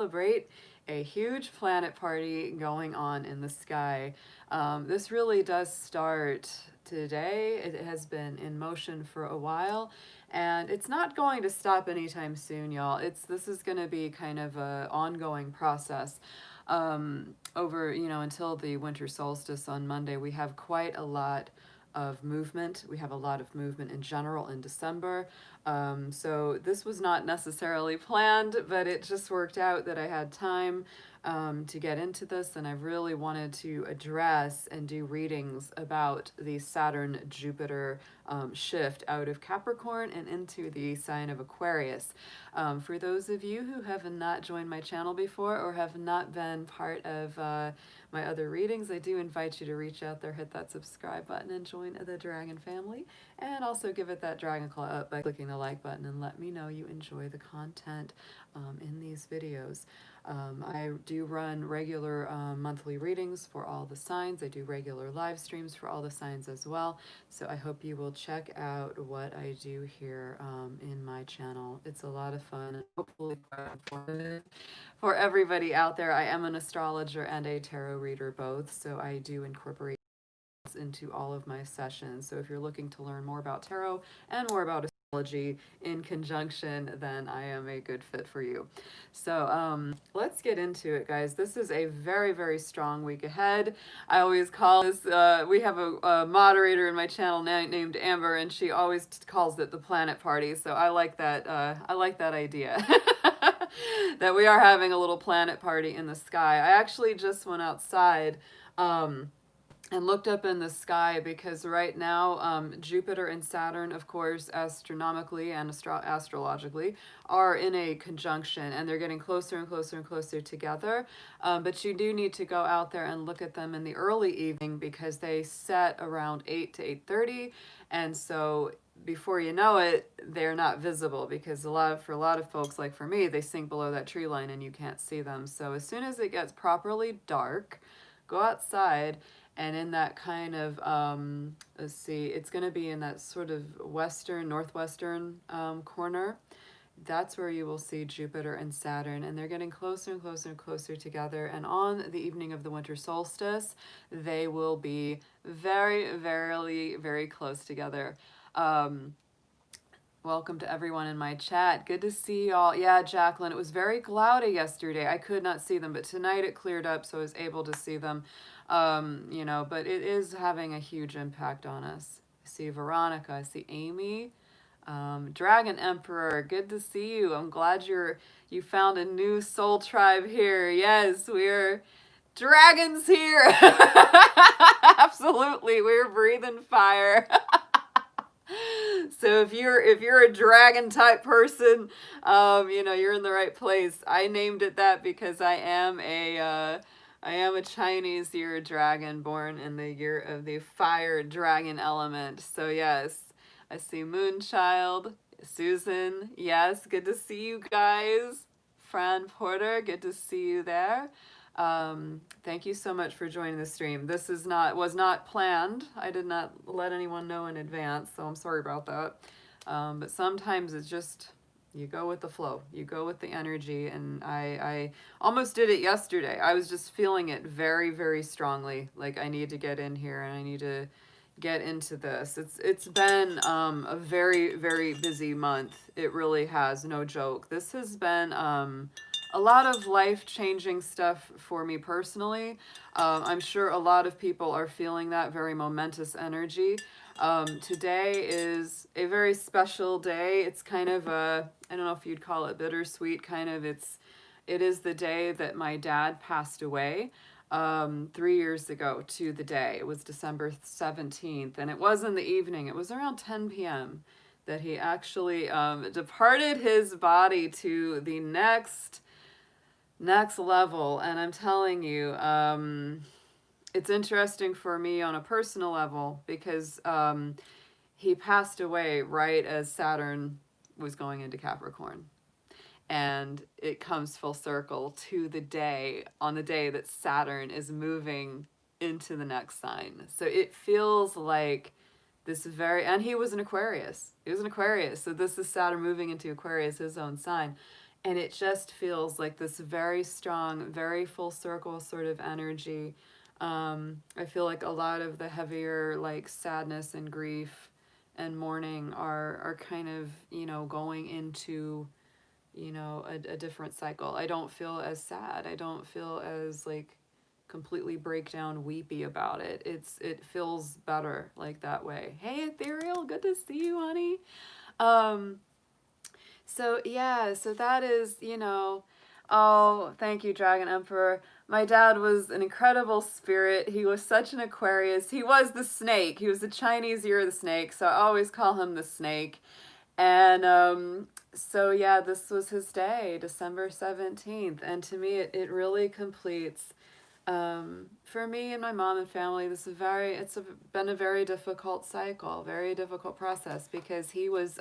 celebrate a huge planet party going on in the sky. This really does start today. It has been in motion for a while, and it's not going to stop anytime soon, y'all. This is going to be kind of a ongoing process. Over, until the winter solstice on Monday, we have quite a lot of movement. We have a lot of movement in general in December. So this was not necessarily planned, but it just worked out that I had time to get into this, and I really wanted to address and do readings about the Saturn-Jupiter shift out of Capricorn and into the sign of Aquarius. For those of you who have not joined my channel before or have not been part of my other readings, I do invite you to reach out there, hit that subscribe button, and join the Dragon family. And also give it that dragon claw up by clicking the like button and let me know you enjoy the content in these videos. I do run regular monthly readings for all the signs. I do regular live streams for all the signs as well. So I hope you will check out what I do here in my channel. It's a lot of fun and hopefully quite informative for everybody out there. I am an astrologer and a tarot reader both, so I do incorporate into all of my sessions. So if you're looking to learn more about tarot and more about astrology in conjunction, then I am a good fit for you. So let's get into it, guys. This is a very, very strong week ahead. I always call this, we have a moderator in my channel named Amber, and she always calls it the planet party. So I like that idea. That we are having a little planet party in the sky. I actually just went outside and looked up in the sky because right now Jupiter and Saturn, of course, astronomically and astrologically, are in a conjunction, and they're getting closer and closer and closer together. But you do need to go out there and look at them in the early evening because they set around 8 to 8:30, and so before you know it, they're not visible because for a lot of folks, like for me, they sink below that tree line and you can't see them. So as soon as it gets properly dark, go outside. And in that kind of, let's see, it's going to be in that sort of northwestern corner. That's where you will see Jupiter and Saturn, and they're getting closer and closer and closer together. And on the evening of the winter solstice, they will be very, very close together. Welcome to everyone in my chat. Good to see y'all. Yeah, Jacqueline, it was very cloudy yesterday. I could not see them, but tonight it cleared up, so I was able to see them. But it is having a huge impact on us. I see Veronica. I see Amy. Dragon Emperor, good to see you. I'm glad you found a new soul tribe here. Yes, we're dragons here. Absolutely, we're breathing fire. So if you're a dragon type person, you're in the right place. I named it that because I am a Chinese year dragon born in the year of the fire dragon element. So yes, I see Moonchild, Susan. Yes, good to see you guys. Fran Porter, good to see you there. Thank you so much for joining the stream. This was not planned. I did not let anyone know in advance, so I'm sorry about that. But sometimes it's just, you go with the flow. You go with the energy, and I almost did it yesterday. I was just feeling it very, very strongly. Like I need to get in here and I need to get into this. It's been a very, very busy month. It really has, no joke. This has been a lot of life-changing stuff for me personally. I'm sure a lot of people are feeling that very momentous energy. Today is a very special day. It's kind of I don't know if you'd call it bittersweet, kind of. It is the day that my dad passed away 3 years ago to the day. It was December 17th, and it was in the evening. It was around 10 p.m. that he actually departed his body to the next level. And I'm telling you, it's interesting for me on a personal level because he passed away right as Saturn was going into Capricorn. And it comes full circle to on the day that Saturn is moving into the next sign. So it feels like this and he was an Aquarius. He was an Aquarius. So this is Saturn moving into Aquarius, his own sign. and it just feels like this very strong, very full circle sort of energy. I feel like a lot of the heavier like sadness and grief and mourning are kind of, you know, going into, you know, a different cycle. I don't feel as sad. I don't feel as like completely breakdown weepy about it. It feels better like that way. Hey Ethereal, good to see you, honey. Um so yeah, so that is, you know, oh, thank you, Dragon Emperor. My dad was an incredible spirit. He was such an Aquarius. He was the snake. He was the Chinese year of the snake, so I always call him the snake. And so yeah, this was his day, December 17th. And to me, it really completes, for me and my mom and family, this is been a very difficult cycle, very difficult process, because he was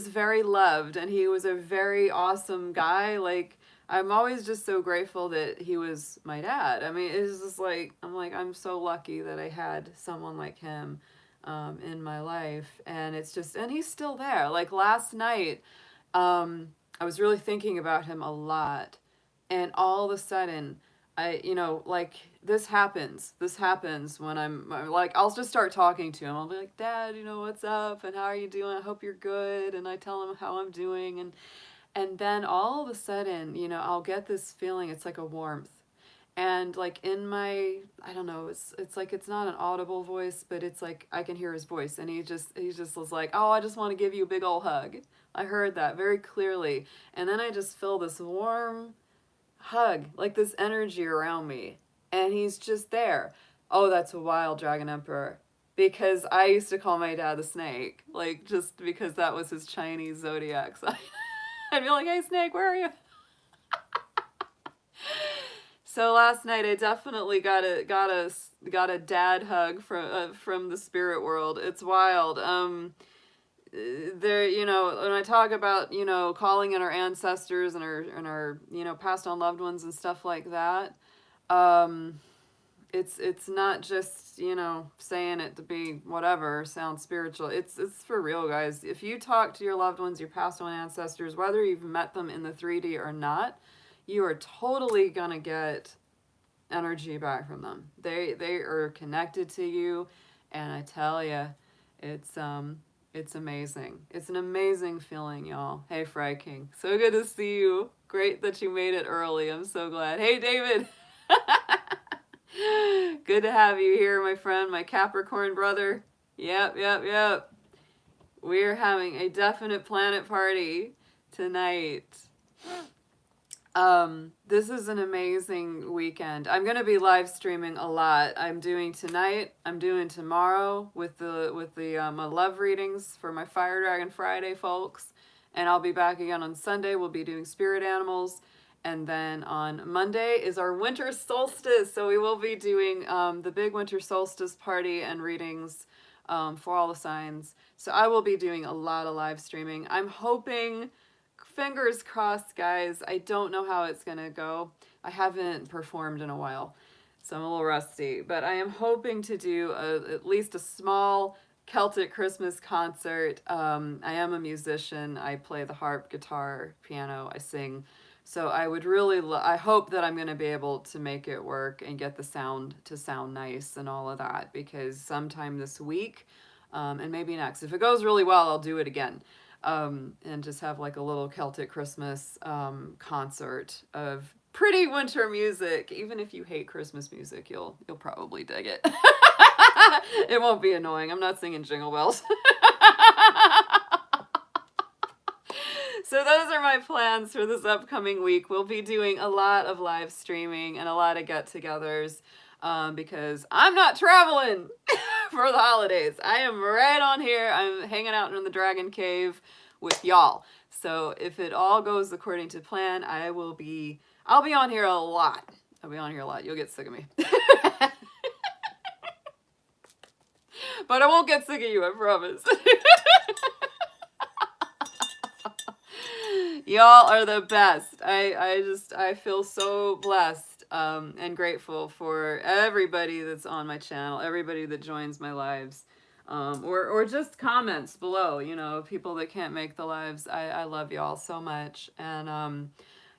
very loved and he was a very awesome guy. Like, I'm always just so grateful that he was my dad. I mean, it's just like, I'm so lucky that I had someone like him in my life. And it's just, and he's still there. Like last night, I was really thinking about him a lot. And all of a sudden, you know, like this happens. This happens when I'm like, I'll just start talking to him. I'll be like, Dad, you know, what's up? And how are you doing? I hope you're good. And I tell him how I'm doing. And then all of a sudden, you know, I'll get this feeling. It's like a warmth. And like in my, I don't know, it's like, it's not an audible voice, but it's like I can hear his voice. And he just was like, oh, I just want to give you a big old hug. I heard that very clearly. And then I just feel this warm hug, like this energy around me, and he's just there. Oh, that's a wild, Dragon Emperor, because I used to call my dad the snake, like just because that was his Chinese zodiac sign. I'd be like, hey snake, where are you? So last night I definitely got a dad hug from the spirit world. It's wild. There, you know, when I talk about, you know, calling in our ancestors and our you know, passed on loved ones and stuff like that, it's not just, you know, saying it to be whatever, sound spiritual. It's for real, guys. If you talk to your loved ones, your passed on ancestors, whether you've met them in the 3D or not, you are totally gonna get energy back from them. They are connected to you, and I tell you, it's amazing. It's an amazing feeling, y'all. Hey, Fry King. So good to see you. Great that you made it early. I'm so glad. Hey, David. Good to have you here, my friend, my Capricorn brother. Yep. We're having a definite planet party tonight. This is an amazing weekend. I'm going to be live streaming a lot. I'm doing tonight, I'm doing tomorrow with the my love readings for my Fire Dragon Friday folks, and I'll be back again on Sunday. We'll be doing spirit animals, and then on Monday is our winter solstice. So we will be doing the big winter solstice party and readings for all the signs. So I will be doing a lot of live streaming. I'm hoping, fingers crossed, guys. I don't know how it's gonna go. I haven't performed in a while, so I'm a little rusty, but I am hoping to do at least a small Celtic Christmas concert. I am a musician. I play the harp, guitar, piano, I sing. So I would really, I hope that I'm going to be able to make it work and get the sound to sound nice and all of that, because sometime this week, and maybe next, if it goes really well, I'll do it again. And just have like a little Celtic Christmas concert of pretty winter music. Even if you hate Christmas music, you'll probably dig it. It won't be annoying. I'm not singing Jingle Bells. So those are my plans for this upcoming week. We'll be doing a lot of live streaming and a lot of get-togethers because I'm not traveling for the holidays. I am right on here. I'm hanging out in the Dragon Cave with y'all. So if it all goes according to plan, I'll be on here a lot. I'll be on here a lot. You'll get sick of me. But I won't get sick of you, I promise. Y'all are the best. I feel so blessed and grateful for everybody that's on my channel, everybody that joins my lives. or just comments below, you know, people that can't make the lives. I love y'all so much. And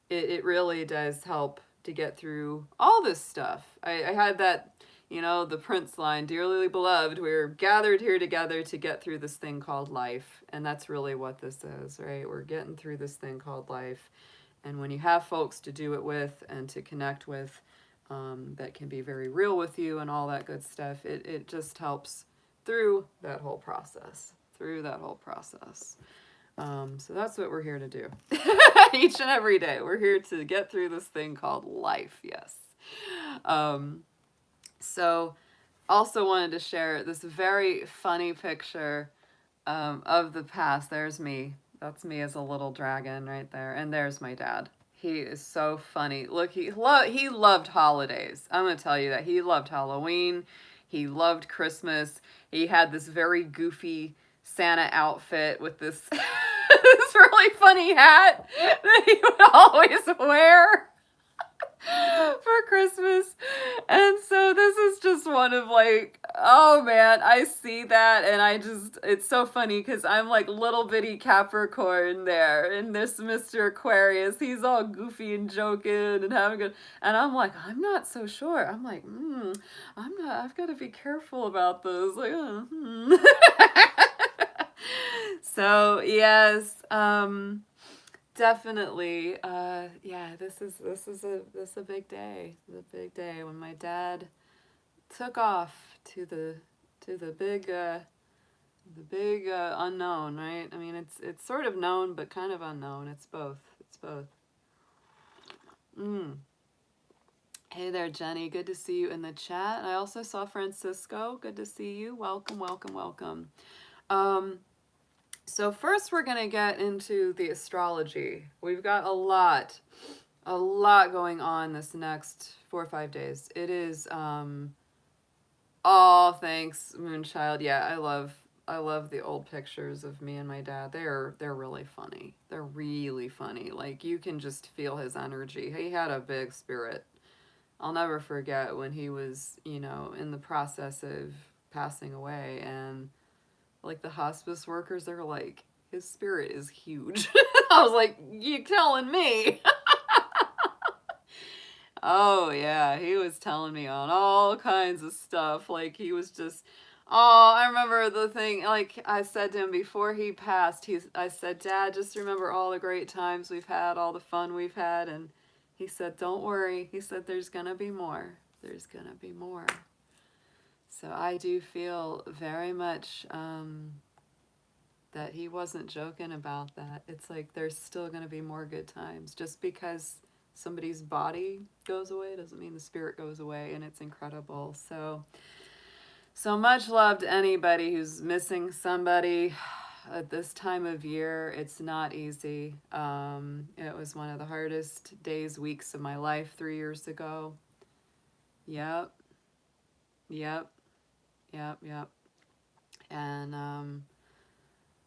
it really does help to get through all this stuff. I had that, you know, the Prince line, dearly beloved, we're gathered here together to get through this thing called life. And that's really what this is, right? We're getting through this thing called life. And when you have folks to do it with and to connect with, that can be very real with you and all that good stuff, it just helps through that whole process. So that's what we're here to do. Each and every day, we're here to get through this thing called life, yes. So also wanted to share this very funny picture of the past. There's me. That's me as a little dragon right there. And there's my dad. He is so funny. Look, he loved holidays. I'm going to tell you that. He loved Halloween. He loved Christmas. He had this very goofy Santa outfit with this, this really funny hat that he would always wear for Christmas. And so this is just one of like, oh man, I see that and I just, it's so funny because I'm like little bitty Capricorn there, and this Mr. Aquarius, he's all goofy and joking and having good, and I'm like, I'm not so sure. I'm like, I've got to be careful about this. Like, So yes, definitely, yeah, this is a big day. It's a big day when my dad took off to the big unknown, right? I mean, it's sort of known but kind of unknown. It's both. Hey there, Jenny. Good to see you in the chat. I also saw Francisco. Good to see you. Welcome, welcome, welcome. So first we're going to get into the astrology. We've got a lot going on this next 4 or 5 days. It is, oh, thanks, Moonchild. Yeah, I love the old pictures of me and my dad. They're really funny. They're really funny. Like, you can just feel his energy. He had a big spirit. I'll never forget when he was, you know, in the process of passing away, and like the hospice workers, they're like, his spirit is huge. I was like, you telling me? Oh yeah, he was telling me on all kinds of stuff. Like, he was just, oh, I remember the thing, like I said to him before he passed, I said, Dad, just remember all the great times we've had, all the fun we've had. And he said, don't worry. He said, there's gonna be more. There's gonna be more. So I do feel very much that he wasn't joking about that. It's like there's still going to be more good times. Just because somebody's body goes away doesn't mean the spirit goes away, and it's incredible. So much love to anybody who's missing somebody at this time of year. It's not easy. It was one of the hardest days, weeks of my life 3 years ago. Yep. And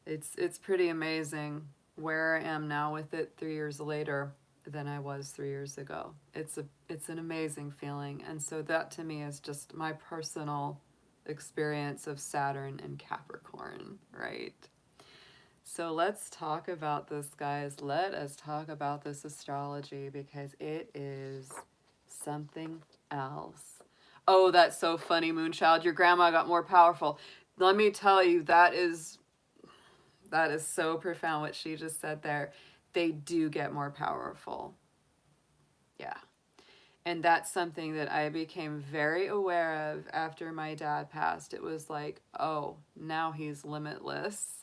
it's pretty amazing where I am now with it 3 years later than I was 3 years ago. It's an amazing feeling. And so that to me is just my personal experience of Saturn and Capricorn, right? So let's talk about this, guys. Let us talk about this astrology, because it is something else. Oh, that's so funny, Moonchild. Your grandma got more powerful. Let me tell you, that is so profound what she just said there. They do get more powerful. Yeah. And that's something that I became very aware of after my dad passed. It was like, oh, now he's limitless.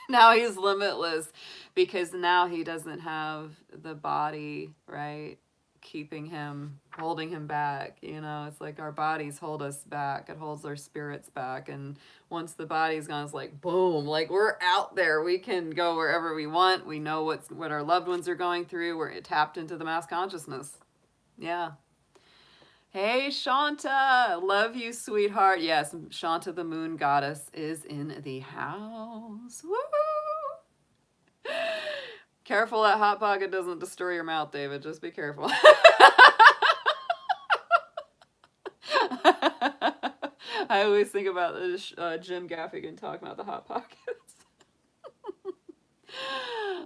Now he's limitless, because now he doesn't have the body, right, holding him back. You know, it's like our bodies hold us back. It holds our spirits back. And once the body's gone, it's like, boom, like we're out there. We can go wherever we want. We know what our loved ones are going through. We're tapped into the mass consciousness. Yeah. Hey, Shanta. Love you, sweetheart. Yes, Shanta, the moon goddess, is in the house. Woo! Careful that Hot Pocket doesn't destroy your mouth, David. Just be careful. I always think about this, Jim Gaffigan talking about the Hot Pockets.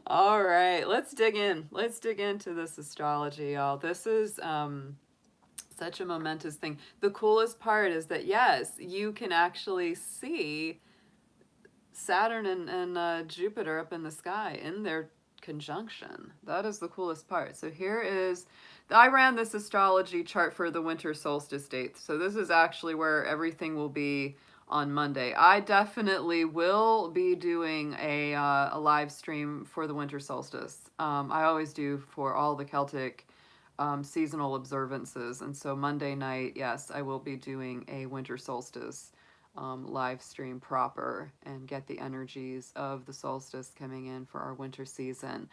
All right, let's dig in. Let's dig into this astrology, y'all. This is such a momentous thing. The coolest part is that, yes, you can actually see Saturn and Jupiter up in the sky in their conjunction. That is the coolest part. So here is, I ran this astrology chart for the winter solstice dates. So this is actually where everything will be on Monday. I definitely will be doing a live stream for the winter solstice. I always do for all the Celtic seasonal observances. And so Monday night, yes, I will be doing a winter solstice live stream proper and get the energies of the solstice coming in for our winter season.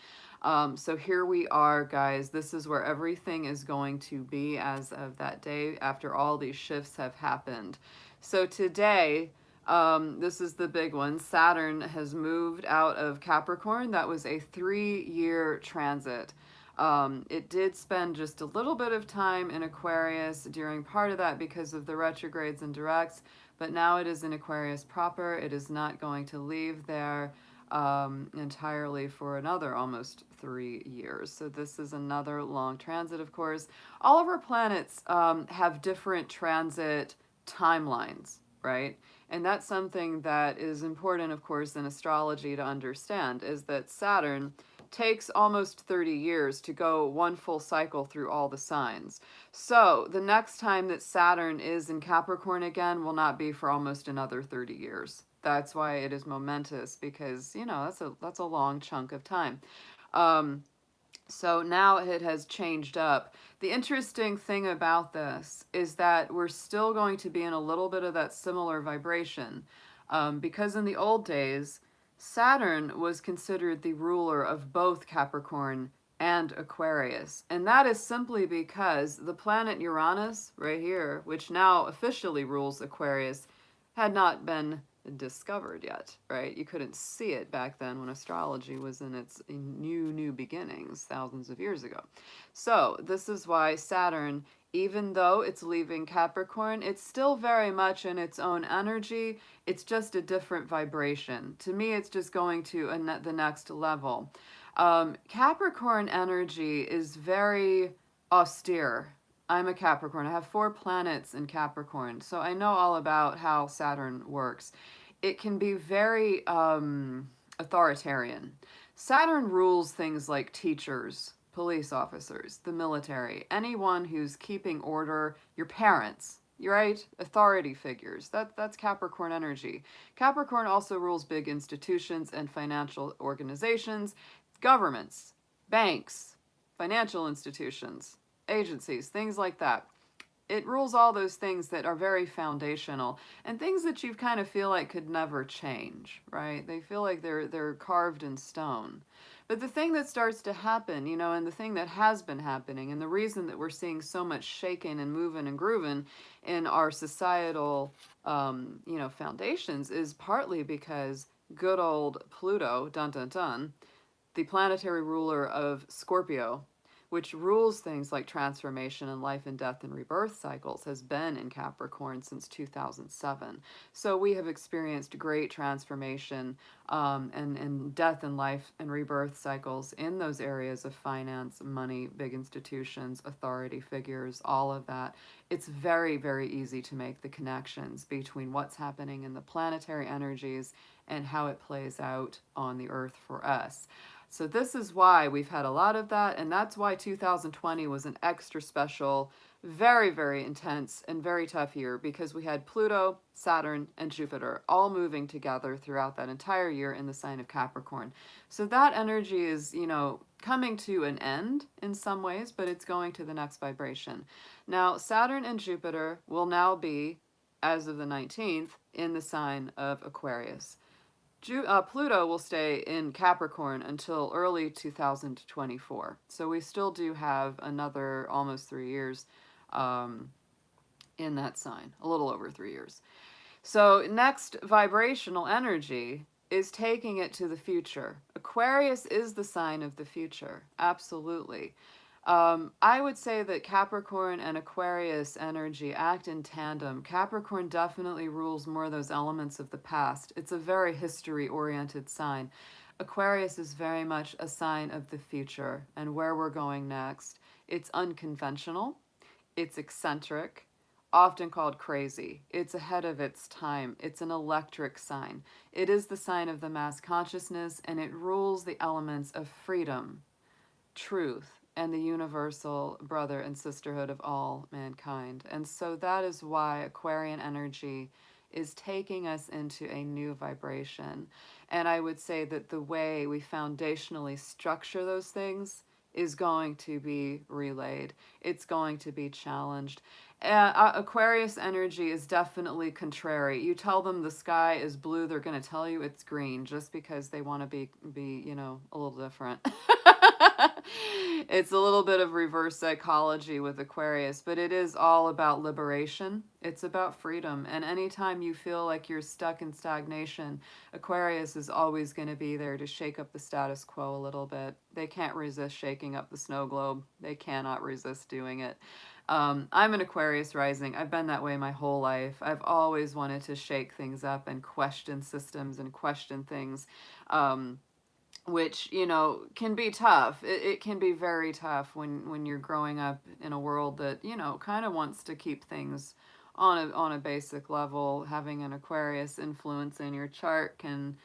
So here we are, guys. This is where everything is going to be as of that day after all these shifts have happened. So today, this is the big one. Saturn has moved out of Capricorn. That was a 3-year transit. It did spend just a little bit of time in Aquarius during part of that because of the retrogrades and directs, but now it is in Aquarius proper. It is not going to leave there entirely for another almost 3 years. So this is another long transit, of course. All of our planets have different transit timelines, right? And that's something that is important, of course, in astrology to understand, is that Saturn takes almost 30 years to go one full cycle through all the signs. So the next time that Saturn is in Capricorn again will not be for almost another 30 years. That's why it is momentous, because, you know, that's a long chunk of time. So now it has changed up. The interesting thing about this is that we're still going to be in a little bit of that similar vibration, because in the old days, Saturn was considered the ruler of both Capricorn and Aquarius. And that is simply because the planet Uranus, right here, which now officially rules Aquarius, had not been discovered yet, right? You couldn't see it back then when astrology was in its new beginnings thousands of years ago. So this is why Saturn, even though it's leaving Capricorn, it's still very much in its own energy. It's just a different vibration. To me, it's just going to the next level. Capricorn energy is very austere. I'm a Capricorn. I have 4 planets in Capricorn, so I know all about how Saturn works. It can be very authoritarian. Saturn rules things like teachers, police officers, the military, anyone who's keeping order, your parents, right? Authority figures. That's Capricorn energy. Capricorn also rules big institutions and financial organizations, governments, banks, financial institutions, agencies, things like that. It rules all those things that are very foundational and things that you kind of feel like could never change, right? They feel like they're carved in stone. But the thing that starts to happen, you know, and the thing that has been happening, and the reason that we're seeing so much shaking and moving and grooving in our societal, you know, foundations is partly because good old Pluto, dun dun dun, the planetary ruler of Scorpio, which rules things like transformation and life and death and rebirth cycles, has been in Capricorn since 2007. So we have experienced great transformation and death and life and rebirth cycles in those areas of finance, money, big institutions, authority figures, all of that. It's very, very easy to make the connections between what's happening in the planetary energies and how it plays out on the earth for us. So this is why we've had a lot of that, and that's why 2020 was an extra special, very, very intense and very tough year, because we had Pluto, Saturn, and Jupiter all moving together throughout that entire year in the sign of Capricorn. So that energy is, you know, coming to an end in some ways, but it's going to the next vibration. Now, Saturn and Jupiter will now be, as of the 19th, in the sign of Aquarius. Pluto will stay in Capricorn until early 2024. So we still do have another almost 3 years in that sign, a little over 3 years. So next vibrational energy is taking it to the future. Aquarius is the sign of the future, absolutely. I would say that Capricorn and Aquarius energy act in tandem. Capricorn definitely rules more of those elements of the past. It's a very history-oriented sign. Aquarius is very much a sign of the future and where we're going next. It's unconventional. It's eccentric, often called crazy. It's ahead of its time. It's an electric sign. It is the sign of the mass consciousness, and it rules the elements of freedom, truth, and the universal brother and sisterhood of all mankind. And so that is why Aquarian energy is taking us into a new vibration. And I would say that the way we foundationally structure those things is going to be relayed. It's going to be challenged. Aquarius energy is definitely contrary. You tell them the sky is blue, they're going to tell you it's green just because they want to be, you know, a little different. It's a little bit of reverse psychology with Aquarius, but it is all about liberation. It's about freedom. And anytime you feel like you're stuck in stagnation, Aquarius is always going to be there to shake up the status quo a little bit. They can't resist shaking up the snow globe. They cannot resist doing it. I'm an Aquarius rising. I've been that way my whole life. I've always wanted to shake things up and question systems and question things. Which, you know, can be tough. It can be very tough when you're growing up in a world that, you know, kind of wants to keep things on a basic level. Having an Aquarius influence in your chart can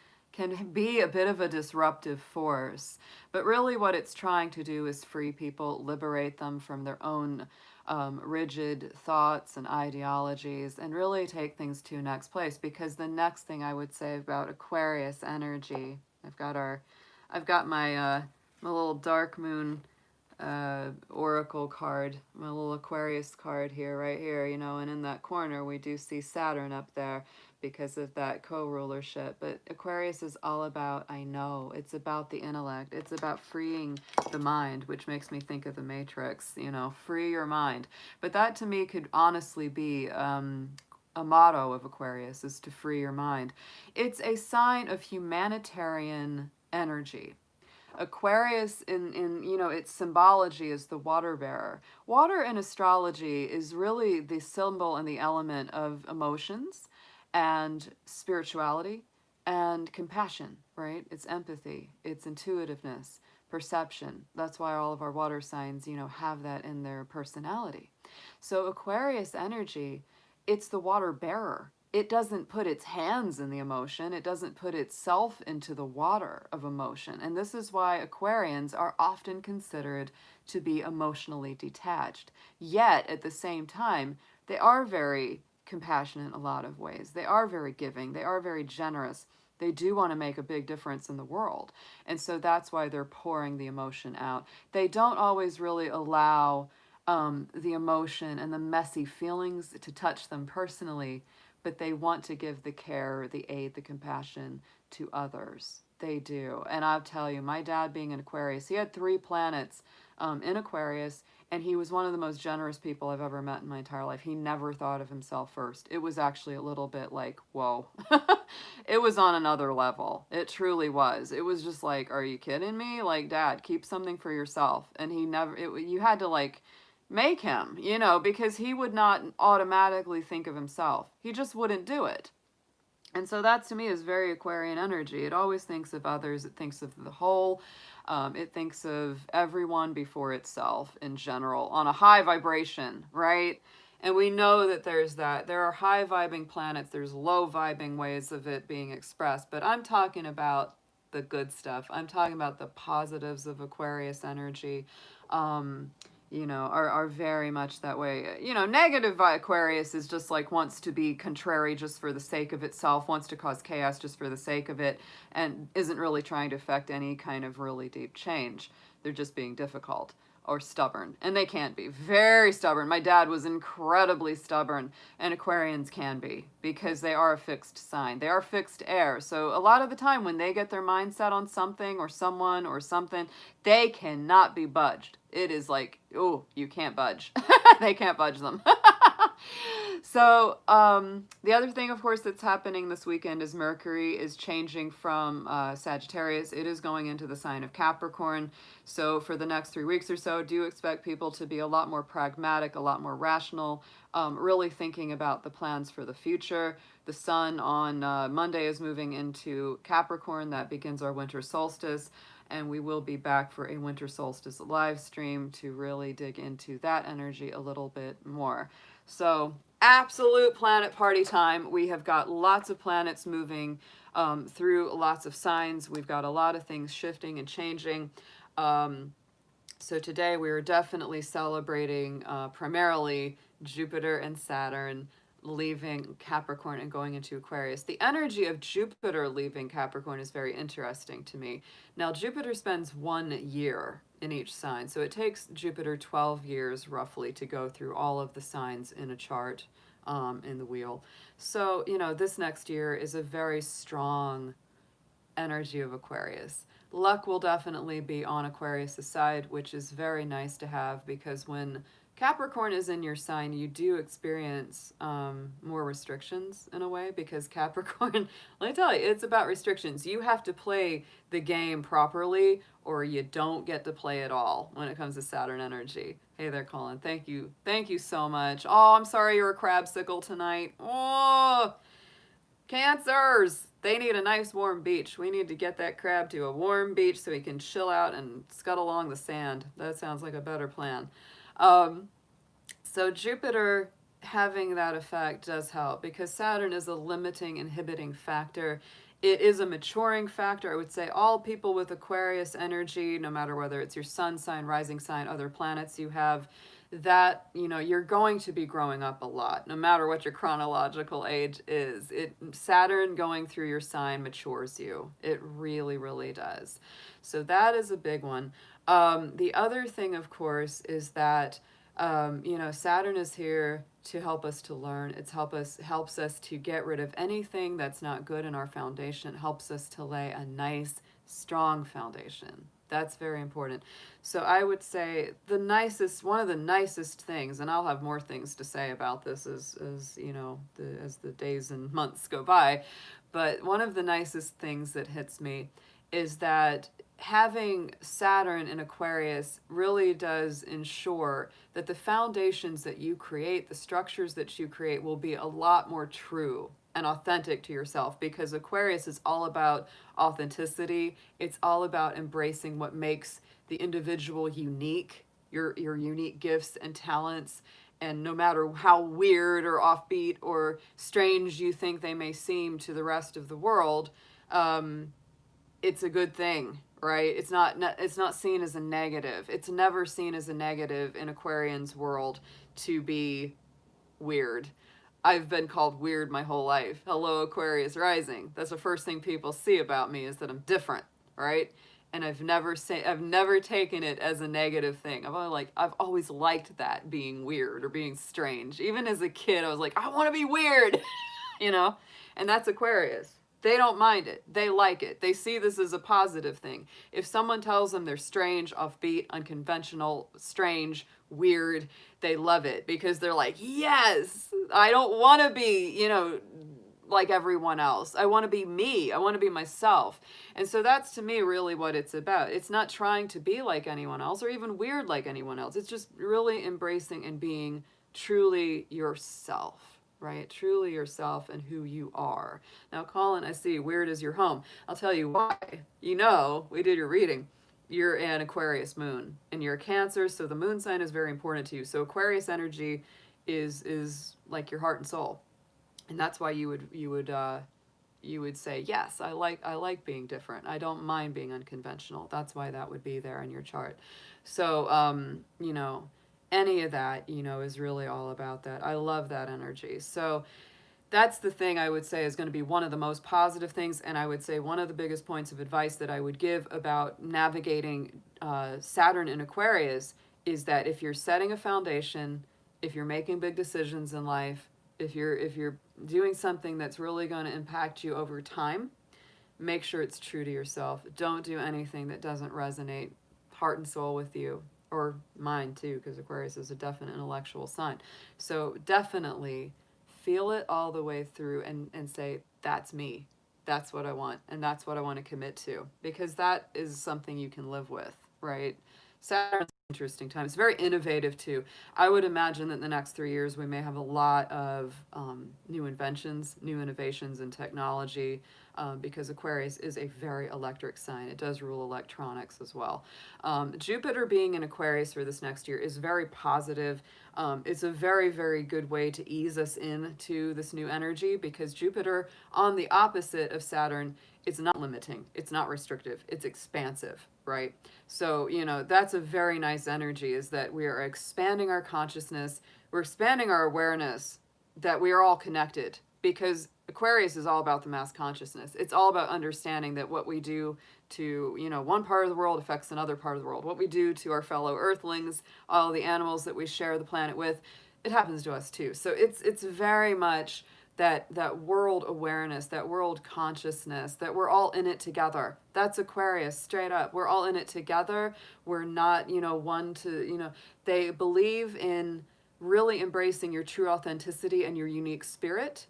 be a bit of a disruptive force. But really what it's trying to do is free people, liberate them from their own rigid thoughts and ideologies, and really take things to the next place. Because the next thing I would say about Aquarius energy, I've got my my little dark moon oracle card, my little Aquarius card here, right here, you know, and in that corner we do see Saturn up there because of that co-rulership. But Aquarius is all about I know. It's about the intellect. It's about freeing the mind, which makes me think of the Matrix, you know, free your mind. But that to me could honestly be a motto of Aquarius, is to free your mind. It's a sign of humanitarian energy. Aquarius in you know, its symbology is the water bearer. Water in astrology is really the symbol and the element of emotions and spirituality and compassion, right? It's empathy, it's intuitiveness, perception. That's why all of our water signs, you know, have that in their personality. So Aquarius energy, it's the water bearer. It doesn't put its hands in the emotion. It doesn't put itself into the water of emotion. And this is why Aquarians are often considered to be emotionally detached. Yet, at the same time, they are very compassionate in a lot of ways. They are very giving. They are very generous. They do want to make a big difference in the world. And so that's why they're pouring the emotion out. They don't always really allow the emotion and the messy feelings to touch them personally, but they want to give the care, the aid, the compassion to others. They do. And I'll tell you, my dad being an Aquarius, he had 3 planets in Aquarius, and he was one of the most generous people I've ever met in my entire life. He never thought of himself first. It was actually a little bit like, whoa. It was on another level. It truly was. It was just like, are you kidding me? Like, Dad, keep something for yourself. And he never, you had to like, make him, you know, because he would not automatically think of himself. He just wouldn't do it. And so that to me is very Aquarian energy. It always thinks of others. It thinks of the whole. It thinks of everyone before itself in general on a high vibration, right? And we know that there's that. There are high vibing planets. There's low vibing ways of it being expressed. But I'm talking about the good stuff. I'm talking about the positives of Aquarius energy. You know, are very much that way. You know, negative Aquarius is just like wants to be contrary just for the sake of itself, wants to cause chaos just for the sake of it, and isn't really trying to affect any kind of really deep change. They're just being difficult or stubborn, and they can be very stubborn. My dad was incredibly stubborn, and Aquarians can be because they are a fixed sign. They are fixed air. So a lot of the time when they get their mindset on something or someone or something, they cannot be budged. It is like, oh, you can't budge. They can't budge them. So the other thing, of course, that's happening this weekend is Mercury is changing from Sagittarius. It is going into the sign of Capricorn. So for the next 3 weeks or so, do expect people to be a lot more pragmatic, a lot more rational, really thinking about the plans for the future. The sun on Monday is moving into Capricorn. That begins our winter solstice. And we will be back for a winter solstice live stream to really dig into that energy a little bit more. So absolute planet party time. We have got lots of planets moving through lots of signs. We've got a lot of things shifting and changing. So today we are definitely celebrating primarily Jupiter and Saturn leaving Capricorn and going into Aquarius. The energy of Jupiter leaving Capricorn is very interesting to me. Now, Jupiter spends 1 year in each sign, so it takes Jupiter 12 years roughly to go through all of the signs in a chart in the wheel. So, you know, this next year is a very strong energy of Aquarius. Luck will definitely be on Aquarius' side, which is very nice to have, because when Capricorn is in your sign, you do experience more restrictions in a way, because Capricorn, let me tell you, it's about restrictions. You have to play the game properly or you don't get to play at all when it comes to Saturn energy. Hey there, Colin. Thank you. Thank you so much. Oh, I'm sorry you're a crabsicle tonight. Oh, Cancers! They need a nice warm beach. We need to get that crab to a warm beach so he can chill out and scud along the sand. That sounds like a better plan. So Jupiter having that effect does help, because Saturn is a limiting, inhibiting factor. It is a maturing factor. I would say all people with Aquarius energy, no matter whether it's your sun sign, rising sign, other planets you have, that, you know, you're going to be growing up a lot, no matter what your chronological age is. Saturn going through your sign matures you. It really, really does. So that is a big one. The other thing, of course, is that you know, Saturn is here to help us to learn. Helps us to get rid of anything that's not good in our foundation. It helps us to lay a nice, strong foundation. That's very important. So I would say one of the nicest things, and I'll have more things to say about this as you know, as the days and months go by, but one of the nicest things that hits me is that having Saturn in Aquarius really does ensure that the foundations that you create, the structures that you create, will be a lot more true and authentic to yourself, because Aquarius is all about authenticity. It's all about embracing what makes the individual unique, your unique gifts and talents. And no matter how weird or offbeat or strange you think they may seem to the rest of the world, it's a good thing, right? It's not seen as a negative. It's never seen as a negative in Aquarian's world to be weird. I've been called weird my whole life. Hello, Aquarius rising. That's the first thing people see about me, is that I'm different, right? And I've never taken it as a negative thing. I've always liked that, being weird or being strange. Even as a kid, I was like, I want to be weird, you know? And that's Aquarius. They don't mind it. They like it. They see this as a positive thing. If someone tells them they're strange, offbeat, unconventional, strange, weird, they love it, because they're like, yes, I don't want to be, you know, like everyone else. I want to be me. I want to be myself. And so that's, to me, really what it's about. It's not trying to be like anyone else or even weird like anyone else. It's just really embracing and being truly yourself, right? Truly yourself and who you are. Now, Colin, I see weird is your home. I'll tell you why. You know, we did your reading. You're an Aquarius moon and you're a Cancer, so the moon sign is very important to you. So Aquarius energy is like your heart and soul. And that's why you would say, yes, I like being different. I don't mind being unconventional. That's why that would be there in your chart. So, you know, any of that, you know, is really all about that. I love that energy. So that's the thing I would say is going to be one of the most positive things. And I would say one of the biggest points of advice that I would give about navigating Saturn in Aquarius is that if you're setting a foundation, if you're making big decisions in life, if you're doing something that's really going to impact you over time, make sure it's true to yourself. Don't do anything that doesn't resonate heart and soul with you, or mine too, because Aquarius is a definite intellectual sign. So definitely feel it all the way through and say, that's me. That's what I want. And that's what I want to commit to, because that is something you can live with, right? Saturn's an interesting time. It's very innovative too. I would imagine that in the next 3 years, we may have a lot of new inventions, new innovations in technology, because Aquarius is a very electric sign. It does rule electronics as well. Jupiter being in Aquarius for this next year is very positive. It's a very, very good way to ease us into this new energy, because Jupiter, on the opposite of Saturn, it's not limiting, it's not restrictive, it's expansive, right? So, you know, that's a very nice energy, is that we are expanding our consciousness, we're expanding our awareness that we are all connected, because Aquarius is all about the mass consciousness. It's all about understanding that what we do to, you know, one part of the world affects another part of the world. What we do to our fellow earthlings, all the animals that we share the planet with, it happens to us too. So it's very much that world awareness, that world consciousness, that we're all in it together. That's Aquarius, straight up. We're all in it together. We're not, you know, one to, you know, they believe in really embracing your true authenticity and your unique spirit,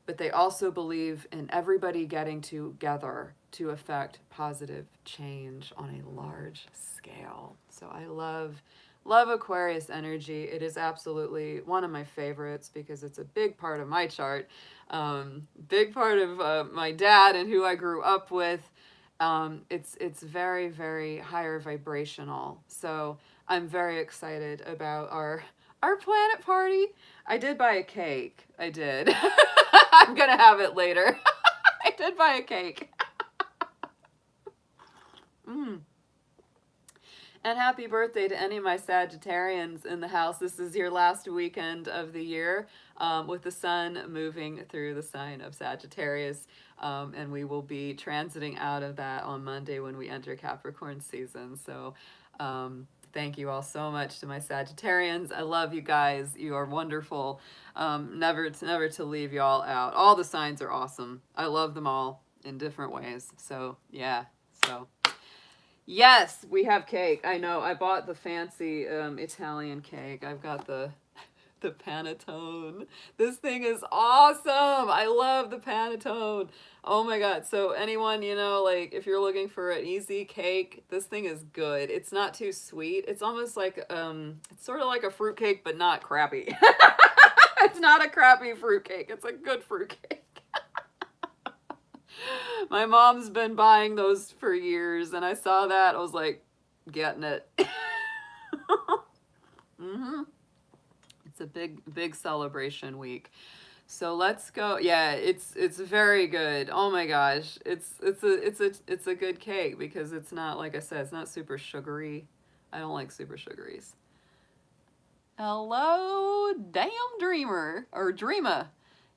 but they also believe in everybody getting together to affect positive change on a large scale. So I love Aquarius energy. It is absolutely one of my favorites, because it's a big part of my chart, big part of my dad and who I grew up with. It's very, very higher vibrational. So I'm very excited about our planet party. I did buy a cake. I did. I'm gonna have it later. I did buy a cake. And happy birthday to any of my Sagittarians in the house. This is your last weekend of the year, with the sun moving through the sign of Sagittarius. And we will be transiting out of that on Monday when we enter Capricorn season. So thank you all so much to my Sagittarians. I love you guys. You are wonderful. Never to leave y'all out. All the signs are awesome. I love them all in different ways. So yeah, so yes, we have cake. I know. I bought the fancy Italian cake. I've got the panettone. This thing is awesome. I love the panettone. Oh my god. So anyone, you know, like if you're looking for an easy cake, this thing is good. It's not too sweet. It's almost like it's sort of like a fruit cake, but not crappy. It's not a crappy fruit cake. It's a good fruit cake. My mom's been buying those for years, and I saw that. I was like, getting it. It's a big celebration week. So let's go. Yeah, it's very good. Oh my gosh. It's a good cake, because it's not, like I said, it's not super sugary. I don't like super sugaries. Hello, damn dreamer, or dreamer.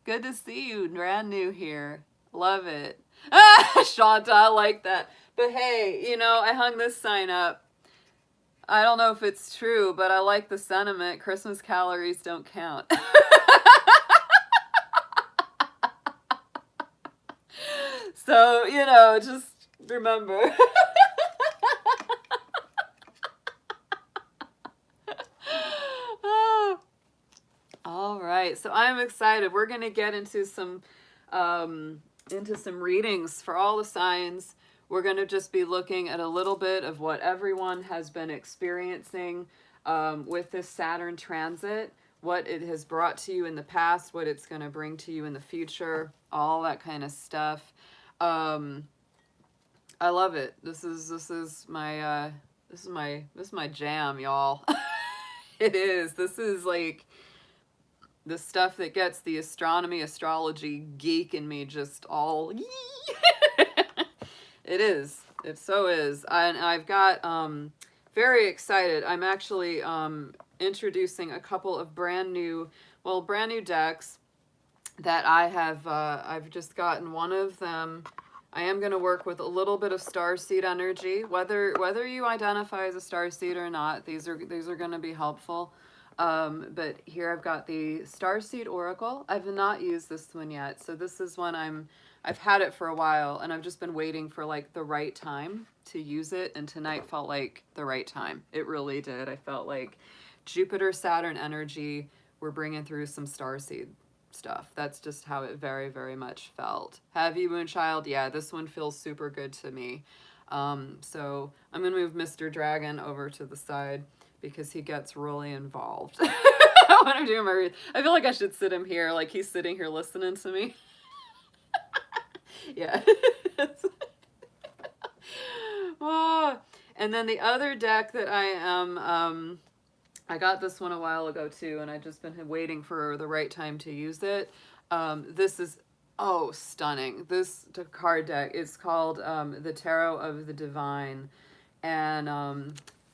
Good to see you, brand new here. Love it. Shanta, I like that. But hey, you know, I hung this sign up. I don't know if it's true, but I like the sentiment. Christmas calories don't count. So, you know, just remember. All right, so I'm excited. We're going to get into some readings for all the signs. We're going to just be looking at a little bit of what everyone has been experiencing with this Saturn transit, what it has brought to you in the past, what it's going to bring to you in the future, all that kind of stuff. I love it. This is my jam, y'all. It is. This is like the stuff that gets the astronomy, astrology geek in me just all. It is. It so is. And I've got very excited. I'm actually introducing a couple of brand new decks that I have. I've just gotten one of them. I am going to work with a little bit of starseed energy. Whether you identify as a starseed or not, these are going to be helpful. But here I've got the Starseed Oracle. I've not used this one yet, so this is one I've had it for a while, and I've just been waiting for like the right time to use it, and tonight felt like the right time. It really did. I felt like Jupiter Saturn energy, we're bringing through some starseed stuff. That's just how it very, very much felt. Heavy Moonchild, yeah, this one feels super good to me. So I'm going to move Mr. Dragon over to the side because he gets really involved when I'm doing my read. I feel like I should sit him here, like he's sitting here listening to me. Yeah. Oh, and then the other deck that I am, I got this one a while ago too, and I've just been waiting for the right time to use it. This is, oh, stunning. This card deck is called the Tarot of the Divine, and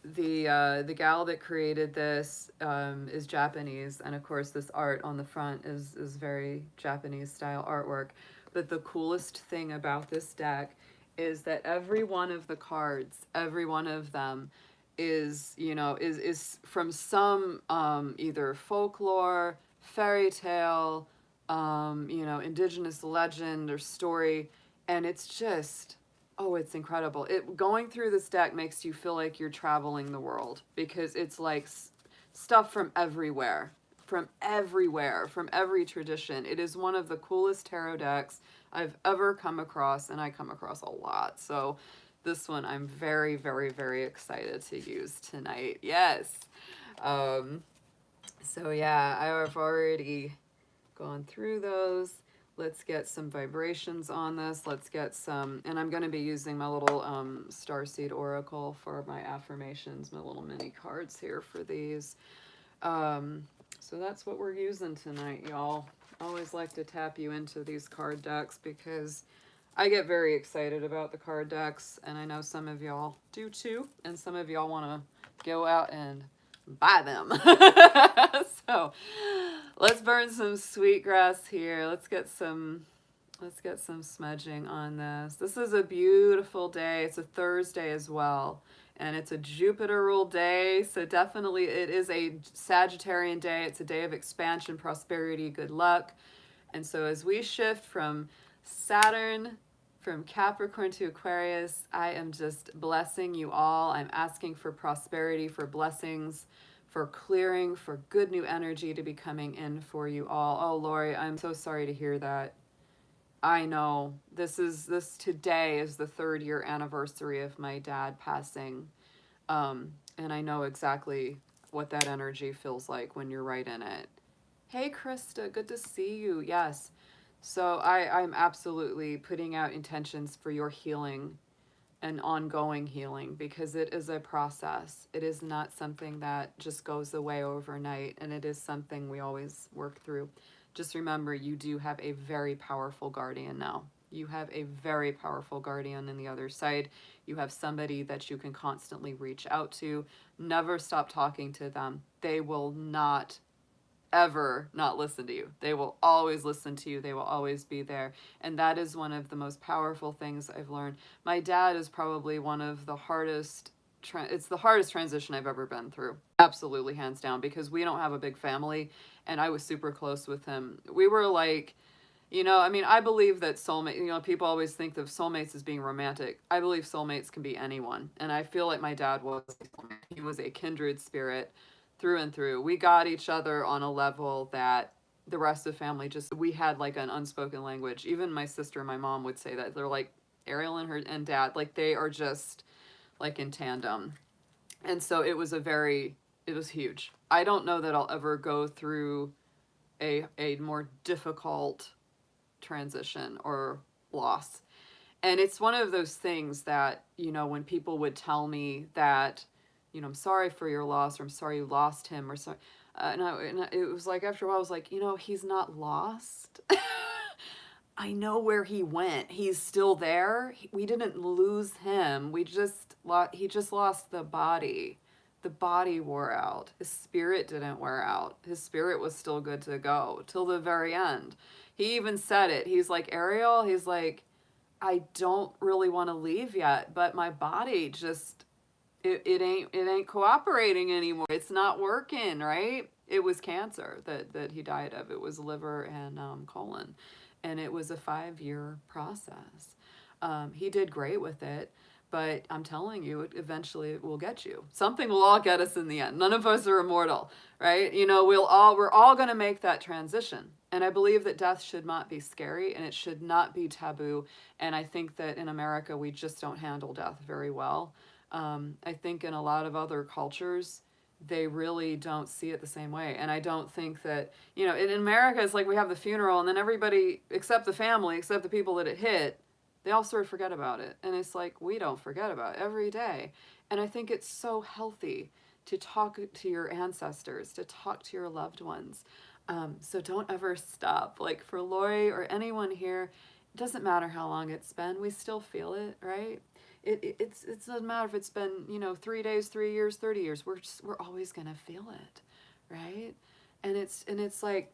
the gal that created this is Japanese, and of course this art on the front is very Japanese style artwork. But the coolest thing about this deck is that every one of the cards, every one of them is, you know, is from some either folklore, fairy tale, you know, indigenous legend or story, and it's just, oh, it's incredible. It going through this deck makes you feel like you're traveling the world because it's like stuff from everywhere, from every tradition. It is one of the coolest tarot decks I've ever come across, and I come across a lot. So this one I'm very, very, very excited to use tonight. Yes. So yeah, I've already gone through those. Let's get some vibrations on this. Let's get some, and I'm going to be using my little Starseed Oracle for my affirmations, my little mini cards here for these. So that's what we're using tonight, y'all. Always like to tap you into these card decks because I get very excited about the card decks, and I know some of y'all do too, and some of y'all want to go out and buy them. So let's burn some sweetgrass here. Let's get some smudging on this. This is a beautiful day. It's a Thursday as well, and it's a Jupiter ruled day, so definitely it is a Sagittarian day. It's a day of expansion, prosperity, good luck. And so as we shift from Saturn, from Capricorn to Aquarius, I am just blessing you all. I'm asking for prosperity, for blessings, for clearing, for good new energy to be coming in for you all. Oh, Lori, I'm so sorry to hear that. I know this today is the 3rd year anniversary of my dad passing. And I know exactly what that energy feels like when you're right in it. Hey, Krista, good to see you. Yes. So I'm absolutely putting out intentions for your healing and ongoing healing because it is a process. It is not something that just goes away overnight, and it is something we always work through. Just remember, you do have a very powerful guardian now. You have a very powerful guardian on the other side. You have somebody that you can constantly reach out to. Never stop talking to them. They will not ever not listen to you. They will always listen to you. They will always be there. And that is one of the most powerful things I've learned. My dad is probably one of the hardest, it's the hardest transition I've ever been through. Absolutely, hands down, because we don't have a big family, and I was super close with him. We were like, you know, I mean, I believe that soulmate, you know, people always think of soulmates as being romantic. I believe soulmates can be anyone. And I feel like my dad was, he was a kindred spirit through and through. We got each other on a level that the rest of the family just, we had like an unspoken language. Even my sister and my mom would say that. They're like, Ariel and her and dad, like they are just like in tandem. And so it was it was huge. I don't know that I'll ever go through a more difficult transition or loss. And it's one of those things that, you know, when people would tell me that, you know, I'm sorry for your loss, or I'm sorry you lost him, or sorry. And it was like, after a while, I was like, you know, he's not lost. I know where he went. He's still there. We didn't lose him. He just lost the body. The body wore out. His spirit didn't wear out. His spirit was still good to go till the very end. He even said it. He's like, Ariel, he's like, I don't really want to leave yet, but my body just, it ain't cooperating anymore. It's not working, right? It was cancer that he died of. It was liver and colon, and it was a 5-year process. He did great with it, but I'm telling you, eventually it will get you. Something will all get us in the end. None of us are immortal, right? You know, we're all going to make that transition. And I believe that death should not be scary and it should not be taboo. And I think that in America, we just don't handle death very well. I think in a lot of other cultures, they really don't see it the same way. And I don't think that, you know, in America, it's like we have the funeral and then everybody, except the family, except the people that it hit, they all sort of forget about it. And it's like, we don't forget about it every day. And I think it's so healthy to talk to your ancestors, to talk to your loved ones. So don't ever stop. Like for Lori or anyone here, it doesn't matter how long it's been, we still feel it, right? It doesn't matter if it's been, you know, 3 days, 3 years, 30 years, we're always gonna feel it, right? And it's like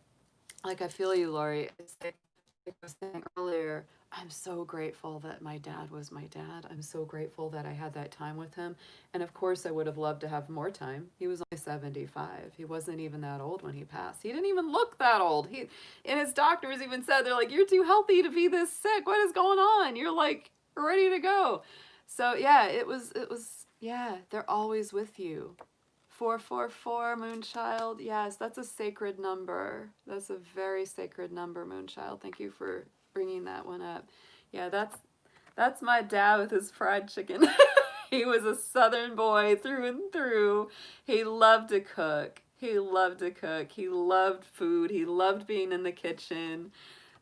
I feel you, Lori. It's like I was saying earlier, I'm so grateful that my dad was my dad. I'm so grateful that I had that time with him. And of course, I would have loved to have more time. He was only 75. He wasn't even that old when he passed. He didn't even look that old. And his doctors even said, they're like, you're too healthy to be this sick. What is going on? You're like ready to go. So yeah, yeah, they're always with you. 444, Moonchild. Yes, that's a sacred number. That's a very sacred number, Moonchild. Thank you for bringing that one up. Yeah, that's my dad with his fried chicken. He was a Southern boy through and through. He loved to cook. He loved to cook. He loved food. He loved being in the kitchen.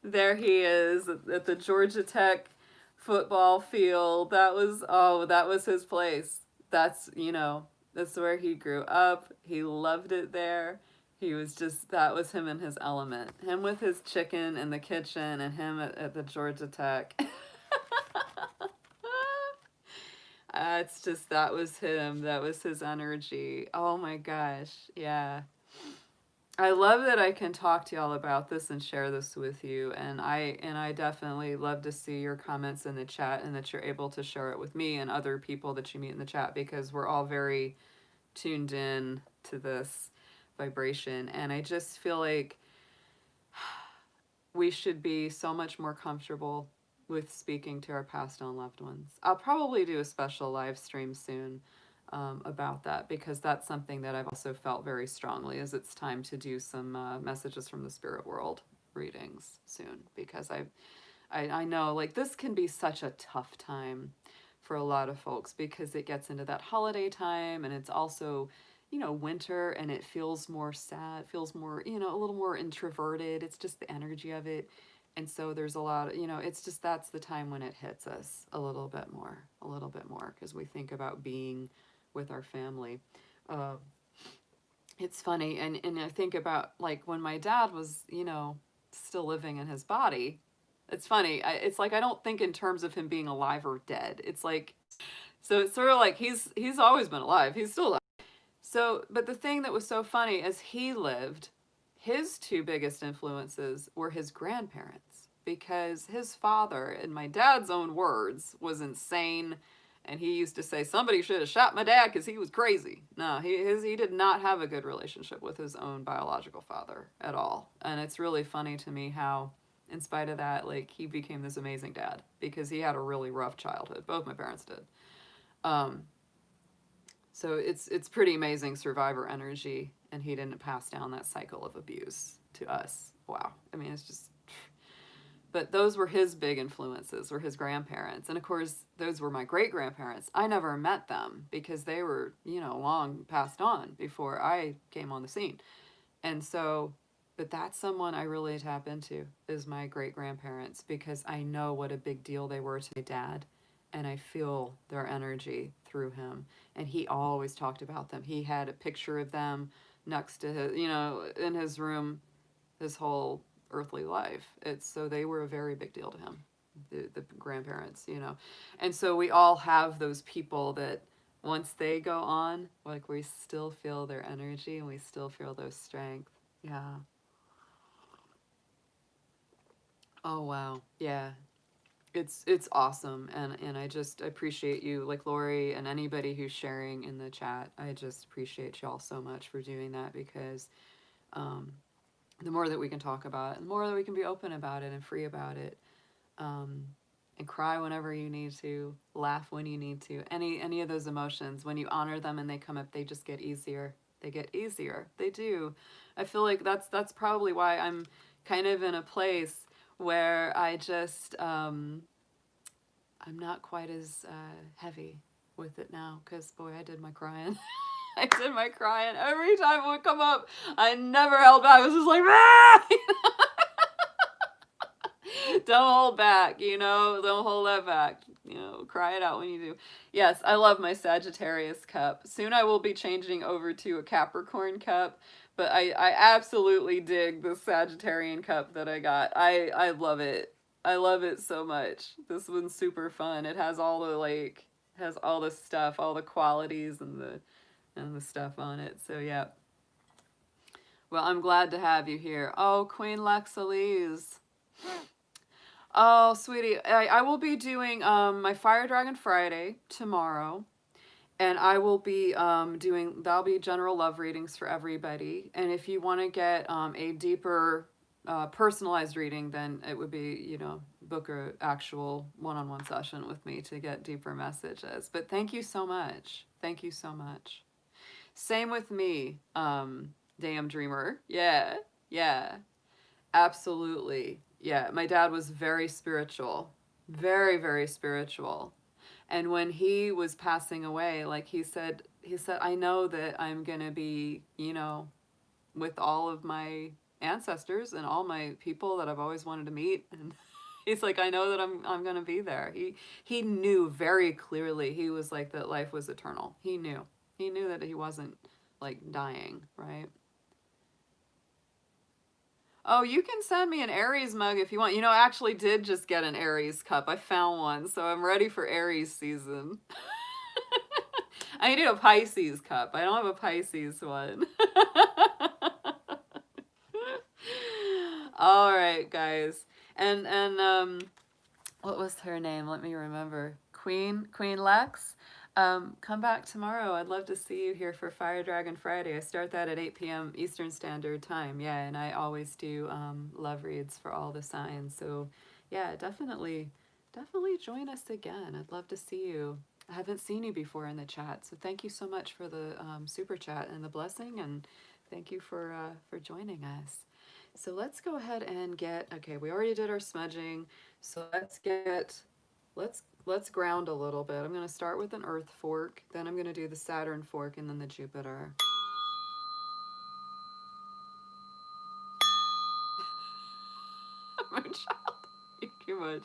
There he is at the Georgia Tech football field. That was his place. That's, you know, that's where he grew up. He loved it there. He was just, that was him in his element. Him with his chicken in the kitchen and him at the Georgia Tech. It's just, that was him. That was his energy. Oh my gosh. Yeah. I love that I can talk to y'all about this and share this with you. And I definitely love to see your comments in the chat and that you're able to share it with me and other people that you meet in the chat, because we're all very tuned in to this vibration. And I just feel like we should be so much more comfortable with speaking to our passed on loved ones. I'll probably do a special live stream soon about that, because that's something that I've also felt very strongly, is it's time to do some messages from the spirit world readings soon, because I know like this can be such a tough time for a lot of folks, because it gets into that holiday time and it's also, you know, winter, and it feels more sad, feels more, you know, a little more introverted. It's just the energy of it. And so there's a lot of, you know, it's just, that's the time when it hits us a little bit more, because we think about being with our family. It's funny. And I think about like when my dad was, you know, still living in his body. It's funny. It's like, I don't think in terms of him being alive or dead. It's like, so it's sort of like he's always been alive. He's still alive. So, but the thing that was so funny is he lived, his two biggest influences were his grandparents, because his father, in my dad's own words, was insane. And he used to say, somebody should have shot my dad because he was crazy. No, he did not have a good relationship with his own biological father at all. And it's really funny to me how, in spite of that, like he became this amazing dad, because he had a really rough childhood. Both my parents did. So it's pretty amazing survivor energy, and he didn't pass down that cycle of abuse to us. Wow. I mean, it's just, but those were his big influences, were his grandparents. And of course, those were my great-grandparents. I never met them because they were, you know, long passed on before I came on the scene. And so, but that's someone I really tap into, is my great-grandparents, because I know what a big deal they were to my dad. And I feel their energy through him. And he always talked about them. He had a picture of them next to his, you know, in his room, his whole earthly life. So they were a very big deal to him, the grandparents, you know. And so we all have those people that once they go on, like we still feel their energy and we still feel their strength. Yeah. Oh, wow. Yeah. It's awesome, and I just appreciate you, like Lori and anybody who's sharing in the chat. I just appreciate y'all so much for doing that, because the more that we can talk about it, the more that we can be open about it and free about it, and cry whenever you need to, laugh when you need to. Any of those emotions, when you honor them and they come up, they just get easier. They get easier. They do. I feel like that's probably why I'm kind of in a place where I just, I'm not quite as heavy with it now, because boy, I did my crying. I did my crying every time it would come up. I never held back. I was just like, ah! Don't hold back, you know, don't hold that back, you know, cry it out when you do. Yes, I love my Sagittarius cup. Soon I will be changing over to a Capricorn cup, but I absolutely dig the Sagittarian cup that I got. I love it. I love it so much. This one's super fun. It has all the like, has all the stuff, all the qualities and the stuff on it. So yeah. Well, I'm glad to have you here. Oh, Queen Lexalise. Oh, sweetie, I will be doing my Fire Dragon Friday tomorrow, and I will be that'll be general love readings for everybody. And if you want to get a deeper personalized reading, then it would be, you know, book a actual one-on-one session with me to get deeper messages. But thank you so much. Thank you so much. Same with me, Damn Dreamer. Yeah, yeah. Absolutely. Yeah, my dad was very spiritual. Very, very spiritual. And when he was passing away, like he said, I know that I'm going to be, you know, with all of my ancestors and all my people that I've always wanted to meet, and he's like, I know that I'm going to be there. He knew very clearly. He was like that life was eternal. He knew. He knew that he wasn't like dying, right? Oh, you can send me an Aries mug if you want. You know, I actually did just get an Aries cup. I found one, so I'm ready for Aries season. I need a Pisces cup. I don't have a Pisces one. All right, guys. And what was her name? Let me remember. Queen Lex. Come back tomorrow. I'd love to see you here for Fire Dragon Friday. I start that at 8 p.m. Eastern Standard Time. Yeah, and I always do love reads for all the signs. So yeah, definitely join us again. I'd love to see you. I haven't seen you before in the chat, so thank you so much for the super chat and the blessing, and thank you for joining us. So let's go ahead and get, okay, we already did our smudging, so let's ground a little bit. I'm going to start with an Earth fork, then I'm going to do the Saturn fork, and then the Jupiter. Moonchild, you're too much.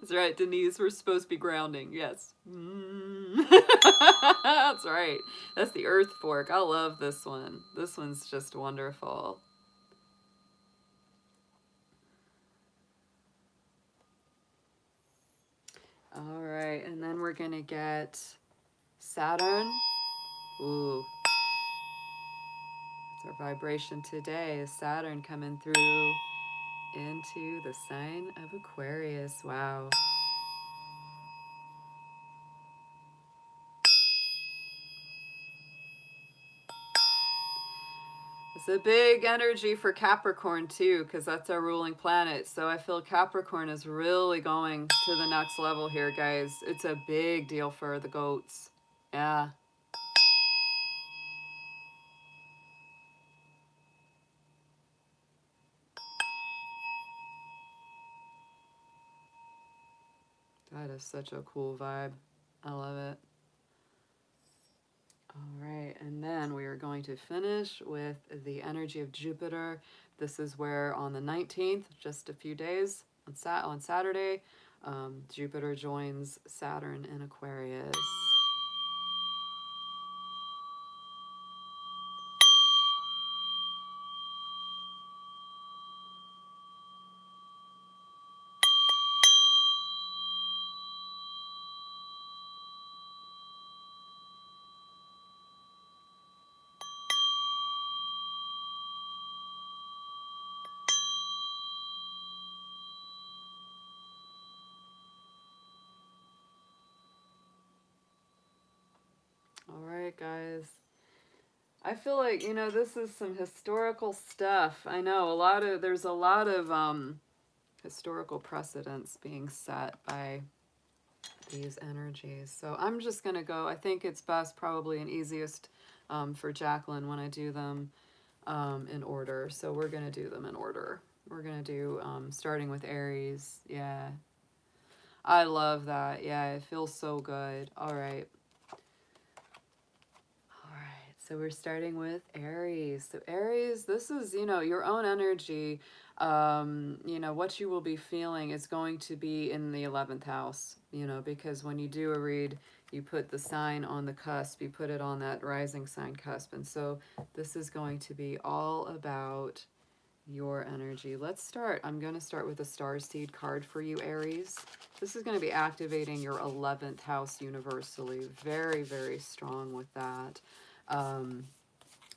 That's right, Denise, we're supposed to be grounding. Yes. That's right. That's the Earth fork. I love this one. This one's just wonderful. All right, and then we're going to get Saturn. Ooh. That's our vibration today, is Saturn coming through into the sign of Aquarius. Wow. It's a big energy for Capricorn too, because that's our ruling planet. So I feel Capricorn is really going to the next level here, guys. It's a big deal for the goats. Yeah. That is such a cool vibe. I love it. All right, and then we are going to finish with the energy of Jupiter. This is where on the 19th, just a few days, on Saturday, Jupiter joins Saturn in Aquarius. All right, guys. I feel like, you know, this is some historical stuff. I know there's a lot of historical precedents being set by these energies. So I'm just going to go, I think it's best probably and easiest for Jacqueline when I do them in order. So we're going to do them in order. We're going to do starting with Aries. Yeah. I love that. Yeah, it feels so good. All right. So we're starting with Aries. So Aries, this is, you know, your own energy. You know, what you will be feeling is going to be in the 11th house, you know, because when you do a read, you put the sign on the cusp, you put it on that rising sign cusp. And so this is going to be all about your energy. Let's start. I'm going to start with a starseed card for you, Aries. This is going to be activating your 11th house universally. Very, very strong with that.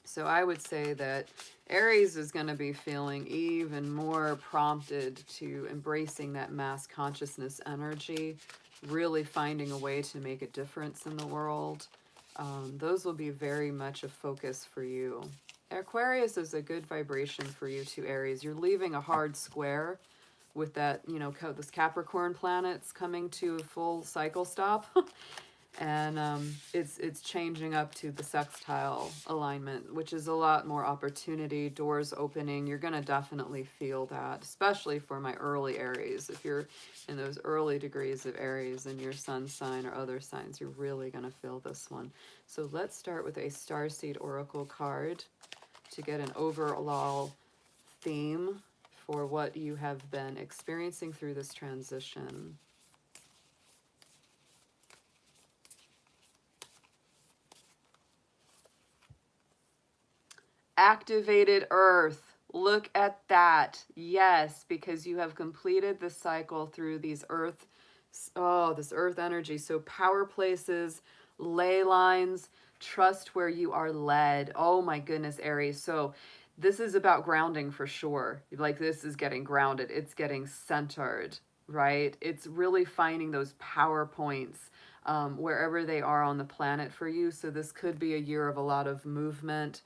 So I would say that Aries is going to be feeling even more prompted to embracing that mass consciousness energy, really finding a way to make a difference in the world. Those will be very much a focus for you. Aquarius is a good vibration for you too, Aries. You're leaving a hard square with that, you know, this Capricorn planet's coming to a full cycle stop. And it's changing up to the sextile alignment, which is a lot more opportunity, doors opening. You're going to definitely feel that, especially for my early Aries. If you're in those early degrees of Aries in your sun sign or other signs, you're really going to feel this one. So let's start with a starseed oracle card to get an overall theme for what you have been experiencing through this transition. Activated Earth. Look at that. Yes, because you have completed the cycle through these Earth, this Earth energy. So power places, ley lines, trust where you are led. Oh my goodness, Aries. So this is about grounding for sure. Like this is getting grounded. It's getting centered, right? It's really finding those power points wherever they are on the planet for you. So this could be a year of a lot of movement.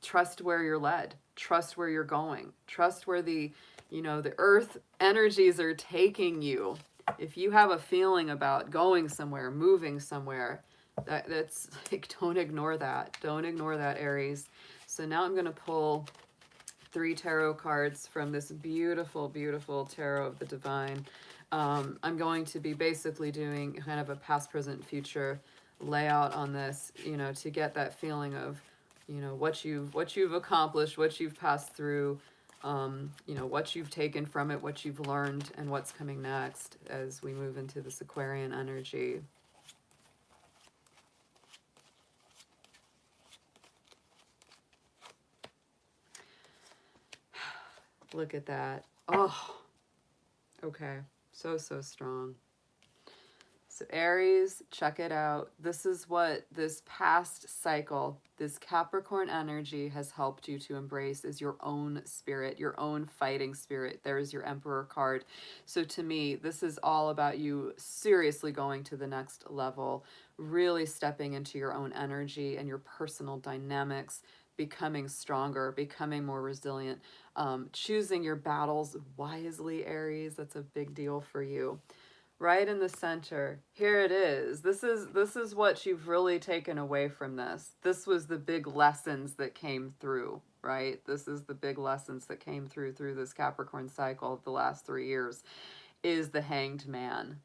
Trust where you're led, trust where you're going, trust where the, you know, the earth energies are taking you. If you have a feeling about going somewhere, moving somewhere, that's like, don't ignore that. Don't ignore that, Aries. So now I'm going to pull 3 tarot cards from this beautiful, beautiful Tarot of the Divine. I'm going to be basically doing kind of a past, present, future layout on this, you know, to get that feeling of, you know, what you've accomplished, what you've passed through, you know, what you've taken from it, what you've learned, and what's coming next as we move into this Aquarian energy. Look at that. Oh, okay. So strong. So Aries, check it out. This is what this past cycle, this Capricorn energy has helped you to embrace is your own spirit, your own fighting spirit. There's your Emperor card. So to me, this is all about you seriously going to the next level, really stepping into your own energy and your personal dynamics, becoming stronger, becoming more resilient, choosing your battles wisely, Aries. That's a big deal for you. Right in the center, here it is. This is what you've really taken away from this. This was the big lessons that came through, right? This is the big lessons that came through this Capricorn cycle of the last 3 years, is the Hanged Man.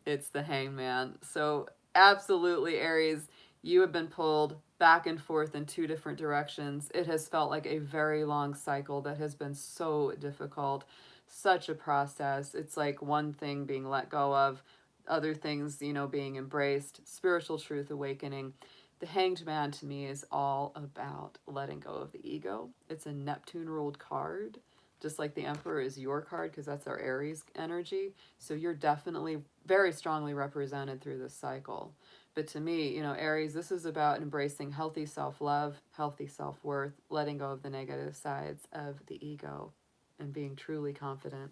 It's the Hanged Man. So absolutely, Aries, you have been pulled back and forth in 2 different directions. It has felt like a very long cycle that has been so difficult. Such a process. It's like one thing being let go of, other things, you know, being embraced, spiritual truth awakening. The Hanged Man to me is all about letting go of the ego. It's a Neptune ruled card, just like the Emperor is your card because that's our Aries energy. So you're definitely very strongly represented through this cycle. But to me, you know, Aries, this is about embracing healthy self-love, healthy self-worth, letting go of the negative sides of the ego, and being truly confident.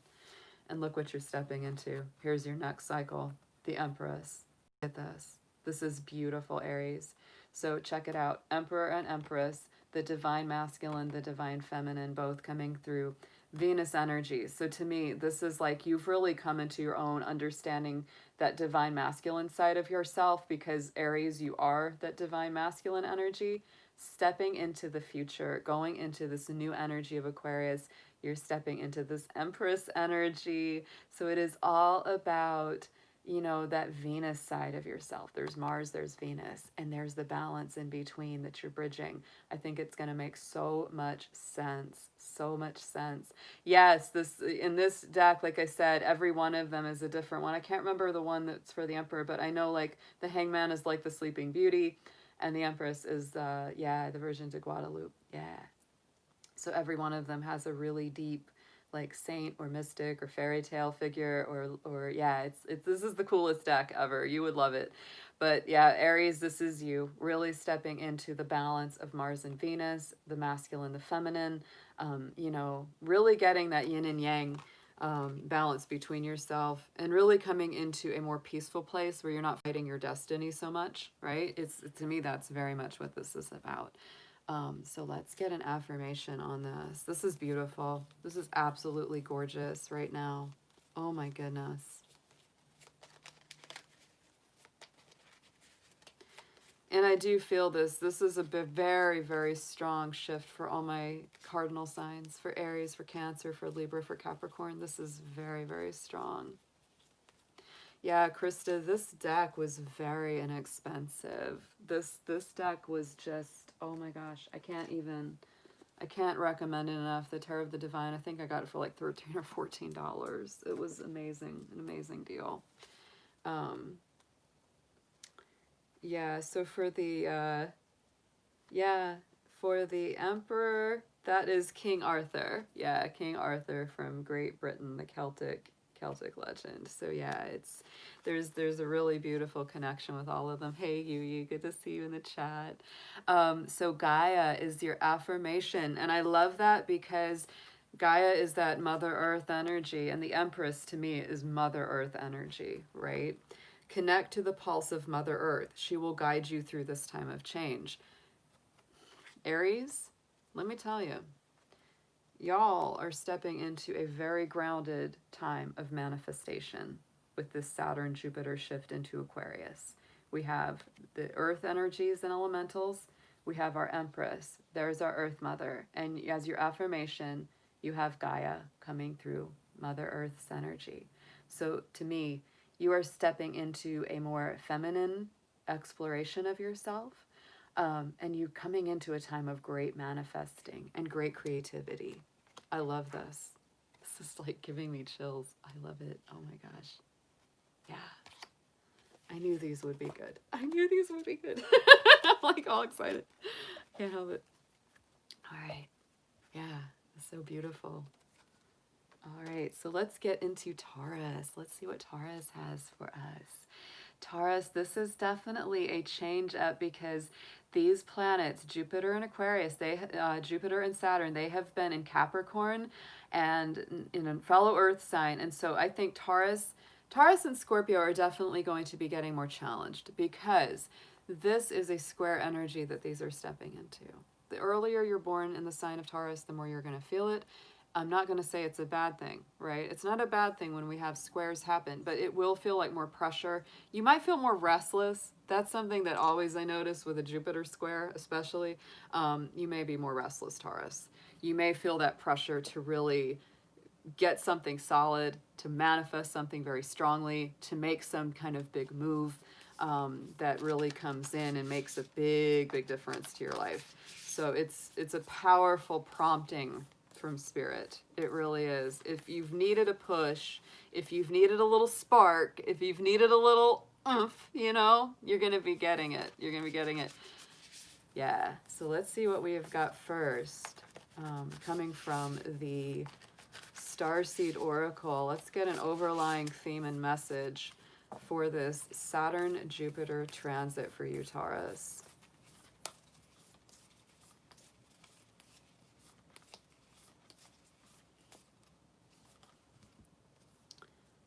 And look what you're stepping into. Here's your next cycle, the Empress. Look at this. This is beautiful, Aries. So check it out. Emperor and Empress, the divine masculine, the divine feminine, both coming through Venus energy. So to me, this is like you've really come into your own understanding that divine masculine side of yourself, because Aries, you are that divine masculine energy. Stepping into the future, going into this new energy of Aquarius, you're stepping into this Empress energy. So it is all about, you know, that Venus side of yourself. There's Mars, there's Venus, and there's the balance in between that you're bridging. I think it's going to make so much sense. So much sense. Yes, this in this deck, like I said, every one of them is a different one. I can't remember the one that's for the Emperor, but I know like the Hangman is like the Sleeping Beauty, and the Empress is the Virgin de Guadalupe. Yeah. So every one of them has a really deep like saint or mystic or fairy tale figure, or yeah, it's this is the coolest deck ever. You would love it. But yeah, Aries, this is you really stepping into the balance of Mars and Venus, the masculine, the feminine, you know, really getting that yin and yang balance between yourself, and really coming into a more peaceful place where you're not fighting your destiny so much, right? It's, to me, that's very much what this is about. So let's get an affirmation on this. This is beautiful. This is absolutely gorgeous right now. Oh my goodness. And I do feel this. This is a very, very strong shift for all my cardinal signs, for Aries, for Cancer, for Libra, for Capricorn. This is very, very strong. Yeah, Krista, this deck was very inexpensive. This deck was just, oh my gosh, I can't recommend it enough. The Tarot of the Divine, I think I got it for like $13 or $14. It was amazing, an amazing deal. Yeah, so for the for the Emperor, that is King Arthur. Yeah, King Arthur from Great Britain, the Celtic legend. So yeah, there's a really beautiful connection with all of them. Hey Yu, good to see you in the chat. So Gaia is your affirmation, and I love that because Gaia is that Mother Earth energy, and the Empress to me is Mother Earth energy, right? Connect to the pulse of Mother Earth. She will guide you through this time of change. Aries, let me tell you, y'all are stepping into a very grounded time of manifestation with this Saturn-Jupiter shift into Aquarius. We have the Earth energies and elementals. We have our Empress. There's our Earth Mother. And as your affirmation, you have Gaia coming through Mother Earth's energy. So to me, you are stepping into a more feminine exploration of yourself, and you coming into a time of great manifesting and great creativity. I love this. This is like giving me chills. I love it. Oh my gosh. Yeah. I knew these would be good. I knew these would be good. I'm like all excited. Can't help it. All right. Yeah. It's so beautiful. All right, so let's get into Taurus. Let's see what Taurus has for us. Taurus, this is definitely a change up because these planets, Jupiter and Aquarius, Jupiter and Saturn, they have been in Capricorn and in a fellow Earth sign. And so I think Taurus and Scorpio are definitely going to be getting more challenged because this is a square energy that these are stepping into. The earlier you're born in the sign of Taurus, the more you're going to feel it. I'm not going to say it's a bad thing, right? It's not a bad thing when we have squares happen, but it will feel like more pressure. You might feel more restless. That's something that always I notice with a Jupiter square, especially. You may be more restless, Taurus. You may feel that pressure to really get something solid, to manifest something very strongly, to make some kind of big move that really comes in and makes a big, big difference to your life. So it's a powerful prompting from Spirit. It really is. If you've needed a push, if you've needed a little spark, if you've needed a little oomph, you know, you're going to be getting it. You're going to be getting it. Yeah. So let's see what we have got first. Coming from the Starseed Oracle, let's get an overlying theme and message for this Saturn-Jupiter transit for you, Taurus.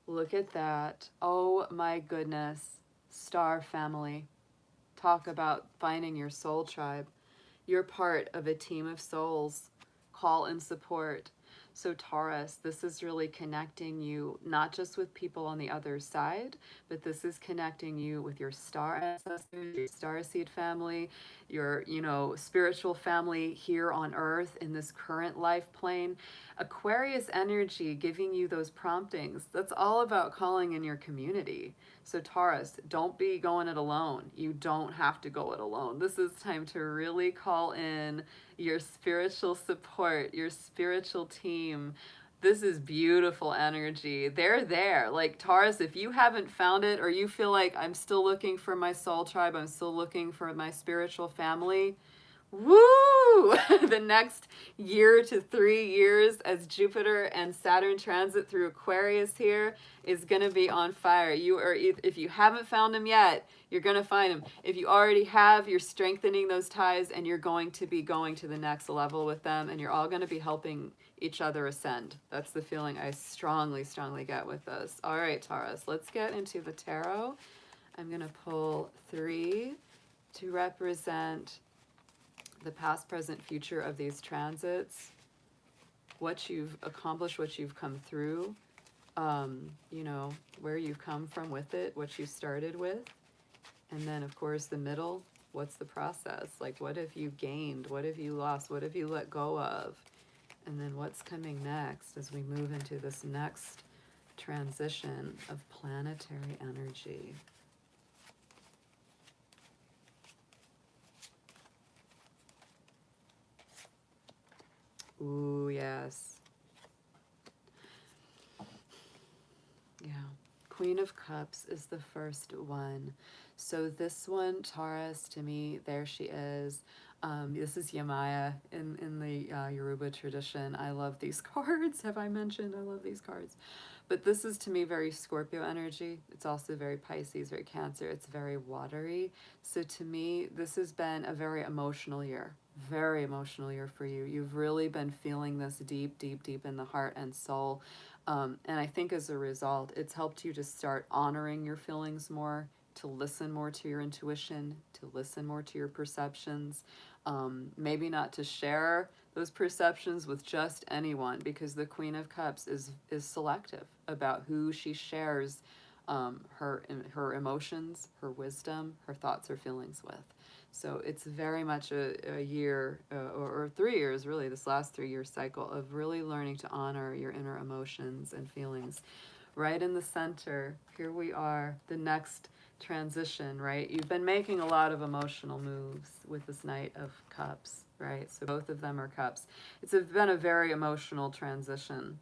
Look at that. Oh my goodness. star family. Talk about finding your soul tribe. You're part of a team of souls. Call and support. So Taurus, this is really connecting you not just with people on the other side, but this is connecting you with your star ancestors, your star seed family, your, spiritual family here on earth in this current life plane. Aquarius energy giving you those promptings. That's all about calling in your community. So Taurus, don't be going it alone. You don't have to go it alone. This is time to really call in your spiritual support, your spiritual team. This is beautiful energy. They're there. Like Taurus, if you haven't found it or you feel like I'm still looking for my soul tribe, I'm still looking for my spiritual family, woo! The next year to 3 years as Jupiter and Saturn transit through Aquarius here is going to be on fire. If you haven't found them yet, you're going to find them. If you already have, you're strengthening those ties and you're going to be going to the next level with them, and you're all going to be helping each other ascend. That's the feeling I strongly, strongly get with this. All right, Taurus, let's get into the tarot. I'm going to pull 3 to represent the past, present, future of these transits, what you've accomplished, what you've come through, where you've come from with it, what you started with. And then, of course, the middle, what's the process? Like, what have you gained? What have you lost? What have you let go of? And then what's coming next as we move into this next transition of planetary energy. Ooh, yes. Yeah. Queen of Cups is the first one. So this one, Taurus, to me, there she is. This is Yamaya in the Yoruba tradition. I love these cards. Have I mentioned I love these cards? But this is, to me, very Scorpio energy. It's also very Pisces, very Cancer. It's very watery. So to me, this has been a very emotional year. Very emotional year for you. You've really been feeling this deep, deep, deep in the heart and soul. And I think as a result, it's helped you to start honoring your feelings more, to listen more to your intuition, to listen more to your perceptions. Maybe not to share those perceptions with just anyone, because the Queen of Cups is selective about who she shares her emotions, her wisdom, her thoughts, her feelings with. So it's very much a year, or 3 years, really, this last 3-year cycle of really learning to honor your inner emotions and feelings. Right in the center, here we are, the next transition, right? You've been making a lot of emotional moves with this Knight of Cups, right? So both of them are cups. It's been a very emotional transition.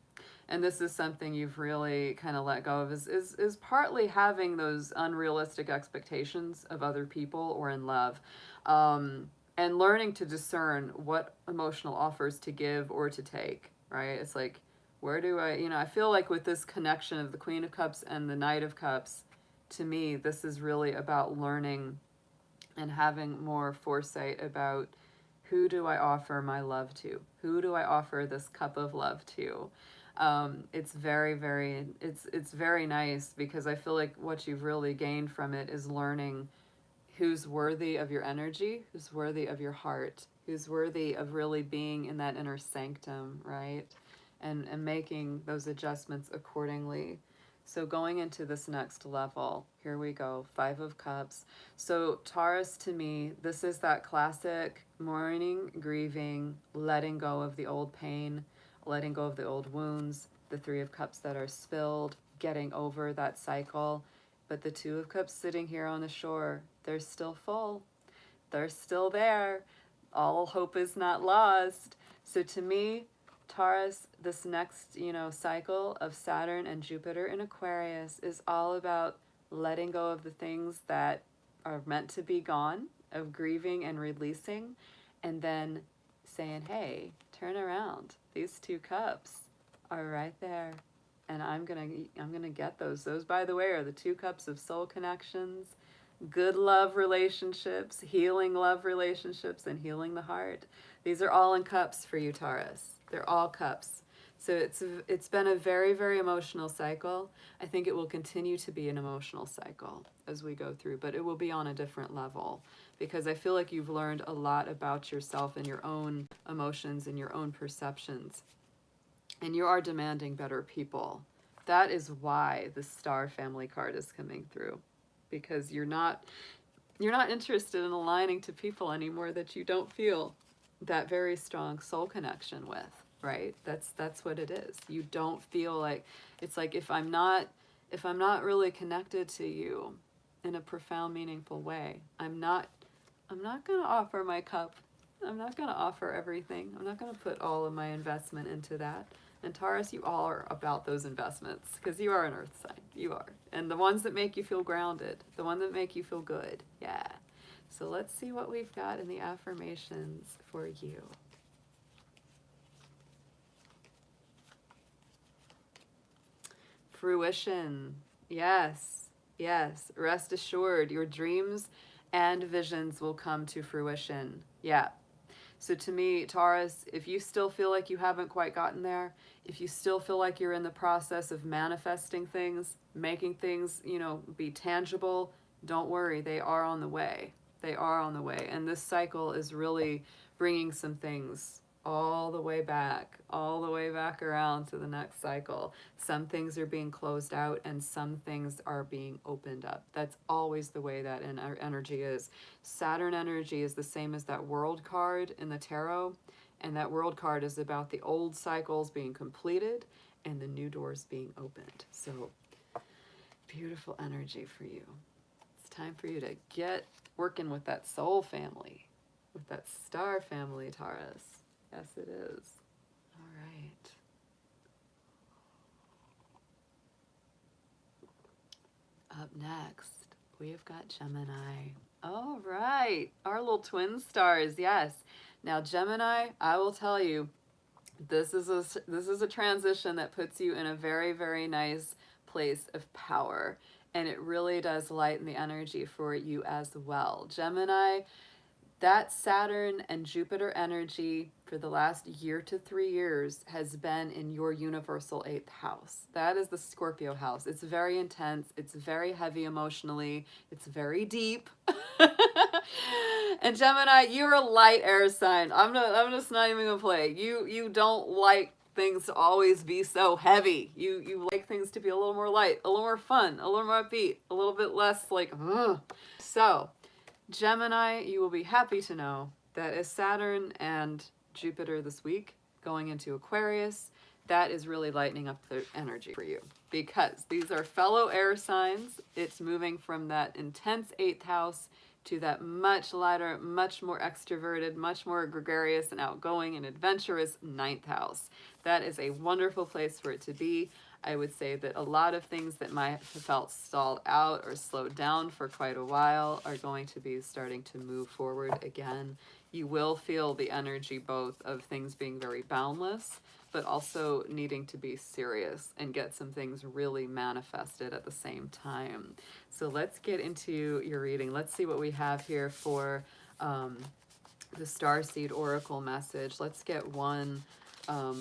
And this is something you've really kind of let go of, is partly having those unrealistic expectations of other people or in love, and learning to discern what emotional offers to give or to take, right? It's like, where do I feel like with this connection of the Queen of Cups and the Knight of Cups, to me, this is really about learning and having more foresight about who do I offer my love to? Who do I offer this cup of love to? It's very, very, it's very nice, because I feel like what you've really gained from it is learning who's worthy of your energy, who's worthy of your heart, who's worthy of really being in that inner sanctum, right? And making those adjustments accordingly. So going into this next level, here we go, 5 of Cups. So Taurus, to me, this is that classic mourning, grieving, letting go of the old pain, letting go of the old wounds, the 3 of Cups that are spilled, getting over that cycle. But the 2 of Cups sitting here on the shore, they're still full. They're still there. All hope is not lost. So to me, Taurus, this next, cycle of Saturn and Jupiter in Aquarius is all about letting go of the things that are meant to be gone, of grieving and releasing, and then saying, hey, turn around. These 2 cups are right there, and I'm gonna get those. Those, by the way, are the 2 cups of soul connections, good love relationships, healing love relationships, and healing the heart. These are all in cups for you, Taurus. They're all cups. So it's been a very, very emotional cycle. I think it will continue to be an emotional cycle as we go through, but it will be on a different level, because I feel like you've learned a lot about yourself and your own emotions and your own perceptions. And you are demanding better people. That is why the Star family card is coming through, because you're not interested in aligning to people anymore that you don't feel that very strong soul connection with, right? That's what it is. You don't feel like, it's like, if I'm not really connected to you in a profound, meaningful way, I'm not going to offer my cup. I'm not going to offer everything. I'm not going to put all of my investment into that. And Taurus, you all are about those investments, because you are an earth sign. You are. And the ones that make you feel grounded, the ones that make you feel good. Yeah. So let's see what we've got in the affirmations for you. Fruition. Yes. Yes. Rest assured, your dreams and visions will come to fruition. Yeah. So to me, Taurus, if you still feel like you haven't quite gotten there, if you still feel like you're in the process of manifesting things, making things, be tangible, don't worry, they are on the way. They are on the way. And this cycle is really bringing some things all the way back around to the next cycle. Some things are being closed out and some things are being opened up. That's always the way that energy is. Saturn energy is the same as that world card in the tarot, and that world card is about the old cycles being completed and the new doors being opened. So beautiful energy for you. It's time for you to get working with that soul family, with that star family, Taurus. Yes, it is. All right. Up next, we've got Gemini. All right. Our little twin stars. Yes. Now, Gemini, I will tell you, this is a transition that puts you in a very, very nice place of power. And it really does lighten the energy for you as well. Gemini, that Saturn and Jupiter energy for the last year to 3 years has been in your universal 8th house. That is the Scorpio house. It's very intense. It's very heavy emotionally. It's very deep. And Gemini, you're a light air sign. I'm just not even gonna play. You don't like things to always be so heavy. You like things to be a little more light, a little more fun, a little more upbeat, a little bit less like, ugh. So Gemini, you will be happy to know that as Saturn and Jupiter this week going into Aquarius, that is really lightening up the energy for you, because these are fellow air signs. It's moving from that intense 8th house to that much lighter, much more extroverted, much more gregarious and outgoing and adventurous 9th house. That is a wonderful place for it to be. I would say that a lot of things that might have felt stalled out or slowed down for quite a while are going to be starting to move forward again. You will feel the energy both of things being very boundless, but also needing to be serious and get some things really manifested at the same time. So let's get into your reading. Let's see what we have here for the Starseed Oracle message. Let's get one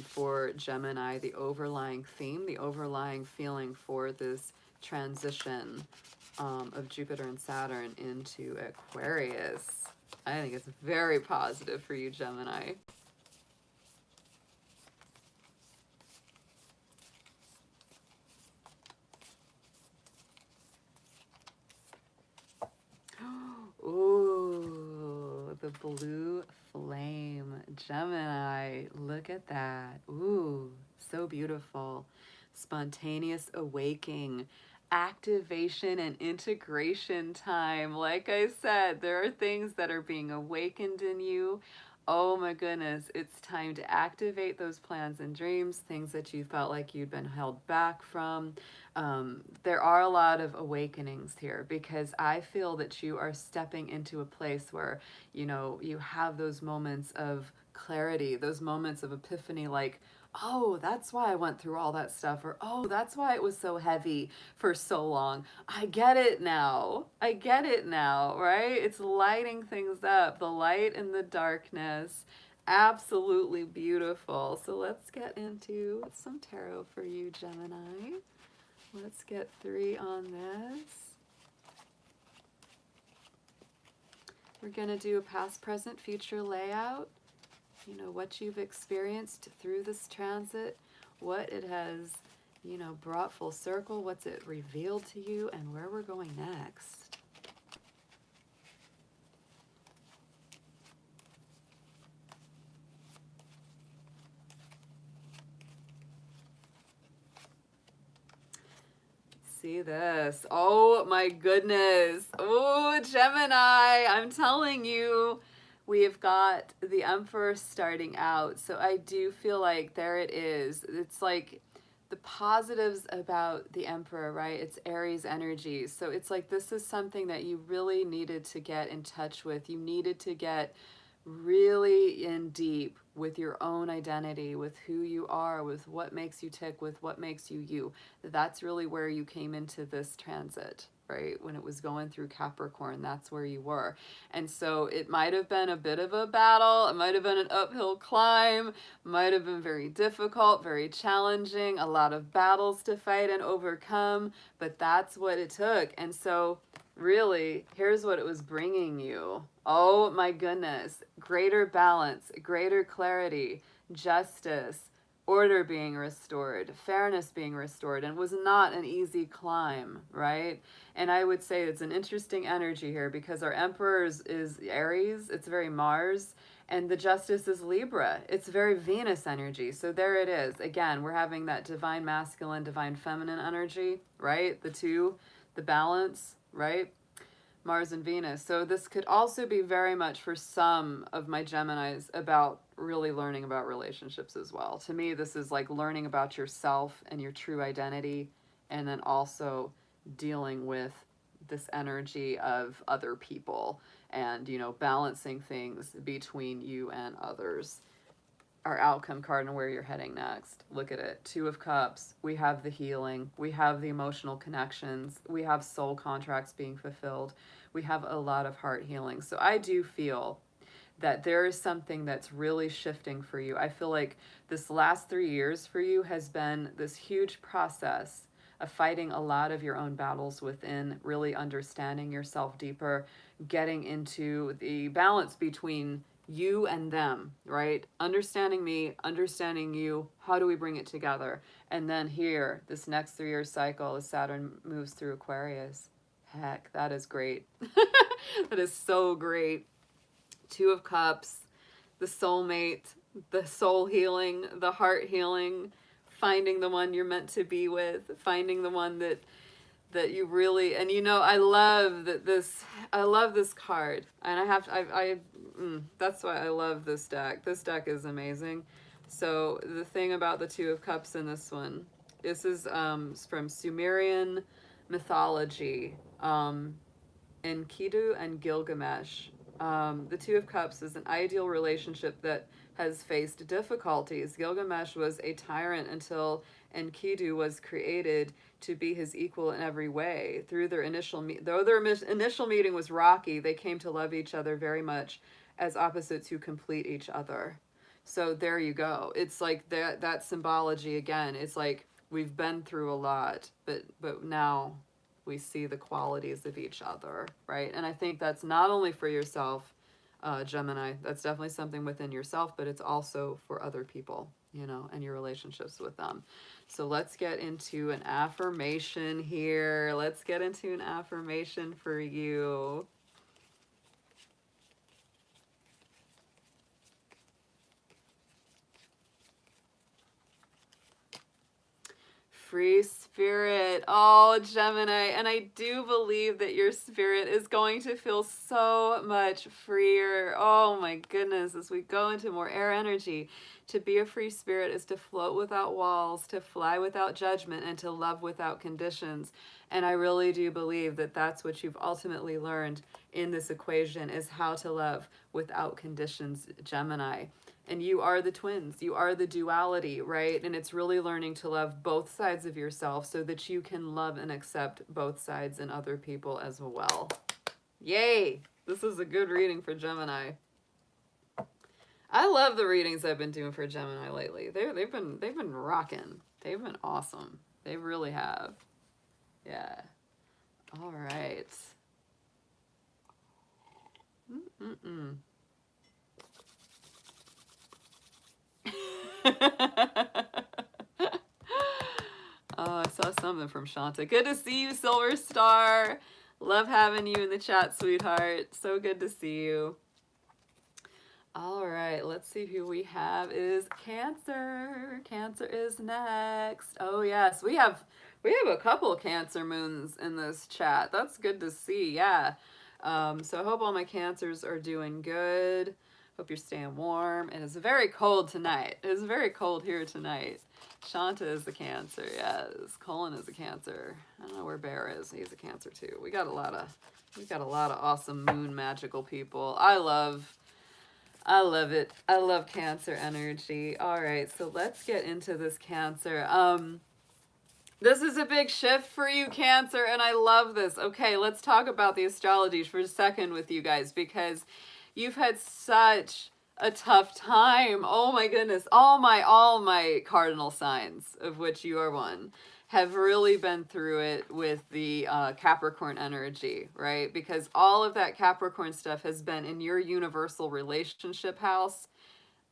for Gemini, the overlying theme, the overlying feeling for this transition of Jupiter and Saturn into Aquarius. I think it's very positive for you, Gemini. Ooh, the blue flame. Gemini, look at that. Ooh, so beautiful. Spontaneous awakening, activation and integration time. Like I said, there are things that are being awakened in you. Oh my goodness, it's time to activate those plans and dreams, things that you felt like you'd been held back from. There are a lot of awakenings here, because I feel that you are stepping into a place where, you have those moments of clarity, those moments of epiphany, like, oh, that's why I went through all that stuff, or oh, that's why it was so heavy for so long. I get it now. I get it now, right? It's lighting things up, the light and the darkness, Absolutely beautiful. So let's get into some tarot for you, Gemini. Let's get 3 on this. We're going to do a past, present, future layout. You know, what you've experienced through this transit, what it has, you know, brought full circle, what's it revealed to you, and where we're going next. See this. Oh my goodness. Oh, Gemini, I'm telling you, we've got the Emperor starting out. So I do feel like there it is. It's like the positives about the Emperor, right? It's Aries energy. So it's like this is something that you really needed to get in touch with. You needed to get really in deep with your own identity, with who you are, with what makes you tick, with what makes you you. That's really where you came into this transit, right? When it was going through Capricorn, that's where you were. And so it might have been a bit of a battle. It might have been an uphill climb, might have been very difficult, very challenging, a lot of battles to fight and overcome, but that's what it took. And so really, here's what it was bringing you. Oh my goodness. Greater balance, greater clarity, justice, order being restored, fairness being restored, and it was not an easy climb, right? And I would say it's an interesting energy here because our Emperor is Aries, it's very Mars, and the Justice is Libra. It's very Venus energy. So there it is. Again, we're having that divine masculine, divine feminine energy, right? The two, the balance, right? Mars and Venus. So this could also be very much for some of my Geminis about really learning about relationships as well. To me, this is like learning about yourself and your true identity, and then also dealing with this energy of other people and, you know, balancing things between you and others. Our outcome card and where you're heading next. Look at it. 2 of Cups. We have the healing. We have the emotional connections. We have soul contracts being fulfilled. We have a lot of heart healing. So I do feel that there is something that's really shifting for you. I feel like this last 3 years for you has been this huge process of fighting a lot of your own battles within, really understanding yourself deeper, getting into the balance between you and them, right? Understanding me, understanding you. How do we bring it together? And then here, this next 3-year cycle, as Saturn moves through Aquarius. Heck, that is great. That is so great. 2 of Cups, the soulmate, the soul healing, the heart healing, finding the one you're meant to be with, finding the one that you really, and you know, I love this card, and that's why I love this deck. This deck is amazing. So the thing about the 2 of Cups in this one, this is from Sumerian mythology, Enkidu and Gilgamesh. The 2 of Cups is an ideal relationship that has faced difficulties. Gilgamesh was a tyrant until Enkidu was created to be his equal in every way. Through their initial meeting was rocky, they came to love each other very much as opposites who complete each other. So there you go. It's like that symbology again. It's like we've been through a lot, but now we see the qualities of each other, right? And I think that's not only for yourself, Gemini, that's definitely something within yourself, but it's also for other people, you know, and your relationships with them. So let's get into an affirmation here. Let's get into an affirmation for you. Free spirit. Oh, Gemini. And I do believe that your spirit is going to feel so much freer. Oh my goodness, as we go into more air energy. To be a free spirit is to float without walls, to fly without judgment, and to love without conditions. And I really do believe that that's what you've ultimately learned in this equation, is how to love without conditions, Gemini. And you are the twins. You are the duality, right? And it's really learning to love both sides of yourself so that you can love and accept both sides in other people as well. Yay! This is a good reading for Gemini. I love the readings I've been doing for Gemini lately. They've been rocking. They've been awesome. They really have. Yeah. All right. Mm-mm-mm. Oh, I saw something from Shanta. Good to see you, Silver Star. Love having you in the chat, sweetheart. So good to see you. All right, let's see who we have is Cancer. Cancer is next. Oh yes, we have a couple Cancer moons in this chat. That's good to see. Yeah. So I hope all my Cancers are doing good. Hope you're staying warm. And it's very cold tonight. It's very cold here tonight. Shanta is a Cancer. Yes. Colin is a Cancer. I don't know where Bear is. He's a Cancer too. We got a lot of awesome moon magical people. I love it. I love Cancer energy. All right, so let's get into this Cancer. This is a big shift for you, Cancer, and I love this. Okay, let's talk about the astrology for a second with you guys, because you've had such a tough time. Oh my goodness. All my cardinal signs, of which you are one, have really been through it with the Capricorn energy, right? Because all of that Capricorn stuff has been in your universal relationship house.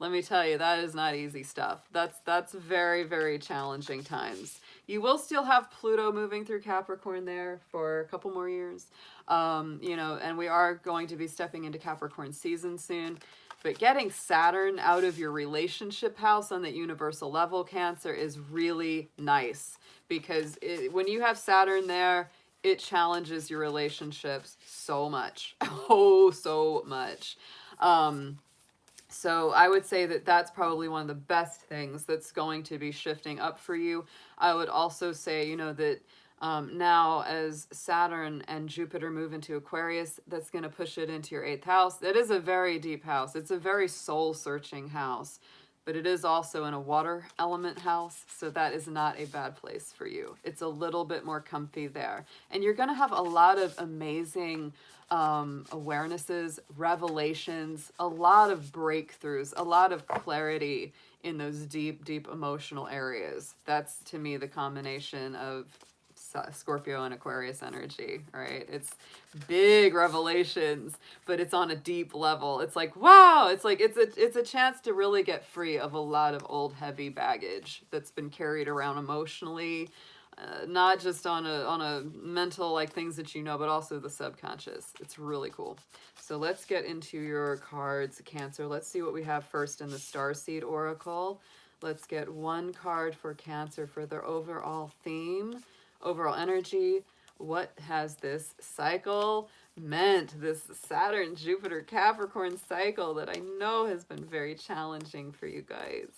Let me tell you, that is not easy stuff. That's very, very challenging times. You will still have Pluto moving through Capricorn there for a couple more years. You know, and we are going to be stepping into Capricorn season soon. But getting Saturn out of your relationship house on the universal level, Cancer, is really nice. Because when you have Saturn there, it challenges your relationships so much. Oh, so much. So I would say that that's probably one of the best things that's going to be shifting up for you. I would also say, you know, that now as Saturn and Jupiter move into Aquarius, that's going to push it into your 8th house. That is a very deep house. It's a very soul-searching house, but it is also in a water element house, so that is not a bad place for you. It's a little bit more comfy there. And you're going to have a lot of amazing awarenesses, revelations, a lot of breakthroughs, a lot of clarity in those deep, deep emotional areas. That's, to me, the combination of Scorpio and Aquarius energy, right? It's big revelations, but it's on a deep level. It's like, wow, it's like it's a chance to really get free of a lot of old heavy baggage that's been carried around emotionally, not just on a mental, like, things that you know, but also the subconscious. It's really cool. So let's get into your cards, Cancer. Let's see what we have first in the Starseed Oracle. Let's get one card for Cancer for their overall theme, overall energy. What has this cycle meant? This Saturn, Jupiter, Capricorn cycle that I know has been very challenging for you guys.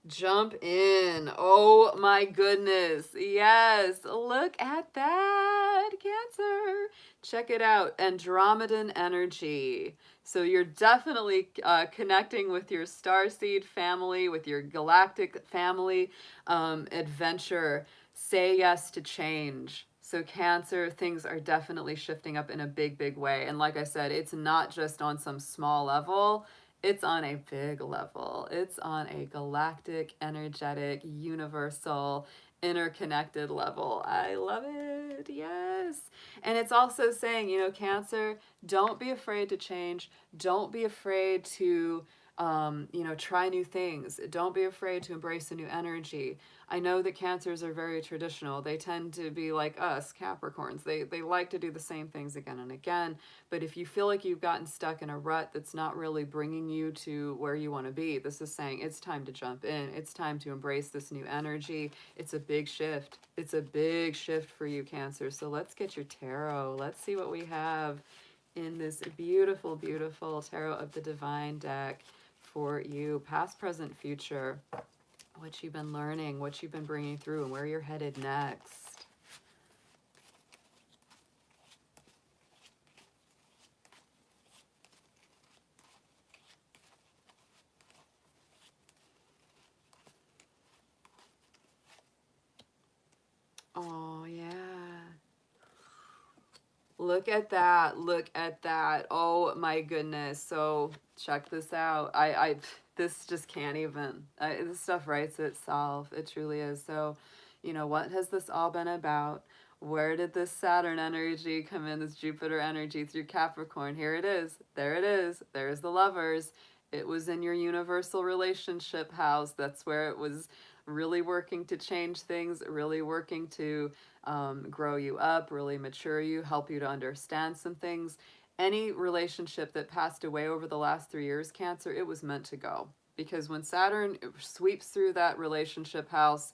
Jump in. Oh my goodness. Yes. Look at that, Cancer. Check it out. Andromedan energy. So you're definitely connecting with your starseed family, with your galactic family, adventure. Say yes to change. So Cancer, things are definitely shifting up in a big, big way. And like I said, it's not just on some small level. It's on a big level. It's on a galactic, energetic, universal, interconnected level. I love it. Yes. And it's also saying, you know, Cancer, don't be afraid to change. Don't be afraid to, you know, try new things. Don't be afraid to embrace a new energy. I know that Cancers are very traditional. They tend to be like us, Capricorns. They like to do the same things again and again. But if you feel like you've gotten stuck in a rut that's not really bringing you to where you want to be, this is saying it's time to jump in. It's time to embrace this new energy. It's a big shift. It's a big shift for you, Cancer. So let's get your tarot. Let's see what we have in this beautiful, beautiful Tarot of the Divine deck for you. Past, present, future. What you've been learning, what you've been bringing through, and where you're headed next. Look at that. Look at that. Oh my goodness. So check this out. This just can't even, this stuff writes itself. It truly is. So, you know, what has this all been about? Where did this Saturn energy come in, this Jupiter energy through Capricorn? Here it is. There it is. There's the lovers. It was in your universal relationship house. That's where it was really working to change things, really working to grow you up, really mature you, help you to understand some things. Any relationship that passed away over the last 3 years, Cancer, it was meant to go. Because when Saturn sweeps through that relationship house,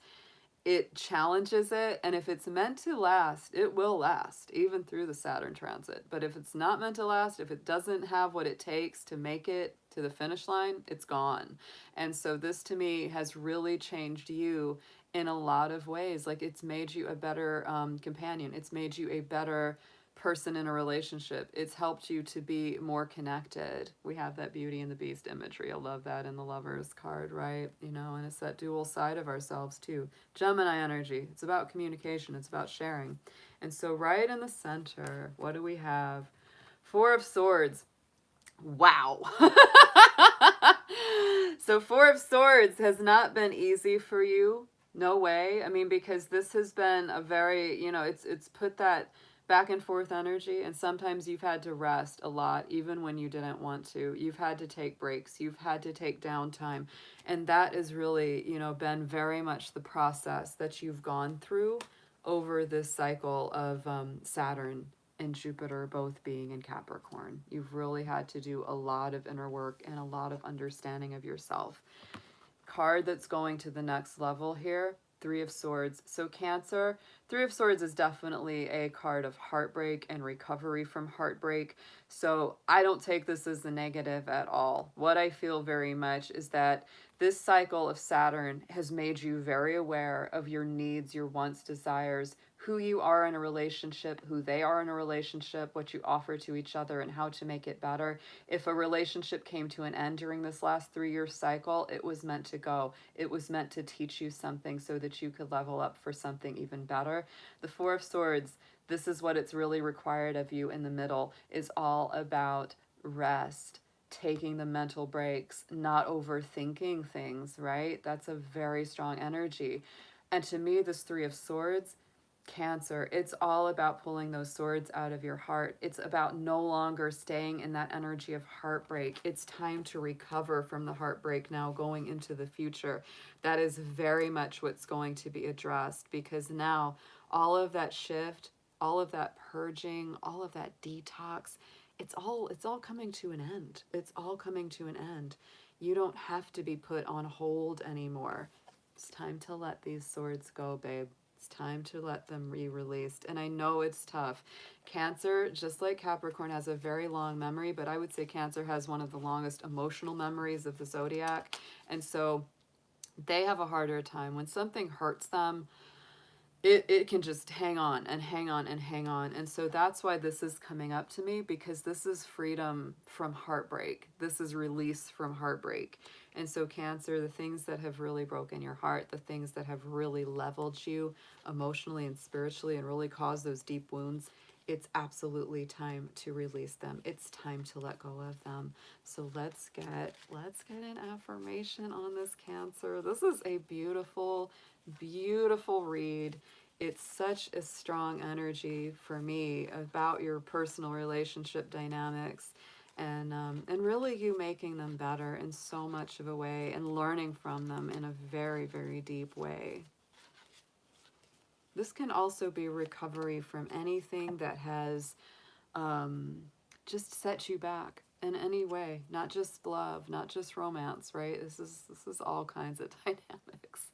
it challenges it, and if it's meant to last, it will last even through the Saturn transit. But if it's not meant to last, if it doesn't have what it takes to make it to the finish line, it's gone. And so this to me has really changed you in a lot of ways. Like, it's made you a better companion, it's made you a better person in a relationship. It's helped you to be more connected. We have that Beauty and the Beast imagery. I love that in the Lovers card, right? You know, and it's that dual side of ourselves too. Gemini energy. It's about communication. It's about sharing. And so right in the center, what do we have? Four of Swords. Wow. So Four of Swords has not been easy for you. No way. I mean, because this has been a very, you know, it's put that back and forth energy, and sometimes you've had to rest a lot even when you didn't want to. You've had to take breaks, you've had to take downtime, and that has really, you know, been very much the process that you've gone through over this cycle of Saturn and Jupiter both being in Capricorn. You've really had to do a lot of inner work and a lot of understanding of yourself. Card that's going to the next level here, Three of Swords. So Cancer, Three of Swords is definitely a card of heartbreak and recovery from heartbreak. So I don't take this as a negative at all. What I feel very much is that this cycle of Saturn has made you very aware of your needs, your wants, desires, who you are in a relationship, who they are in a relationship, what you offer to each other, and how to make it better. If a relationship came to an end during this last 3-year cycle, it was meant to go. It was meant to teach you something so that you could level up for something even better. The Four of Swords, this is what it's really required of you in the middle, is all about rest, taking the mental breaks, not overthinking things, right? That's a very strong energy. And to me, this Three of Swords, Cancer, it's all about pulling those swords out of your heart. It's about no longer staying in that energy of heartbreak. It's time to recover from the heartbreak now going into the future. That is very much what's going to be addressed, because now all of that shift, all of that purging, all of that detox, it's all coming to an end. It's all coming to an end. You don't have to be put on hold anymore. It's time to let these swords go, babe. It's time to let them be released. And I know it's tough. Cancer, just like Capricorn, has a very long memory, but I would say Cancer has one of the longest emotional memories of the Zodiac. And so they have a harder time. When something hurts them, it can just hang on and hang on and hang on. And so that's why this is coming up to me, because this is freedom from heartbreak. This is release from heartbreak. And so Cancer, the things that have really broken your heart, the things that have really leveled you emotionally and spiritually and really caused those deep wounds, it's absolutely time to release them. It's time to let go of them. So let's get an affirmation on this, Cancer. This is a beautiful, beautiful read. It's such a strong energy for me about your personal relationship dynamics, and really you making them better in so much of a way and learning from them in a very, very deep way. This can also be recovery from anything that has just set you back in any way, not just love, not just romance, right? This is all kinds of dynamics.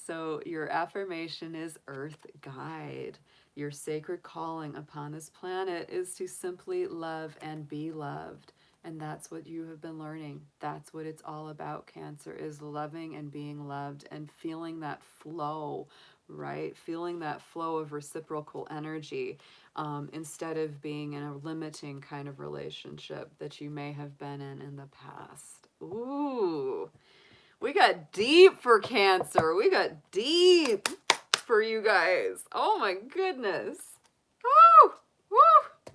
So your affirmation is Earth Guide. Your sacred calling upon this planet is to simply love and be loved. And that's what you have been learning. That's what it's all about, Cancer, is loving and being loved and feeling that flow, right? Feeling that flow of reciprocal energy, instead of being in a limiting kind of relationship that you may have been in the past. Ooh. We got deep for Cancer. We got deep for you guys. Oh my goodness. Woo! Woo!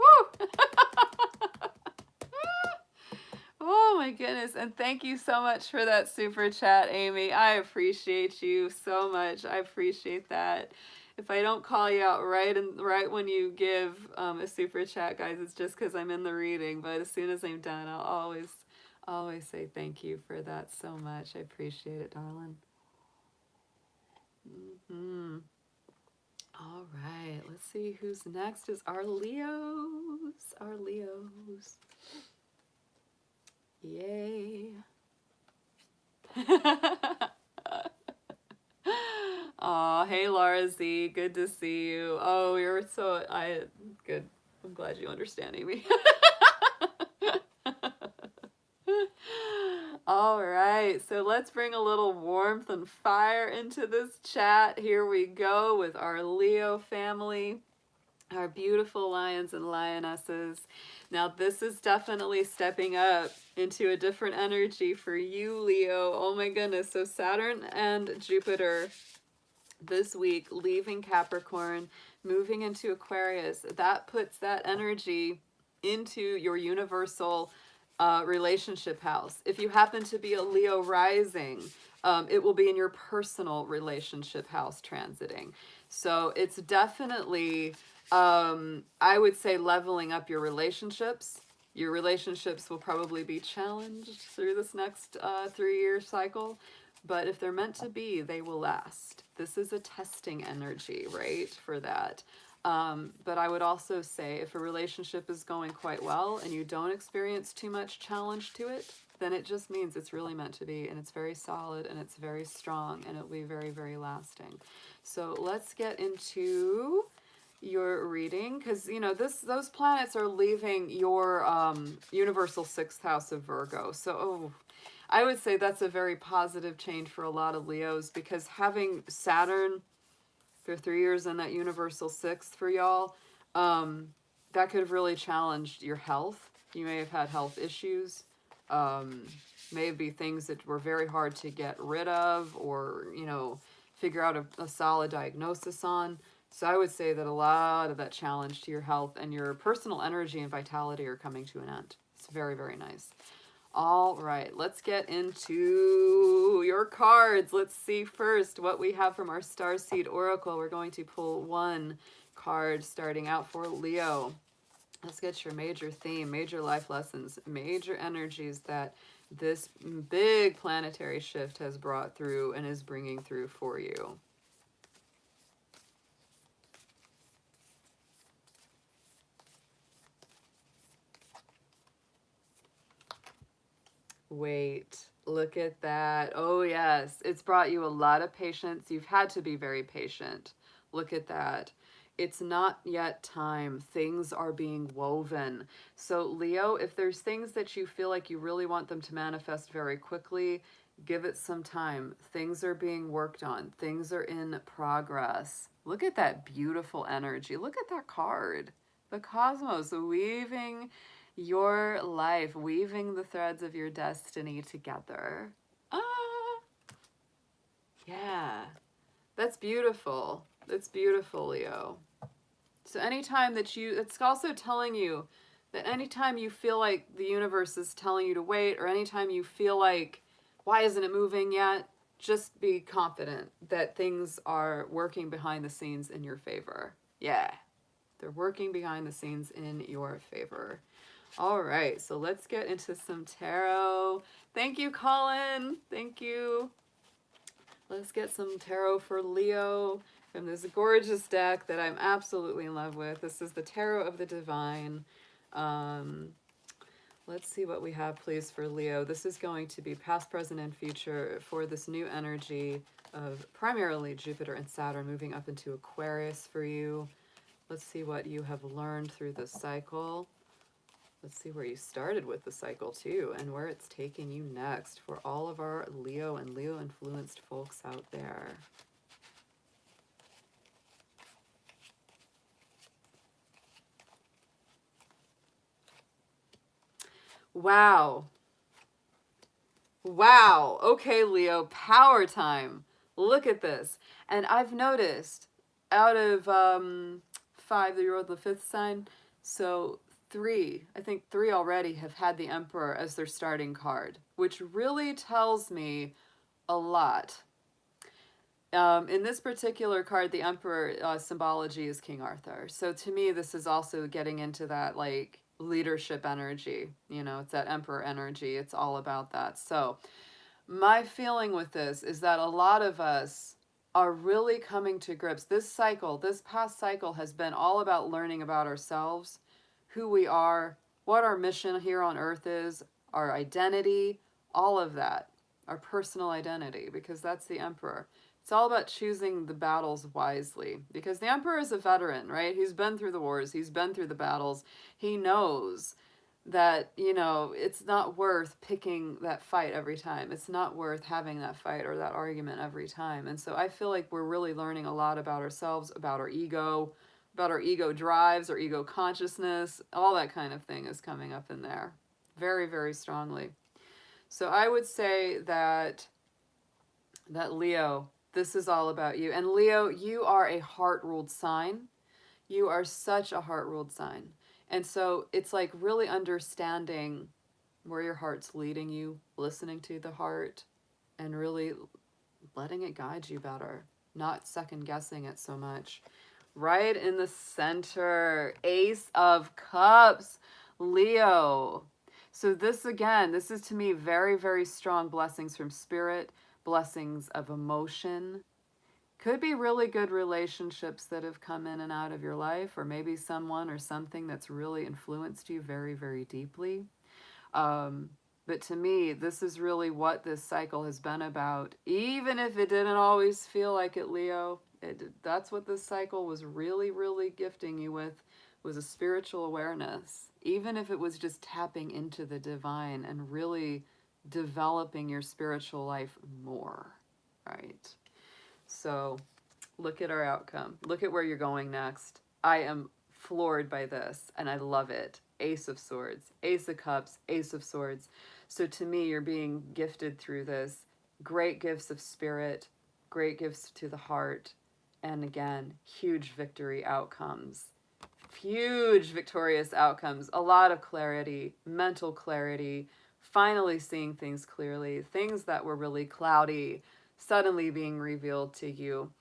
my goodness. And thank you so much for that super chat, Amy. I appreciate you so much. I appreciate that. If I don't call you out right when you give a super chat, guys, it's just because I'm in the reading. But as soon as I'm done, I'll always say thank you for that so much. I appreciate it, darling. All right, let's see who's next is our Leos. Our Leos. Yay. Oh, hey Laura Z, good to see you. Oh, you're so good. I'm glad you understand, Amy. All right, so let's bring a little warmth and fire into this chat. Here we go with our Leo family, our beautiful lions and lionesses. Now, this is definitely stepping up into a different energy for you, Leo. Oh my goodness. So Saturn and Jupiter this week leaving Capricorn, moving into Aquarius. That puts that energy into your universal relationship house. If you happen to be a Leo rising, it will be in your personal relationship house transiting. So it's definitely, I would say, leveling up your relationships. Your relationships will probably be challenged through this next 3-year cycle. But if they're meant to be, they will last. This is a testing energy, right, for that. But I would also say if a relationship is going quite well and you don't experience too much challenge to it, then it just means it's really meant to be, and it's very solid and it's very strong, and it'll be very, very lasting. So let's get into your reading, because you know those planets are leaving your universal 6th house of Virgo. So I would say that's a very positive change for a lot of Leos, because having Saturn for 3 years in that universal 6th for y'all, that could have really challenged your health. You may have had health issues, maybe things that were very hard to get rid of, or you know, figure out a solid diagnosis on. So I would say that a lot of that challenge to your health and your personal energy and vitality are coming to an end. It's very, very nice. All right, let's get into your cards. Let's see first what we have from our Starseed Oracle. We're going to pull one card starting out for Leo. Let's get your major theme, major life lessons, major energies that this big planetary shift has brought through and is bringing through for you. Wait, look at that. Oh yes, it's brought you a lot of patience. You've had to be very patient. Look at that. It's not yet time. Things are being woven. So Leo, if there's things that you feel like you really want them to manifest very quickly, give it some time. Things are being worked on. Things are in progress. Look at that beautiful energy. Look at that card. The cosmos weaving your life, weaving the threads of your destiny together. Yeah, that's beautiful. That's beautiful, Leo. So anytime that it's also telling you that anytime you feel like the universe is telling you to wait, or anytime you feel like, why isn't it moving yet? Just be confident that things are working behind the scenes in your favor. Yeah, they're working behind the scenes in your favor. All right, so let's get into some tarot. Thank you, Colin. Thank you. Let's get some tarot for Leo from this gorgeous deck that I'm absolutely in love with. This is the Tarot of the Divine. Let's see what we have, please, for Leo. This is going to be past, present, and future for this new energy of primarily Jupiter and Saturn moving up into Aquarius for you. Let's see what you have learned through this cycle. Let's see where you started with the cycle too, and where it's taking you next for all of our Leo and Leo-influenced folks out there. Wow. Wow. Okay, Leo, power time. Look at this. And I've noticed out of 5 that you're on the 5th sign, so three, I think three already have had the Emperor as their starting card, which really tells me a lot. In this particular card, the Emperor symbology is King Arthur. So to me, this is also getting into that like leadership energy. You know, it's that Emperor energy. It's all about that. So my feeling with this is that a lot of us are really coming to grips. This cycle, this past cycle has been all about learning about ourselves, who we are, what our mission here on earth is, our identity, all of that, our personal identity, because that's the Emperor. It's all about choosing the battles wisely, because the Emperor is a veteran, right? He's been through the wars, he's been through the battles. He knows that, you know, it's not worth picking that fight every time. It's not worth having that fight or that argument every time. And so I feel like we're really learning a lot about ourselves, about our ego drives, our ego consciousness, all that kind of thing is coming up in there very, very strongly. So I would say that Leo, this is all about you. And Leo, you are a heart-ruled sign. You are such a heart-ruled sign. And so it's like really understanding where your heart's leading you, listening to the heart, and really letting it guide you better, not second-guessing it so much. Right in the center, Ace of Cups, Leo. So this, again, this is to me very, very strong blessings from spirit, blessings of emotion. Could be really good relationships that have come in and out of your life, or maybe someone or something that's really influenced you very, very deeply. But to me, this is really what this cycle has been about. Even if it didn't always feel like it, Leo, that's what this cycle was really, really gifting you with, was a spiritual awareness. Even if it was just tapping into the divine and really developing your spiritual life more, right? So look at our outcome. Look at where you're going next. I am floored by this, and I love it. Ace of Swords, Ace of Cups, Ace of Swords. So to me, you're being gifted through this. Great gifts of spirit, great gifts to the heart, and again, huge victory outcomes. Huge victorious outcomes. A lot of clarity, mental clarity, finally seeing things clearly, things that were really cloudy suddenly being revealed to you.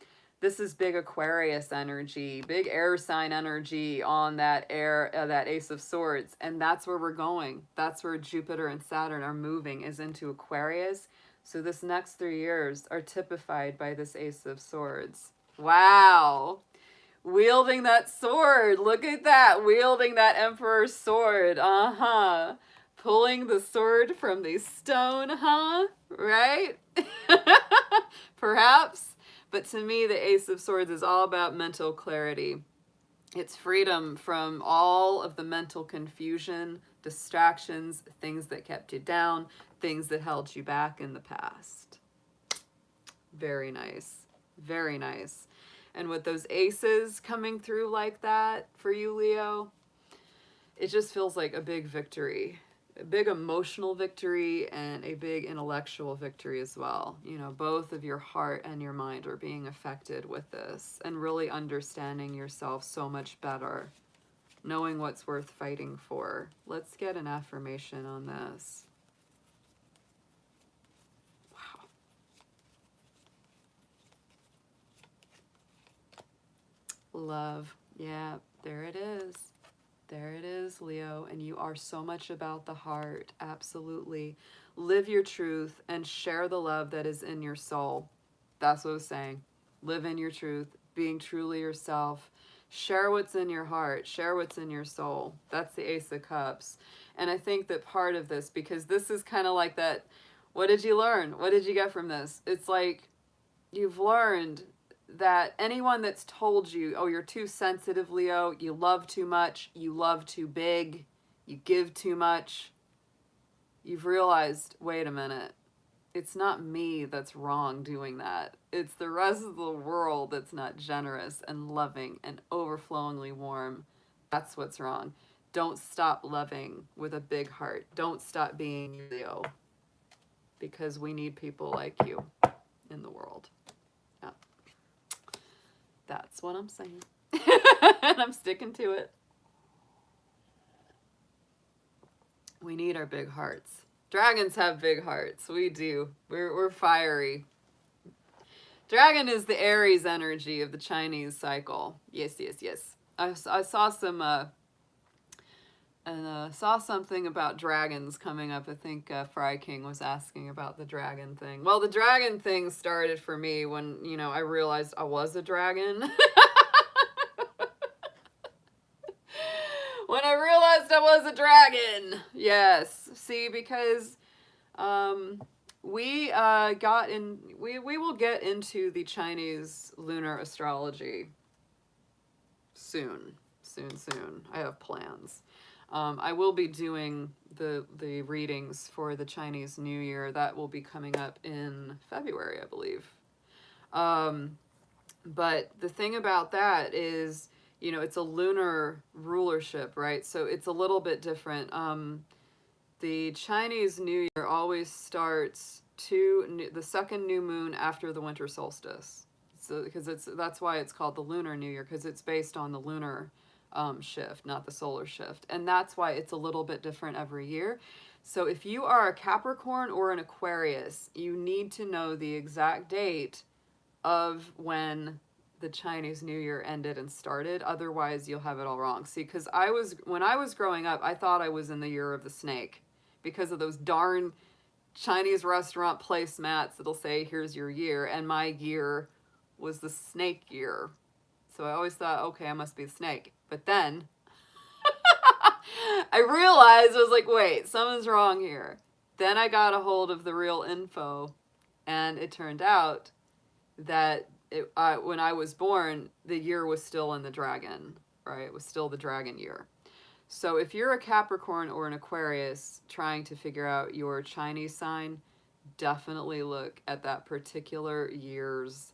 This is big Aquarius energy, big air sign energy on that that Ace of Swords. And that's where we're going. That's where Jupiter and Saturn are moving, is into Aquarius. So this next 3 years are typified by this Ace of Swords. Wow. Wielding that sword. Look at that. Wielding that Emperor's sword. Uh-huh. Pulling the sword from the stone, huh? Right? Perhaps. But to me, the Ace of Swords is all about mental clarity. It's freedom from all of the mental confusion, distractions, things that kept you down, things that held you back in the past. Very nice. Very nice. And with those aces coming through like that for you, Leo, it just feels like a big victory. A big emotional victory and a big intellectual victory as well. You know, both of your heart and your mind are being affected with this, and really understanding yourself so much better, knowing what's worth fighting for. Let's get an affirmation on this. Wow. Love. Yeah, there it is. There it is, Leo, and you are so much about the heart. Absolutely. Live your truth and share the love that is in your soul. That's what I was saying. Live in your truth, being truly yourself. Share what's in your heart. Share what's in your soul. That's the Ace of Cups. And I think that part of this, because this is kind of like that, what did you learn? What did you get from this? It's like you've learned that anyone that's told you, oh, you're too sensitive, Leo, you love too much, you love too big, you give too much, you've realized, wait a minute, it's not me that's wrong doing that. It's the rest of the world that's not generous and loving and overflowingly warm. That's what's wrong. Don't stop loving with a big heart. Don't stop being Leo, because we need people like you in the world. Yeah. That's what I'm saying. And I'm sticking to it. We need our big hearts. Dragons have big hearts. We do. We're fiery. Dragon is the Aries energy of the Chinese cycle. Yes, yes, yes. I saw some saw something about dragons coming up. I think Fry King was asking about the dragon thing. Well, the dragon thing started for me when, you know, I realized I was a dragon. When I realized I was a dragon. Yes. See, because we will get into the Chinese lunar astrology soon. I have plans. I will be doing the readings for the Chinese New Year. That will be coming up in February, I believe. But the thing about that is, you know, it's a lunar rulership, right? So it's a little bit different. The Chinese New Year always starts the second new moon after the winter solstice. So because that's why it's called the Lunar New Year, because it's based on the lunar shift, not the solar shift. And that's why it's a little bit different every year. So if you are a Capricorn or an Aquarius, you need to know the exact date of when the Chinese New Year ended and started. Otherwise, you'll have it all wrong. See, because when I was growing up, I thought I was in the year of the snake because of those darn Chinese restaurant placemats that'll say, here's your year. And my year was the snake year. So I always thought, okay, I must be the snake. But then I realized, I was like, wait, something's wrong here. Then I got a hold of the real info, and it turned out that when I was born, the year was still in the dragon, right? It was still the dragon year. So if you're a Capricorn or an Aquarius trying to figure out your Chinese sign, definitely look at that particular year's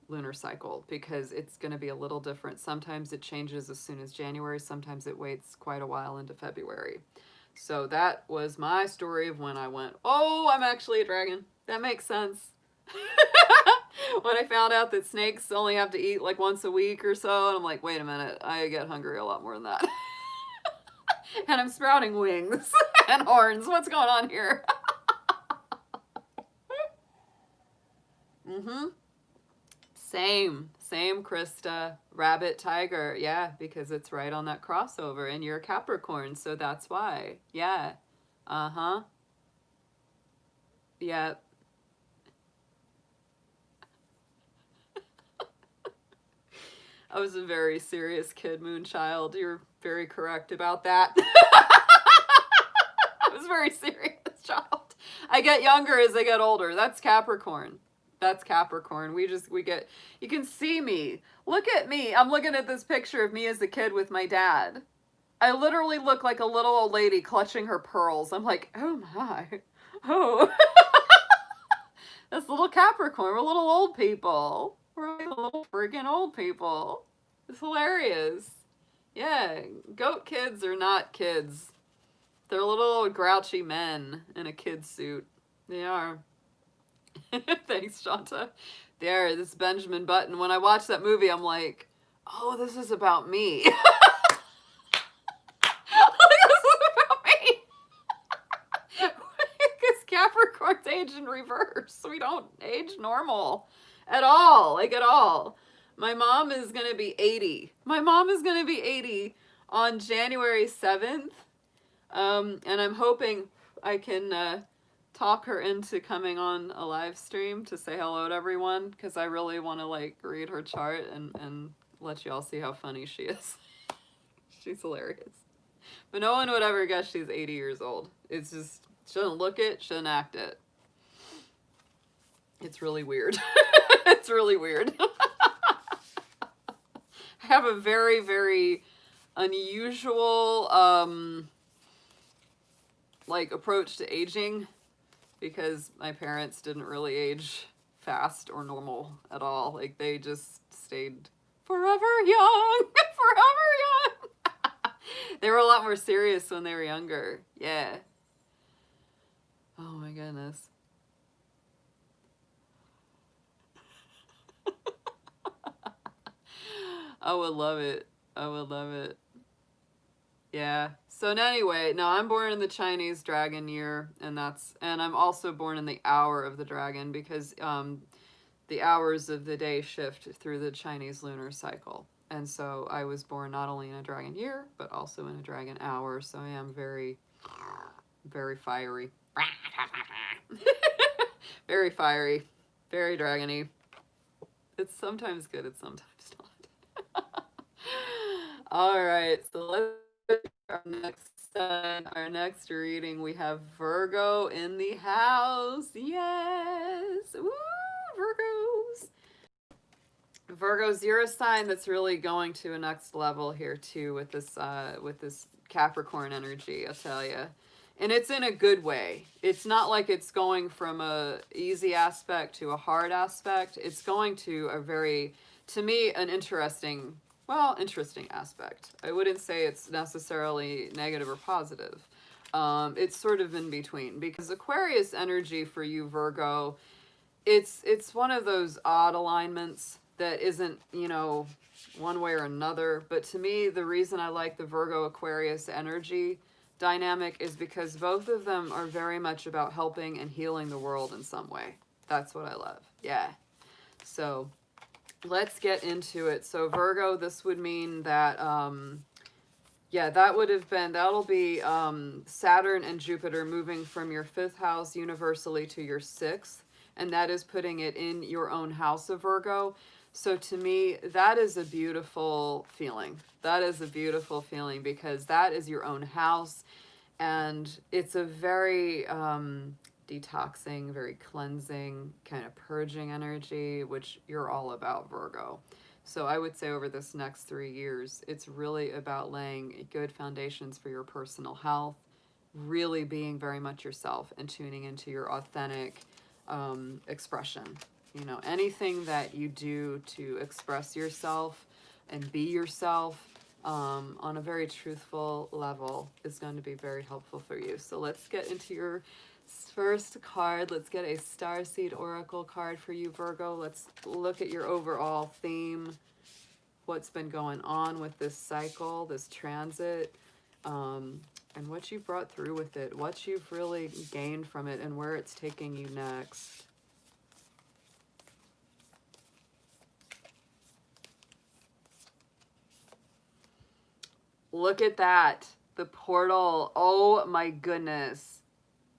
lunar cycle, because it's going to be a little different. Sometimes it changes as soon as January. Sometimes it waits quite a while into February. So that was my story of when I went, oh, I'm actually a dragon. That makes sense. When I found out that snakes only have to eat like once a week or so, and I'm like, wait a minute, I get hungry a lot more than that. And I'm sprouting wings and horns. What's going on here? Mm-hmm. Same, Krista. Rabbit, tiger. Yeah, because it's right on that crossover, and you're a Capricorn, so that's why. Yeah. Uh-huh. Yeah. I was a very serious kid, Moonchild. You're very correct about that. I was very serious, child. I get younger as I get older. That's Capricorn. That's Capricorn. We get, you can see me. Look at me. I'm looking at this picture of me as a kid with my dad. I literally look like a little old lady clutching her pearls. I'm like, oh my. Oh. That's little Capricorn. We're little old people. We're like little freaking old people. It's hilarious. Yeah, goat kids are not kids. They're little grouchy men in a kid suit. They are. Thanks, Shanta. There, this Benjamin Button. When I watched that movie, I'm like, oh, this is about me. Like, this is about me. Because Capricorns age in reverse. We don't age normal at all. Like, at all. My mom is going to be 80. My mom is going to be 80 on January 7th. And I'm hoping I can talk her into coming on a live stream to say hello to everyone, because I really want to like read her chart and let you all see how funny she is. She's hilarious. But no one would ever guess she's 80 years old. It's just, she doesn't look it, she doesn't act it. It's really weird. It's really weird. I have a very, very unusual like approach to aging, because my parents didn't really age fast or normal at all. Like, they just stayed forever young. Forever young. They were a lot more serious when they were younger. Yeah. Oh my goodness. I would love it. I would love it. Yeah. So anyway, no, I'm born in the Chinese dragon year, and I'm also born in the hour of the dragon because the hours of the day shift through the Chinese lunar cycle. And so I was born not only in a dragon year, but also in a dragon hour. So I am very, very fiery. Very fiery, very dragony. It's sometimes good, it's sometimes not. All right, so let's our next reading. We have Virgo in the house. Yes, woo, Virgos. Virgo's, you're a sign that's really going to a next level here too with this Capricorn energy. I'll tell you. And it's in a good way. It's not like it's going from a easy aspect to a hard aspect. It's going to a very, to me, an interesting, interesting aspect. I wouldn't say it's necessarily negative or positive. It's sort of in between because Aquarius energy for you, Virgo, it's one of those odd alignments that isn't, one way or another. But to me, the reason I like the Virgo Aquarius energy dynamic is because both of them are very much about helping and healing the world in some way. That's what I love. Yeah. So let's get into it. So Virgo, this would mean that, yeah, that'll be Saturn and Jupiter moving from your 5th house universally to your 6th. And that is putting it in your own house of Virgo. So to me, that is a beautiful feeling. That is a beautiful feeling because that is your own house. And it's a very detoxing, very cleansing, kind of purging energy, which you're all about, Virgo. So I would say over this next 3 years, it's really about laying good foundations for your personal health, really being very much yourself and tuning into your authentic expression. Anything that you do to express yourself and be yourself on a very truthful level is going to be very helpful for you. So let's get into your first card. Let's get a Starseed Oracle card for you, Virgo. Let's look at your overall theme, what's been going on with this cycle, this transit, and what you brought through with it, what you've really gained from it, and where it's taking you next. Look at that. The portal. Oh my goodness.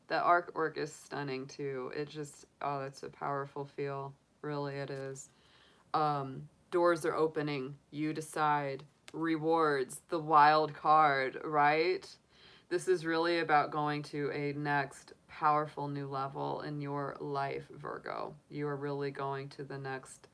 The artwork is stunning too. It just, oh, it's a powerful feel. Really, it is. Doors are opening. You decide. Rewards. The wild card, right? This is really about going to a next powerful new level in your life, Virgo. You are really going to the next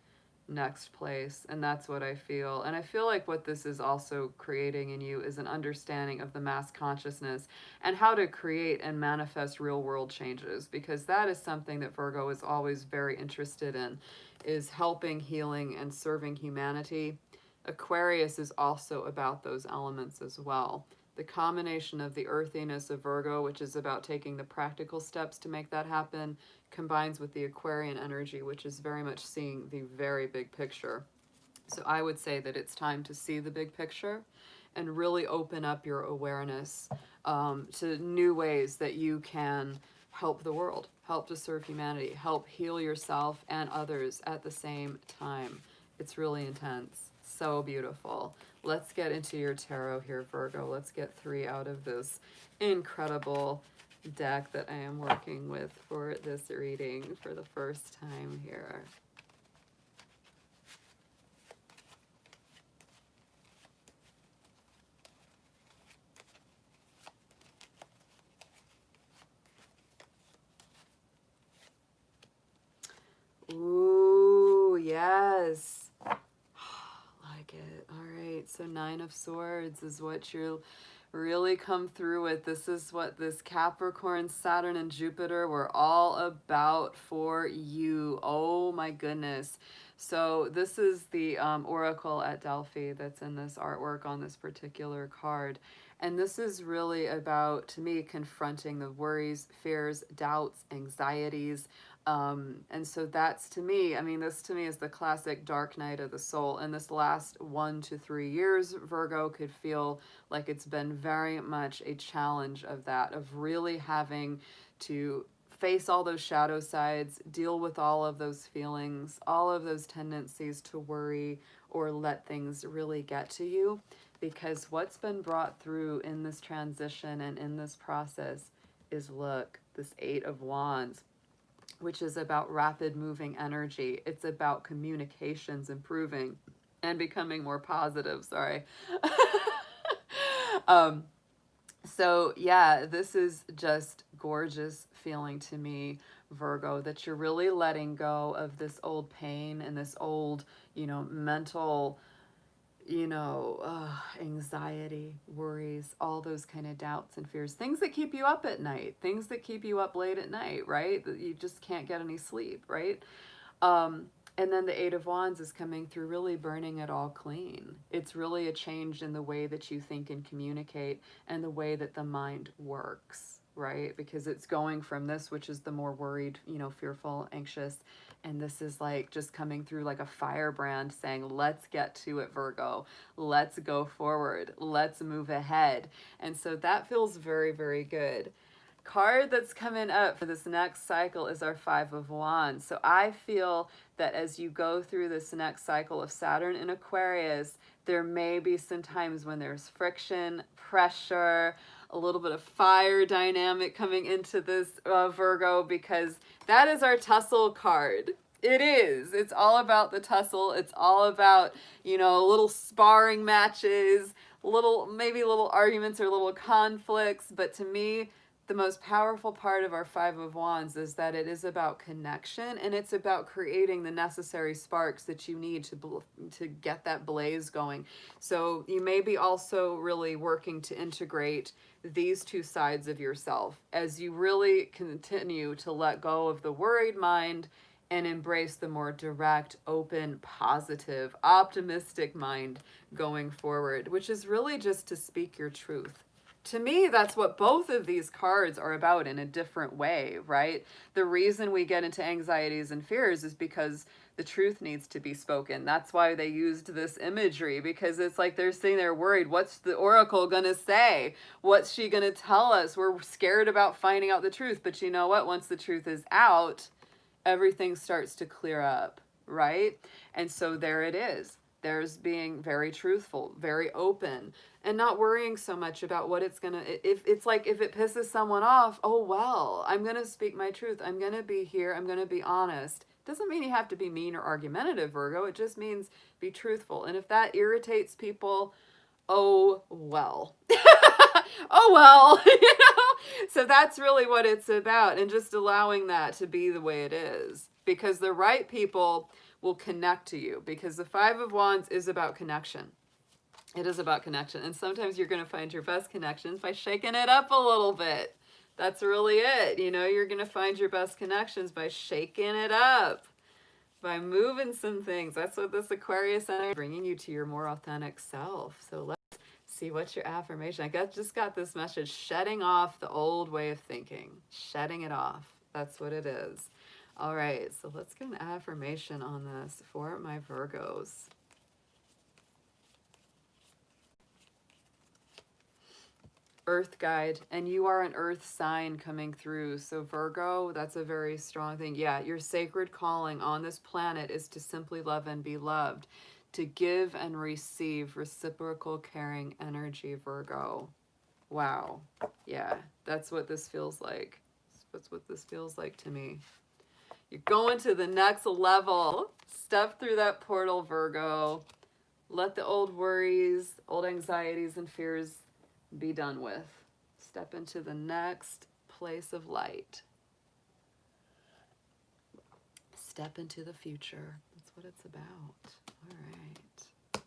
place, and that's what I feel. And I feel like what this is also creating in you is an understanding of the mass consciousness and how to create and manifest real world changes, because that is something that Virgo is always very interested in, is helping, healing, and serving humanity. Aquarius is also about those elements as well. The combination of the earthiness of Virgo, which is about taking the practical steps to make that happen, combines with the Aquarian energy, which is very much seeing the very big picture. So I would say that it's time to see the big picture and really open up your awareness to new ways that you can help the world, help to serve humanity, help heal yourself and others at the same time. It's really intense. So beautiful. Let's get into your tarot here, Virgo. Let's get 3 out of this incredible deck that I am working with for this reading for the first time here. Ooh, yes. Like it. All right. So 9 of Swords is what you'll really come through with. This is what this Capricorn, Saturn, and Jupiter were all about for you. Oh my goodness. So this is the Oracle at Delphi that's in this artwork on this particular card. And this is really about, to me, confronting the worries, fears, doubts, anxieties, And so that's, to me, I mean, this to me is the classic dark night of the soul. And this last 1 to 3 years, Virgo, could feel like it's been very much a challenge of that, of really having to face all those shadow sides, deal with all of those feelings, all of those tendencies to worry or let things really get to you. Because what's been brought through in this transition and in this process is, look, this Eight of Wands, which is about rapid moving energy. It's about communications improving and becoming more positive. Sorry. um, so yeah, this is just gorgeous feeling to me, Virgo, that you're really letting go of this old pain and this old, mental, anxiety, worries, all those kind of doubts and fears, things that keep you up at night, things that keep you up late at night, right? That you just can't get any sleep, right? And then the Eight of Wands is coming through, really burning it all clean. It's really a change in the way that you think and communicate and the way that the mind works, right? Because it's going from this, which is the more worried, fearful, anxious, and this is like just coming through like a firebrand saying, let's get to it, Virgo. Let's go forward. Let's move ahead. And so that feels very, very good. Card that's coming up for this next cycle is our Five of Wands. So I feel that as you go through this next cycle of Saturn in Aquarius, there may be some times when there's friction, pressure, a little bit of fire dynamic coming into this Virgo, because that is our tussle card. It is. It's all about the tussle. It's all about, little sparring matches, maybe little arguments or little conflicts. But to me, the most powerful part of our Five of Wands is that it is about connection, and it's about creating the necessary sparks that you need to get that blaze going. So you may be also really working to integrate these two sides of yourself as you really continue to let go of the worried mind and embrace the more direct, open, positive, optimistic mind going forward, which is really just to speak your truth. To me, that's what both of these cards are about in a different way, right? The reason we get into anxieties and fears is because the truth needs to be spoken. That's why they used this imagery, because it's like they're sitting there worried. What's the oracle going to say? What's she going to tell us? We're scared about finding out the truth. But you know what? Once the truth is out, everything starts to clear up, right? And so there it is. There's being very truthful, very open, and not worrying so much about what it's going to, if it's like, if it pisses someone off, oh, well, I'm going to speak my truth. I'm going to be here. I'm going to be honest. Doesn't mean you have to be mean or argumentative, Virgo. It just means be truthful. And if that irritates people, oh, well. Oh, well, So that's really what it's about, and just allowing that to be the way it is. Because the right people will connect to you, because the Five of Wands is about connection. It is about connection. And sometimes you're going to find your best connections by shaking it up a little bit. That's really it. You're going to find your best connections by shaking it up, by moving some things. That's what this Aquarius energy is bringing you to your more authentic self. So let's see what's your affirmation. I just got this message, shedding off the old way of thinking. Shedding it off. That's what it is. All right, so let's get an affirmation on this for my Virgos. Earth guide, and you are an earth sign coming through. So Virgo, that's a very strong thing. Yeah, your sacred calling on this planet is to simply love and be loved, to give and receive reciprocal caring energy, Virgo. Wow. Yeah, that's what this feels like. That's what this feels like to me. You're going to the next level. Step through that portal, Virgo. Let the old worries, old anxieties and fears be done with. Step into the next place of light. Step into the future. That's what it's about. All right.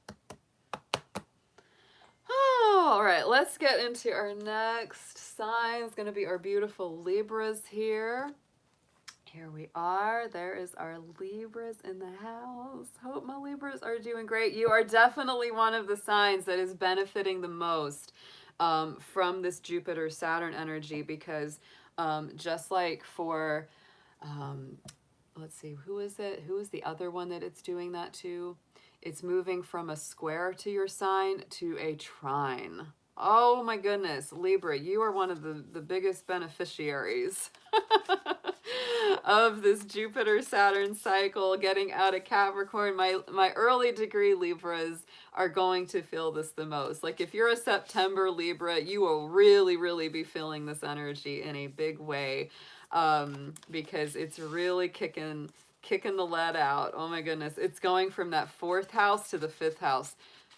Oh, all right, let's get into our next sign. It's going to be our beautiful Libras here. Here we are. There is our Libras in the house. Hope my Libras are doing great. You are definitely one of the signs that is benefiting the most from this Jupiter-Saturn energy, because just like for let's see, who is it? Who is the other one that it's doing that to? It's moving from a square to your sign to a trine. Oh my goodness, Libra, you are one of the biggest beneficiaries of this Jupiter-Saturn cycle getting out of Capricorn. My early degree Libras are going to feel this the most. Like if you're a September Libra, you will really, really be feeling this energy in a big way, because it's really kicking the lead out. Oh my goodness. It's going from that 4th house to the 5th house.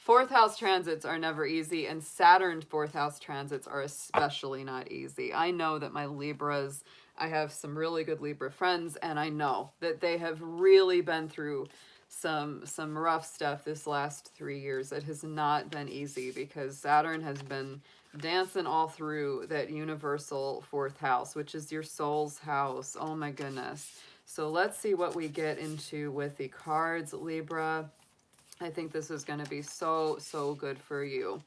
4th house transits are never easy, and Saturn 4th house transits are especially not easy. I know that my Libras, I have some really good Libra friends, and I know that they have really been through some rough stuff this last 3 years. It has not been easy because Saturn has been dancing all through that universal 4th house, which is your soul's house. Oh my goodness. So let's see what we get into with the cards, Libra. I think this is going to be so good for you.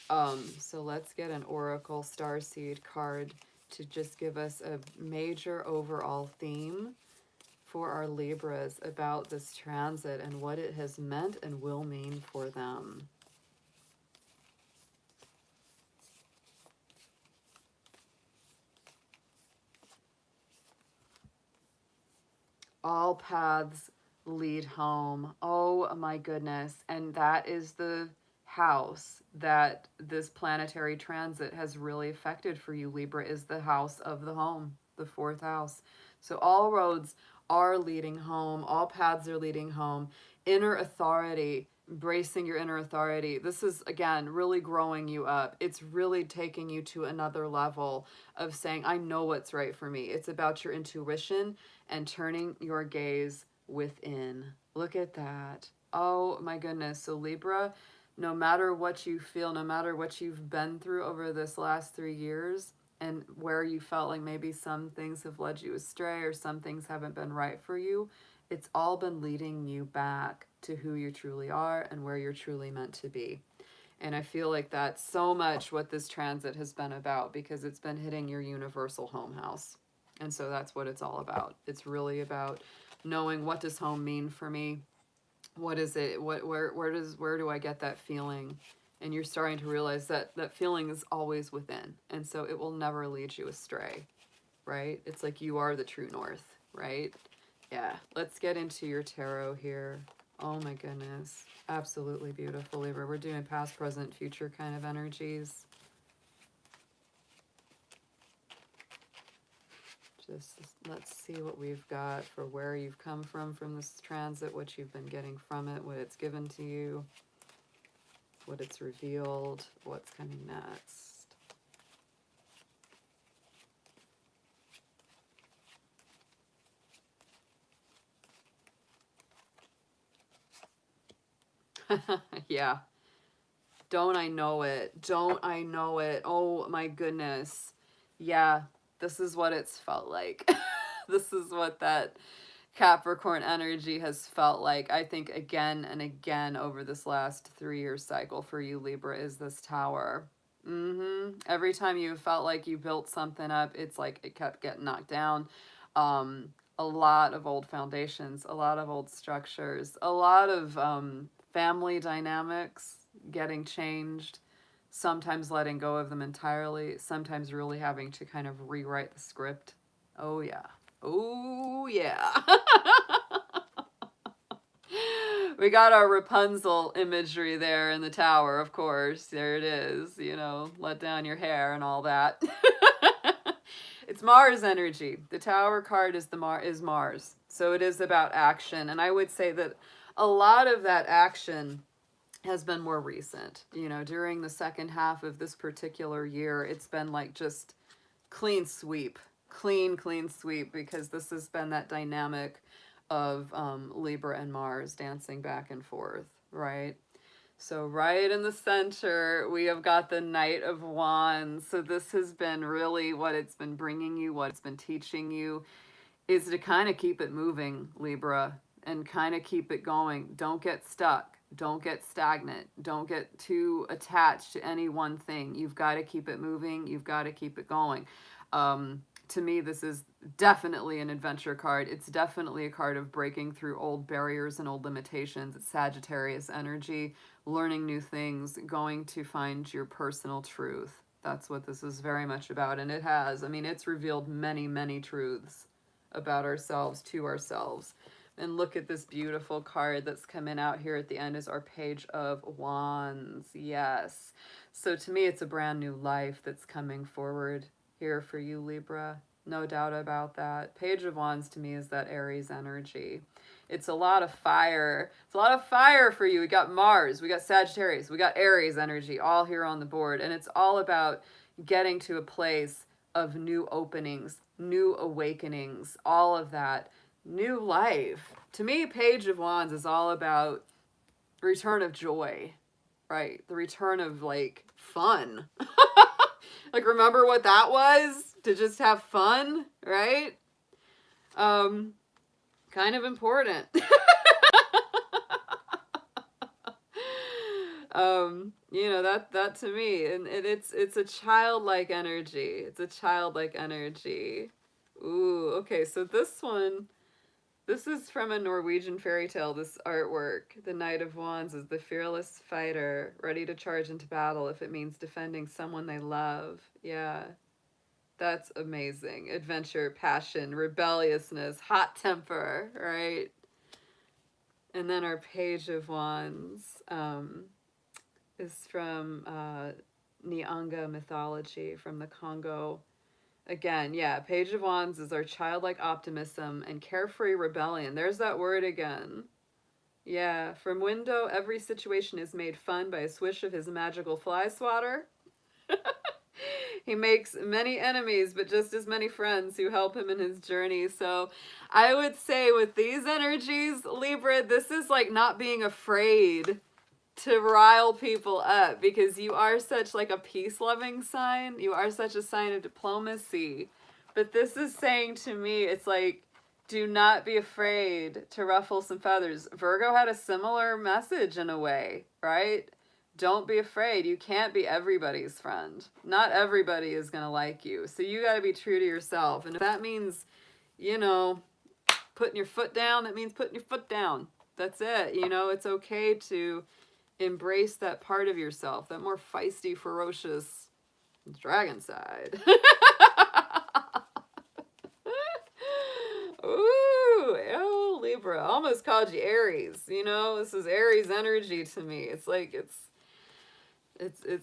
So let's get an Oracle Starseed card to just give us a major overall theme for our Libras about this transit and what it has meant and will mean for them. All paths lead home. Oh my goodness. And that is the house that this planetary transit has really affected for you, Libra, is the house of the home, the 4th house. So all roads are leading home. All paths are leading home. Inner authority, embracing your inner authority. This is, again, really growing you up. It's really taking you to another level of saying, I know what's right for me. It's about your intuition and turning your gaze within. Look at that. Oh my goodness. So Libra, no matter what you feel, no matter what you've been through over this last 3 years, and where you felt like maybe some things have led you astray or some things haven't been right for you, it's all been leading you back to who you truly are and where you're truly meant to be. And I feel like that's so much what this transit has been about, because it's been hitting your universal home house. And so that's what it's all about. It's really about knowing, what does home mean for me? What is it? Where do I get that feeling? And you're starting to realize that that feeling is always within. And so it will never lead you astray, right? It's like you are the true north, right? Yeah. Let's get into your tarot here. Oh my goodness. Absolutely beautiful, Libra. We're doing past, present, future kind of energies. Just let's see what we've got for where you've come from this transit, what you've been getting from it, what it's given to you, what it's revealed, what's coming next. Yeah. Don't I know it? Don't I know it? Oh my goodness. Yeah, this is what it's felt like. This is what that Capricorn energy has felt like. I think again and again over this last 3-year cycle for you, Libra, is this Tower. Every time you felt like you built something up, it's like it kept getting knocked down. A lot of old foundations, a lot of old structures, a lot of family dynamics getting changed, sometimes letting go of them entirely, sometimes really having to kind of rewrite the script. Oh yeah. Oh yeah. We got our Rapunzel imagery there in the Tower, of course. There it is, you know, let down your hair and all that. It's Mars energy. The Tower card is Mars. So it is about action. And I would say that a lot of that action has been more recent. You know, during the second half of this particular year, it's been like just clean sweep. Clean sweep, because this has been that dynamic of Libra and Mars dancing back and forth, right? So right in the center, we have got the Knight of Wands. So this has been really what it's been bringing you, what it's been teaching you, is to kind of keep it moving, Libra, and kind of keep it going. Don't get stuck. Don't get stagnant. Don't get too attached to any one thing. You've got to keep it moving. You've got to keep it going. To me, this is definitely an adventure card. It's definitely a card of breaking through old barriers and old limitations. It's Sagittarius energy, learning new things, going to find your personal truth. That's what this is very much about. And it has. I mean, it's revealed many, many truths about ourselves to ourselves. And look at this beautiful card that's coming out here at the end is our Page of Wands. Yes. So to me, it's a brand new life that's coming forward here for you, Libra. No doubt about that. Page of Wands to me is that Aries energy. It's a lot of fire. It's a lot of fire for you. We got Mars, we got Sagittarius, we got Aries energy all here on the board. And it's all about getting to a place of new openings, new awakenings, all of that. New life. To me, Page of Wands is all about return of joy, right? The return of like fun. Like, remember what that was? To just have fun, right? Kind of important. You know, that to me, and it's a childlike energy. It's a childlike energy. Ooh, okay, so this one, this is from a Norwegian fairy tale, this artwork. The Knight of Wands is the fearless fighter, ready to charge into battle if it means defending someone they love. Yeah, that's amazing. Adventure, passion, rebelliousness, hot temper, right? And then our Page of Wands is from Nyanga mythology, from the Congo. Again, yeah, Page of Wands is our childlike optimism and carefree rebellion. There's that word again. Yeah, from Window, every situation is made fun by a swish of his magical fly swatter. He makes many enemies, but just as many friends who help him in his journey. So I would say with these energies, Libra, this is like not being afraid to rile people up, because you are such like a peace-loving sign. You are such a sign of diplomacy. But this is saying to me, it's like, do not be afraid to ruffle some feathers. Virgo had a similar message in a way, right? Don't be afraid. You can't be everybody's friend. Not everybody is going to like you. So you got to be true to yourself. And if that means, you know, putting your foot down, that means putting your foot down. That's it. You know, it's okay to embrace that part of yourself, that more feisty, ferocious dragon side. Ooh, oh, Libra. I almost called you Aries. You know, this is Aries energy to me. It's like it's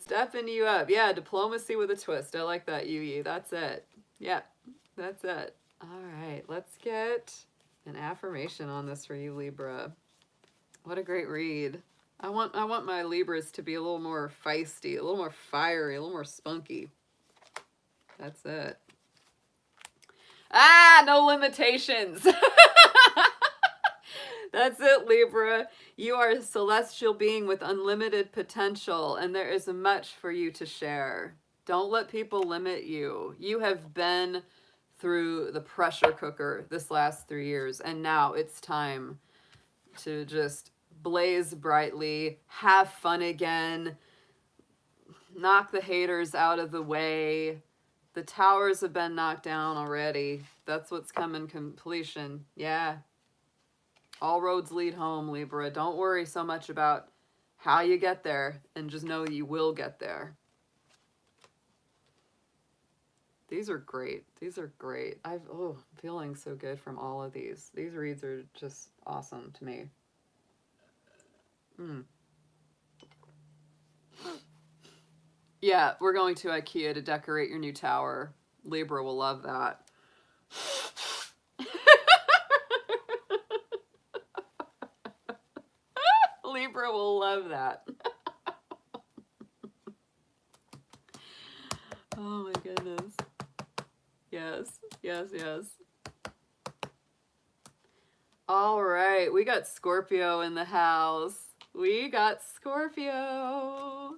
stepping you up. Yeah, diplomacy with a twist. I like that, Yu. That's it. Yeah, that's it. All right, let's get an affirmation on this for you, Libra. What a great read. I want my Libras to be a little more feisty, a little more fiery, a little more spunky. That's it. Ah, no limitations. That's it, Libra. You are a celestial being with unlimited potential, and there is much for you to share. Don't let people limit you. You have been through the pressure cooker this last 3 years, and now it's time to just blaze brightly, have fun again, knock the haters out of the way. The towers have been knocked down already. That's what's coming completion. Yeah. All roads lead home, Libra. Don't worry so much about how you get there, and just know you will get there. These are great. These are great. I'm feeling so good from all of these. These reads are just awesome to me. Yeah, we're going to IKEA to decorate your new tower. Libra will love that. Libra will love that. Oh my goodness. Yes, yes, yes. All right, we got Scorpio in the house. We got Scorpio.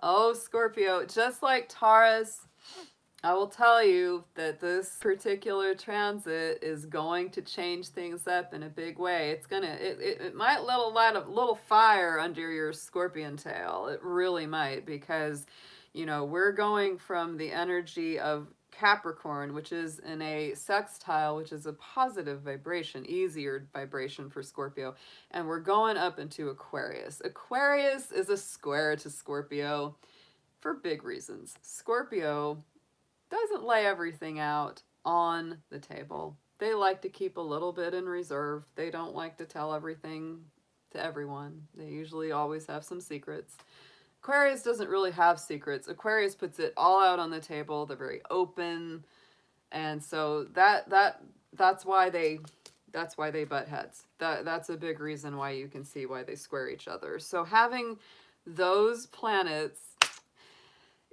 Oh, Scorpio, just like Taurus, I will tell you that this particular transit is going to change things up in a big way. It's gonna, it might let a little fire under your scorpion tail. It really might, because, you know, we're going from the energy of Capricorn, which is in a sextile, which is a positive vibration, easier vibration for Scorpio. And we're going up into Aquarius. Aquarius is a square to Scorpio for big reasons. Scorpio doesn't lay everything out on the table. They like to keep a little bit in reserve. They don't like to tell everything to everyone. They usually always have some secrets. Aquarius doesn't really have secrets. Aquarius puts it all out on the table. They're very open. And so that's why they butt heads. That's a big reason why you can see why they square each other. So having those planets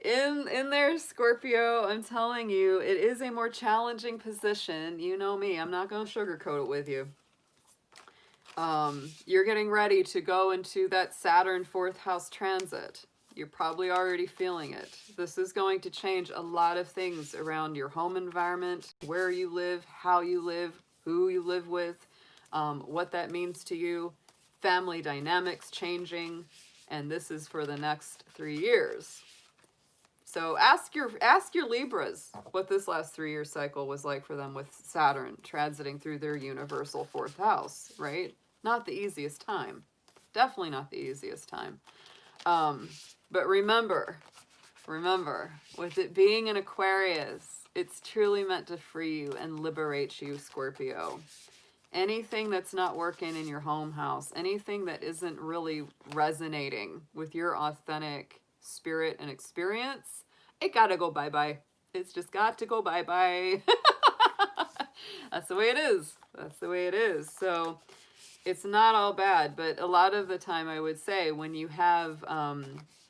in there, Scorpio, I'm telling you, it is a more challenging position. You know me, I'm not going to sugarcoat it with you. You're getting ready to go into that Saturn 4th house transit. You're probably already feeling it. This is going to change a lot of things around your home environment, where you live, how you live, who you live with, what that means to you, family dynamics changing, and this is for the next 3 years. So ask your Libras what this last 3-year cycle was like for them with Saturn transiting through their universal 4th house, right? Not the easiest time. Definitely not the easiest time. But remember, with it being an Aquarius, it's truly meant to free you and liberate you, Scorpio. Anything that's not working in your home house, anything that isn't really resonating with your authentic spirit and experience, it gotta go bye-bye. It's just got to go bye-bye. That's the way it is. That's the way it is. So it's not all bad, but a lot of the time I would say when you have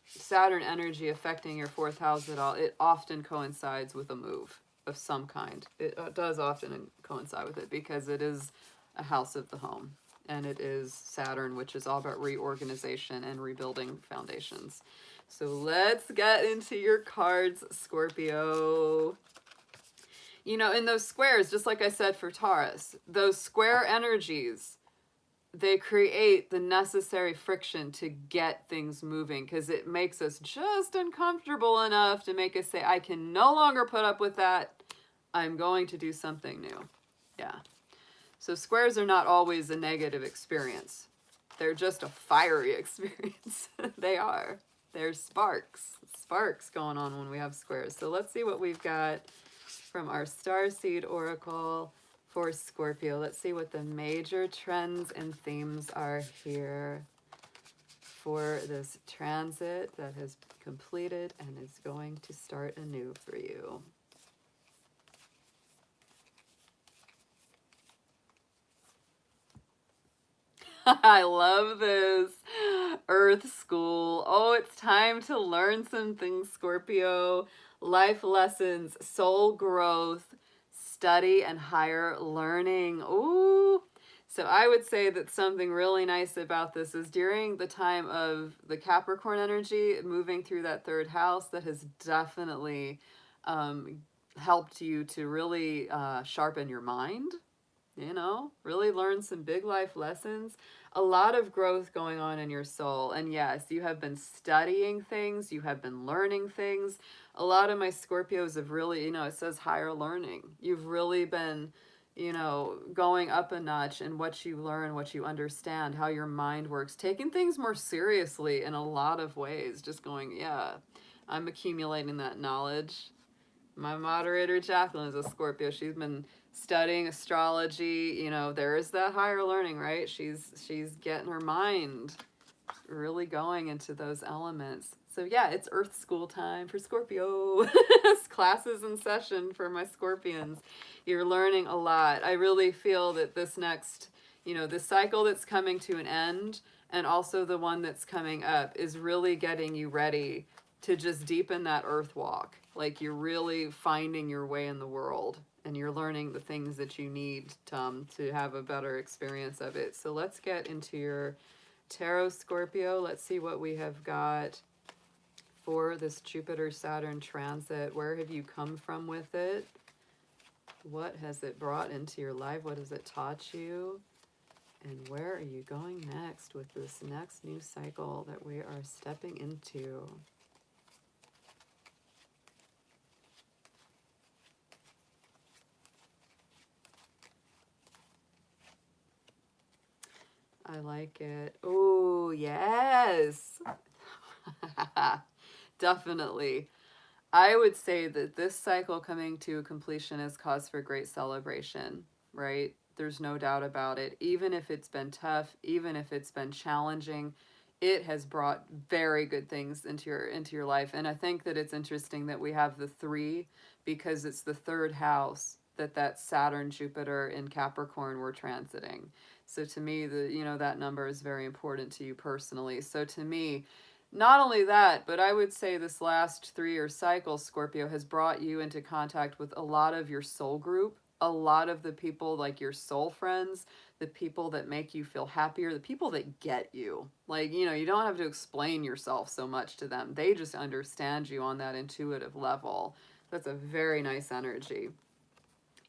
Saturn energy affecting your 4th house at all, it often coincides with a move of some kind. It does often coincide with it because it is a house of the home. And it is Saturn, which is all about reorganization and rebuilding foundations. So let's get into your cards, Scorpio. You know, in those squares, just like I said for Taurus, those square energies, they create the necessary friction to get things moving because it makes us just uncomfortable enough to make us say, I can no longer put up with that. I'm going to do something new. Yeah. So squares are not always a negative experience. They're just a fiery experience. They are. There's sparks going on when we have squares. So let's see what we've got from our Starseed Oracle for Scorpio. Let's see what the major trends and themes are here for this transit that has completed and is going to start anew for you. I love this. Earth School. Oh, it's time to learn some things, Scorpio. Life lessons, soul growth, study, and higher learning. Ooh. So I would say that something really nice about this is during the time of the Capricorn energy, moving through that 3rd house, that has definitely helped you to really sharpen your mind. You know, really learn some big life lessons. A lot of growth going on in your soul. And yes, you have been studying things. You have been learning things. A lot of my Scorpios have really, you know, it says higher learning. You've really been, you know, going up a notch in what you learn, what you understand, how your mind works, taking things more seriously in a lot of ways. Just going, yeah, I'm accumulating that knowledge. My moderator, Jacqueline, is a Scorpio. She's been studying astrology. You know, there is that higher learning, right? She's getting her mind really going into those elements. So yeah, it's Earth School time for Scorpio. Classes in session for my Scorpions. You're learning a lot. I really feel that this next, you know, the cycle that's coming to an end and also the one that's coming up is really getting you ready to just deepen that earth walk. Like you're really finding your way in the world and you're learning the things that you need to have a better experience of it. So let's get into your tarot, Scorpio. Let's see what we have got for this Jupiter-Saturn transit. Where have you come from with it? What has it brought into your life? What has it taught you? And where are you going next with this next new cycle that we are stepping into? I like it. Oh, yes. Definitely. I would say that this cycle coming to completion is cause for great celebration, right? There's no doubt about it. Even if it's been tough, even if it's been challenging, it has brought very good things into your life. And I think that it's interesting that we have the 3 because it's the 3rd house that Saturn, Jupiter, and Capricorn were transiting. So to me, that number is very important to you personally. So to me, not only that, but I would say this last 3-year cycle, Scorpio, has brought you into contact with a lot of your soul group, a lot of the people like your soul friends, the people that make you feel happier, the people that get you. Like, you don't have to explain yourself so much to them. They just understand you on that intuitive level. That's a very nice energy.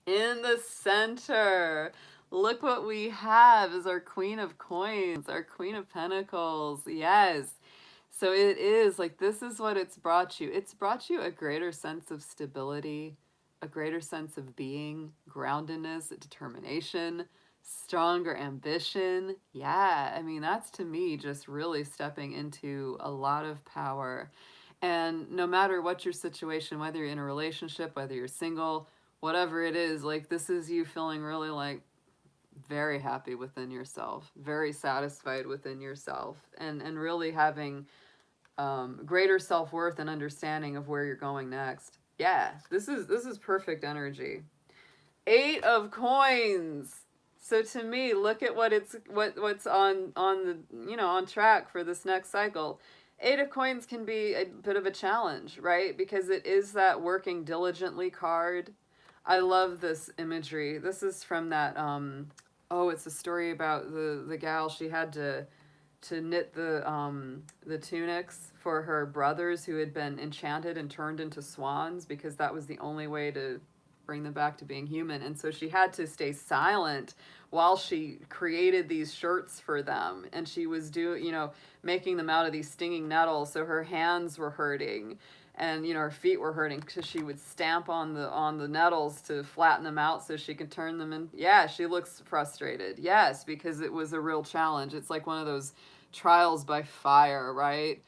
In the center, look what we have is our Queen of Coins, our Queen of Pentacles. Yes. So it is like, this is what it's brought you. It's brought you a greater sense of stability, a greater sense of being, groundedness, determination, stronger ambition. Yeah, I mean, that's to me just really stepping into a lot of power. And no matter what your situation, whether you're in a relationship, whether you're single, whatever it is, like, this is you feeling really like very happy within yourself, very satisfied within yourself, and really having greater self-worth and understanding of where you're going next. Yeah, this is perfect energy. 8 of Coins. So to me, look at what's on the on track for this next cycle. 8 of Coins can be a bit of a challenge, right? Because it is that working diligently card. I love this imagery. This is from that it's a story about the gal. She had to knit the tunics for her brothers who had been enchanted and turned into swans, because that was the only way to bring them back to being human. And so she had to stay silent while she created these shirts for them, and she was making them out of these stinging nettles, so her hands were hurting and her feet were hurting because she would stamp on the nettles to flatten them out so she could turn them in. Yeah, she looks frustrated. Yes, because it was a real challenge. It's like one of those trials by fire, right?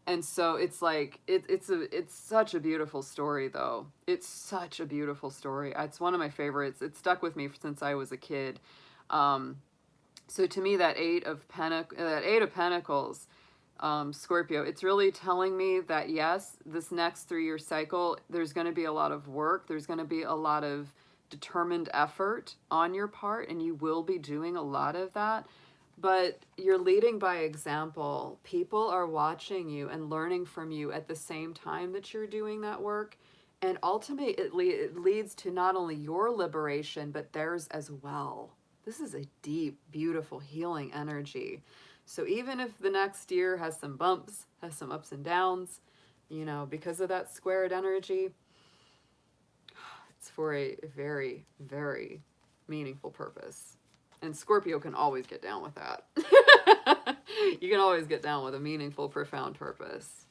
And so it's like it's such a beautiful story, though. It's such a beautiful story. It's one of my favorites. It stuck with me since I was a kid. So to me, that eight of Pentacles, Scorpio, it's really telling me that yes, this next 3-year cycle, there's going to be a lot of work. There's going to be a lot of determined effort on your part, and you will be doing a lot of that. But you're leading by example. People are watching you and learning from you at the same time that you're doing that work. And ultimately, it leads to not only your liberation, but theirs as well. This is a deep, beautiful, healing energy. So even if the next year has some bumps, has some ups and downs, because of that squared energy, it's for a very, very meaningful purpose. And Scorpio can always get down with that. You can always get down with a meaningful, profound purpose.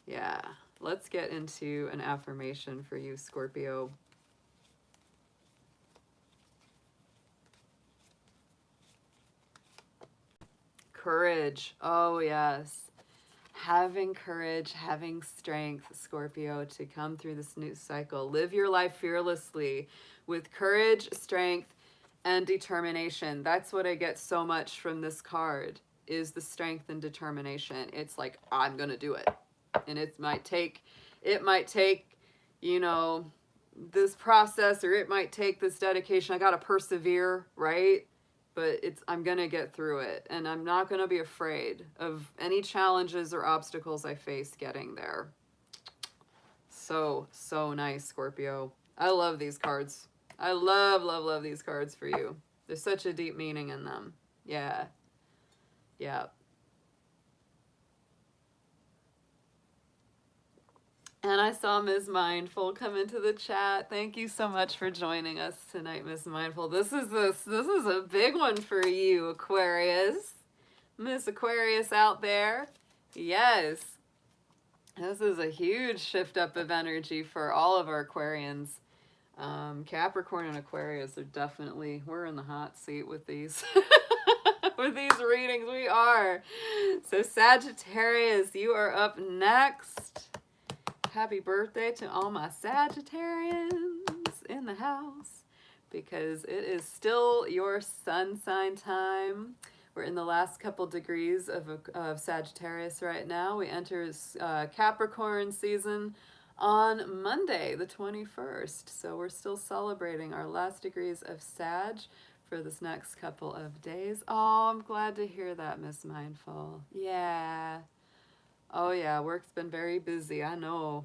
Yeah. Let's get into an affirmation for you, Scorpio. Courage. Oh, yes. Having courage, having strength, Scorpio, to come through this new cycle. Live your life fearlessly with courage, strength, and determination. That's what I get so much from this card, is the strength and determination. It's like, I'm going to do it. And it might take, this process, or it might take this dedication. I got to persevere, right? But I'm going to get through it. And I'm not going to be afraid of any challenges or obstacles I face getting there. So, so nice, Scorpio. I love these cards. I love, love, love these cards for you. There's such a deep meaning in them. Yeah. Yeah. And I saw Ms. Mindful come into the chat. Thank you so much for joining us tonight, Ms. Mindful. This is a big one for you, Aquarius. Miss Aquarius out there. Yes. This is a huge shift up of energy for all of our Aquarians. Capricorn and Aquarius are definitely, we're in the hot seat with these. With these readings, we are. So Sagittarius, you are up next. Happy birthday to all my Sagittarians in the house, because it is still your sun sign time. We're in the last couple degrees of Sagittarius right now. We enter Capricorn season on Monday, the 21st. So we're still celebrating our last degrees of Sag for this next couple of days. Oh, I'm glad to hear that, Miss Mindful. Yeah. Oh yeah, work's been very busy. I know.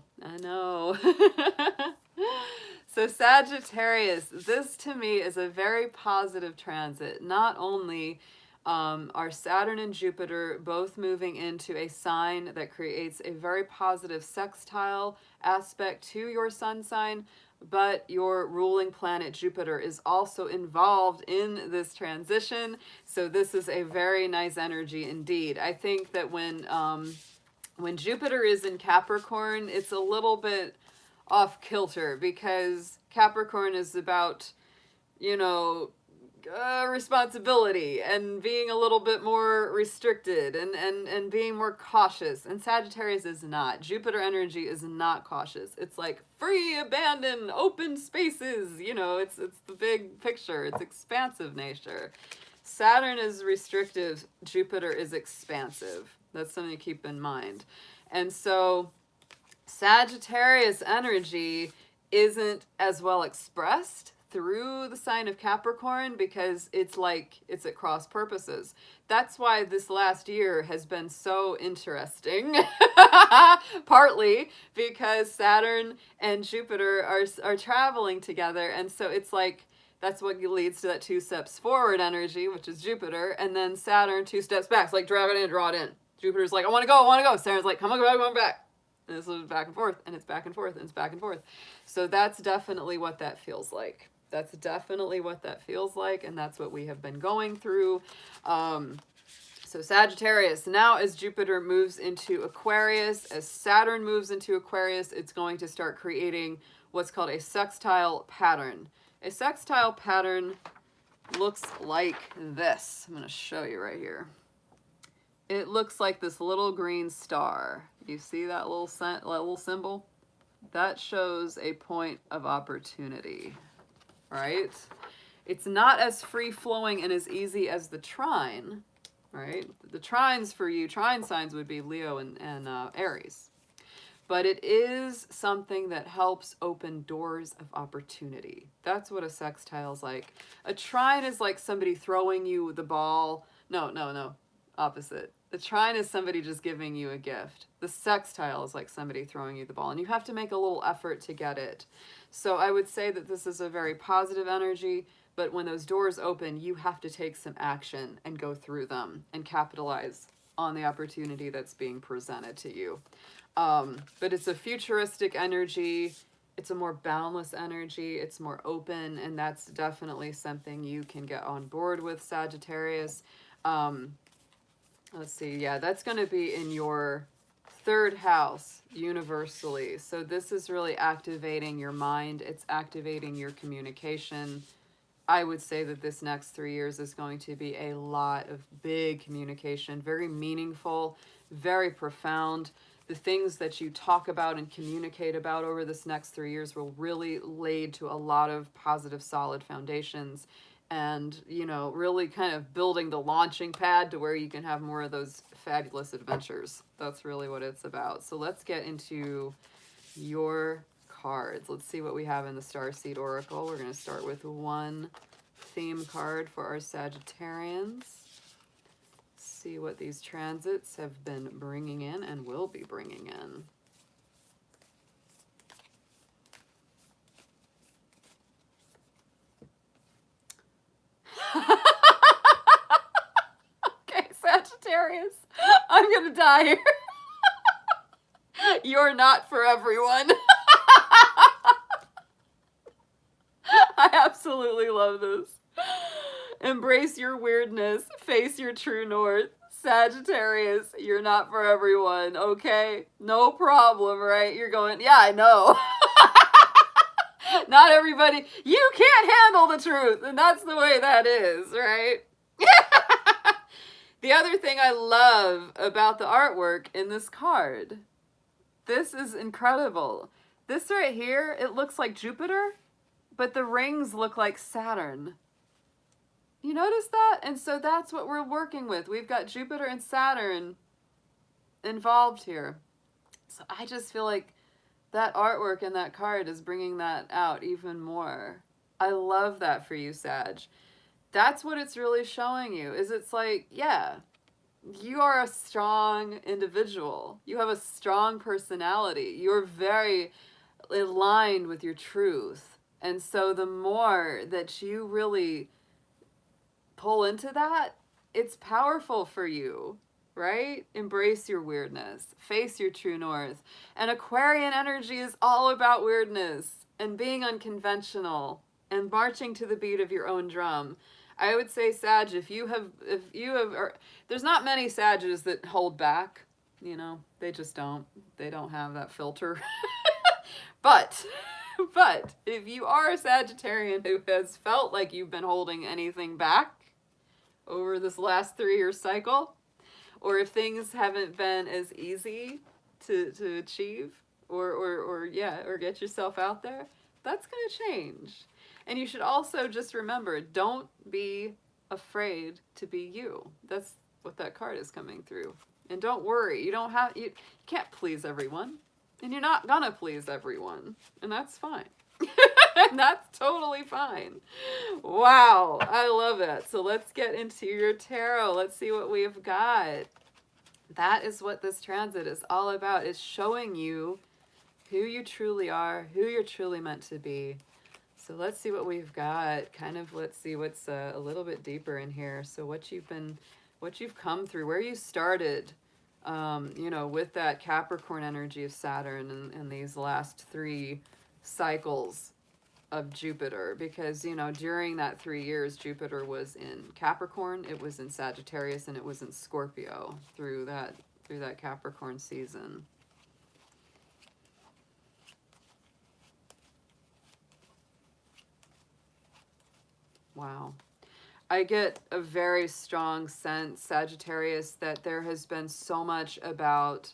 So Sagittarius, this to me is a very positive transit. Not only are Saturn and Jupiter both moving into a sign that creates a very positive sextile aspect to your sun sign, but your ruling planet Jupiter is also involved in this transition. So this is a very nice energy indeed. I think that when Jupiter is in Capricorn, it's a little bit off kilter, because Capricorn is about, responsibility and being a little bit more restricted and being more cautious. And Sagittarius is not. Jupiter energy is not cautious. It's like free, abandon, open spaces. It's the big picture. It's expansive nature. Saturn is restrictive. Jupiter is expansive. That's something to keep in mind. And so Sagittarius energy isn't as well expressed through the sign of Capricorn, because it's at cross purposes. That's why this last year has been so interesting. Partly because Saturn and Jupiter are traveling together, and so it's like that's what leads to that 2 steps forward energy, which is Jupiter, and then Saturn 2 steps back. It's like drag it in, draw it in. Jupiter's like, I want to go. Saturn's like, come on back. And this is back and forth, and it's back and forth, and it's back and forth. So that's definitely what that feels like. And that's what we have been going through. So Sagittarius, now as Jupiter moves into Aquarius, as Saturn moves into Aquarius, it's going to start creating what's called a sextile pattern. A sextile pattern looks like this. I'm going to show you right here. It looks like this little green star. You see that little symbol? That shows a point of opportunity, right? It's not as free-flowing and as easy as the trine, right? The trines for you, trine signs would be Leo and Aries. But it is something that helps open doors of opportunity. That's what a sextile is like. A trine is like somebody throwing you the ball. No. Opposite. The trine is somebody just giving you a gift. The sextile is like somebody throwing you the ball, and you have to make a little effort to get it. So I would say that this is a very positive energy, but when those doors open, you have to take some action and go through them and capitalize on the opportunity that's being presented to you. But it's a futuristic energy. It's a more boundless energy. It's more open, and that's definitely something you can get on board with, Sagittarius. Let's see. Yeah, that's going to be in your 3rd house universally. So this is really activating your mind. It's activating your communication. I would say that this next 3 years is going to be a lot of big communication, very meaningful, very profound. The things that you talk about and communicate about over this next 3 years will really lead to a lot of positive, solid foundations. And, really kind of building the launching pad to where you can have more of those fabulous adventures. That's really what it's about. So let's get into your cards. Let's see what we have in the Starseed Oracle. We're going to start with one theme card for our Sagittarians. See what these transits have been bringing in and will be bringing in. Okay, Sagittarius, I'm gonna die here. You're not for everyone. I absolutely love this. Embrace your weirdness. Face your true north. Sagittarius, you're not for everyone, okay? No problem, right? You're going, yeah, I know. Not everybody, you can't handle the truth, and that's the way that is, right? The other thing I love about the artwork in this card, this is incredible. This right here, it looks like Jupiter, but the rings look like Saturn. You notice that? And so that's what we're working with. We've got Jupiter and Saturn involved here. So I just feel like that artwork in that card is bringing that out even more. I love that for you, Sag. That's what it's really showing you, is it's like, yeah, you are a strong individual. You have a strong personality. You're very aligned with your truth. And so the more that you really pull into that, it's powerful for you, right? Embrace your weirdness. Face your true north. And Aquarian energy is all about weirdness and being unconventional and marching to the beat of your own drum. I would say, Sag, if you have, there's not many Sages that hold back, you know, they just don't. They don't have that filter. But if you are a Sagittarian who has felt like you've been holding anything back over this last 3-year cycle, or if things haven't been as easy to achieve, or get yourself out there, that's going to change. And you should also just remember, don't be afraid to be you. That's what that card is coming through. And don't worry, you can't please everyone. And you're not gonna please everyone. And that's fine. And that's totally fine. Wow, I love it. So let's get into your tarot. Let's see what we've got. That is what this transit is all about. It's showing you who you truly are, who you're truly meant to be. So let's see what we've got. Let's see what's a little bit deeper in here. So what you've come through, where you started, with that Capricorn energy of Saturn and these last 3 cycles of Jupiter, because, during that 3 years, Jupiter was in Capricorn, it was in Sagittarius, and it was in Scorpio through that Capricorn season. Wow. I get a very strong sense, Sagittarius, that there has been so much about,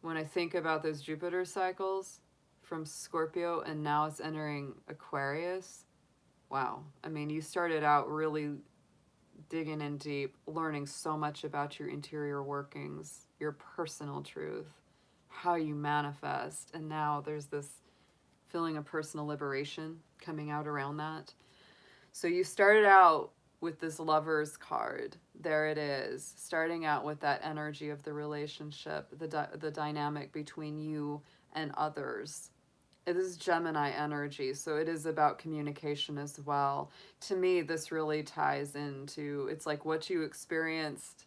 when I think about those Jupiter cycles from Scorpio and now it's entering Aquarius. Wow. I mean, you started out really digging in deep, learning so much about your interior workings, your personal truth, how you manifest. And now there's this feeling of personal liberation coming out around that. So you started out with this Lover's card. There it is, starting out with that energy of the relationship, the dynamic between you and others. It is Gemini energy, so it is about communication as well. To me, this really ties into, it's like what you experienced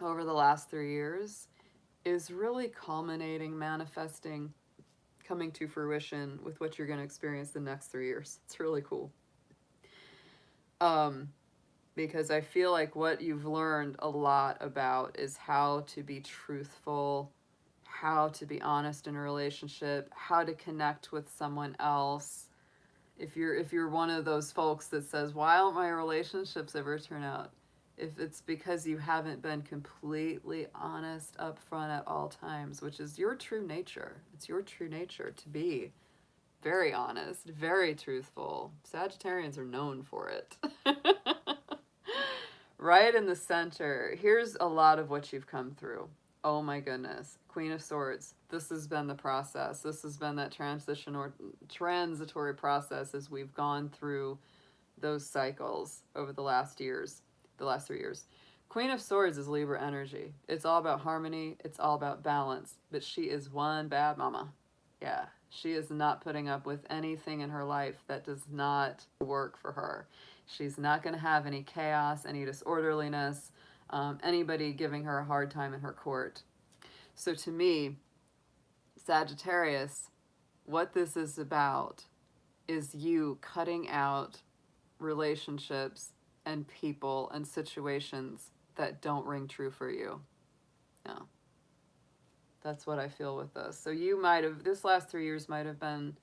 over the last 3 years is really culminating, manifesting, coming to fruition with what you're going to experience the next 3 years. It's really cool. Because I feel like what you've learned a lot about is how to be truthful, how to be honest in a relationship, how to connect with someone else. If you're one of those folks that says, why don't my relationships ever turn out? If it's because you haven't been completely honest up front at all times, which is your true nature. It's your true nature to be very honest, very truthful. Sagittarians are known for it. Right in the center. Here's a lot of what you've come through. Oh my goodness. Queen of Swords. This has been the process. This has been that transition or transitory process as we've gone through those cycles over the last 3 years. Queen of Swords is Libra energy. It's all about harmony. It's all about balance. But she is one bad mama. Yeah. She is not putting up with anything in her life that does not work for her. She's not going to have any chaos, any disorderliness, anybody giving her a hard time in her court. So to me, Sagittarius, what this is about is you cutting out relationships and people and situations that don't ring true for you. No. That's what I feel with this. So you might have, this last 3 years might have been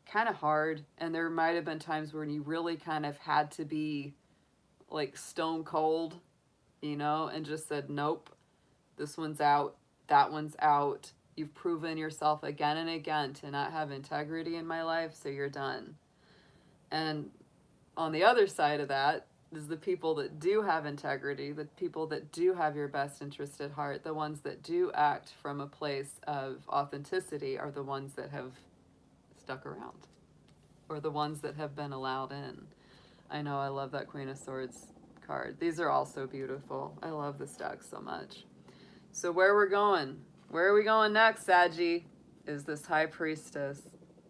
kind of hard, and there might have been times when you really kind of had to be like stone cold you know, and just said, nope, this one's out, that one's out. You've proven yourself again and again to not have integrity in my life, so you're done. And on the other side of that is the people that do have integrity, the people that do have your best interest at heart, the ones that do act from a place of authenticity are the ones that have stuck around, or the ones that have been allowed in. I know, I love that Queen of Swords card. These are all so beautiful. I love this deck so much. So where we're going, where are we going next, Saggy? Is this High Priestess,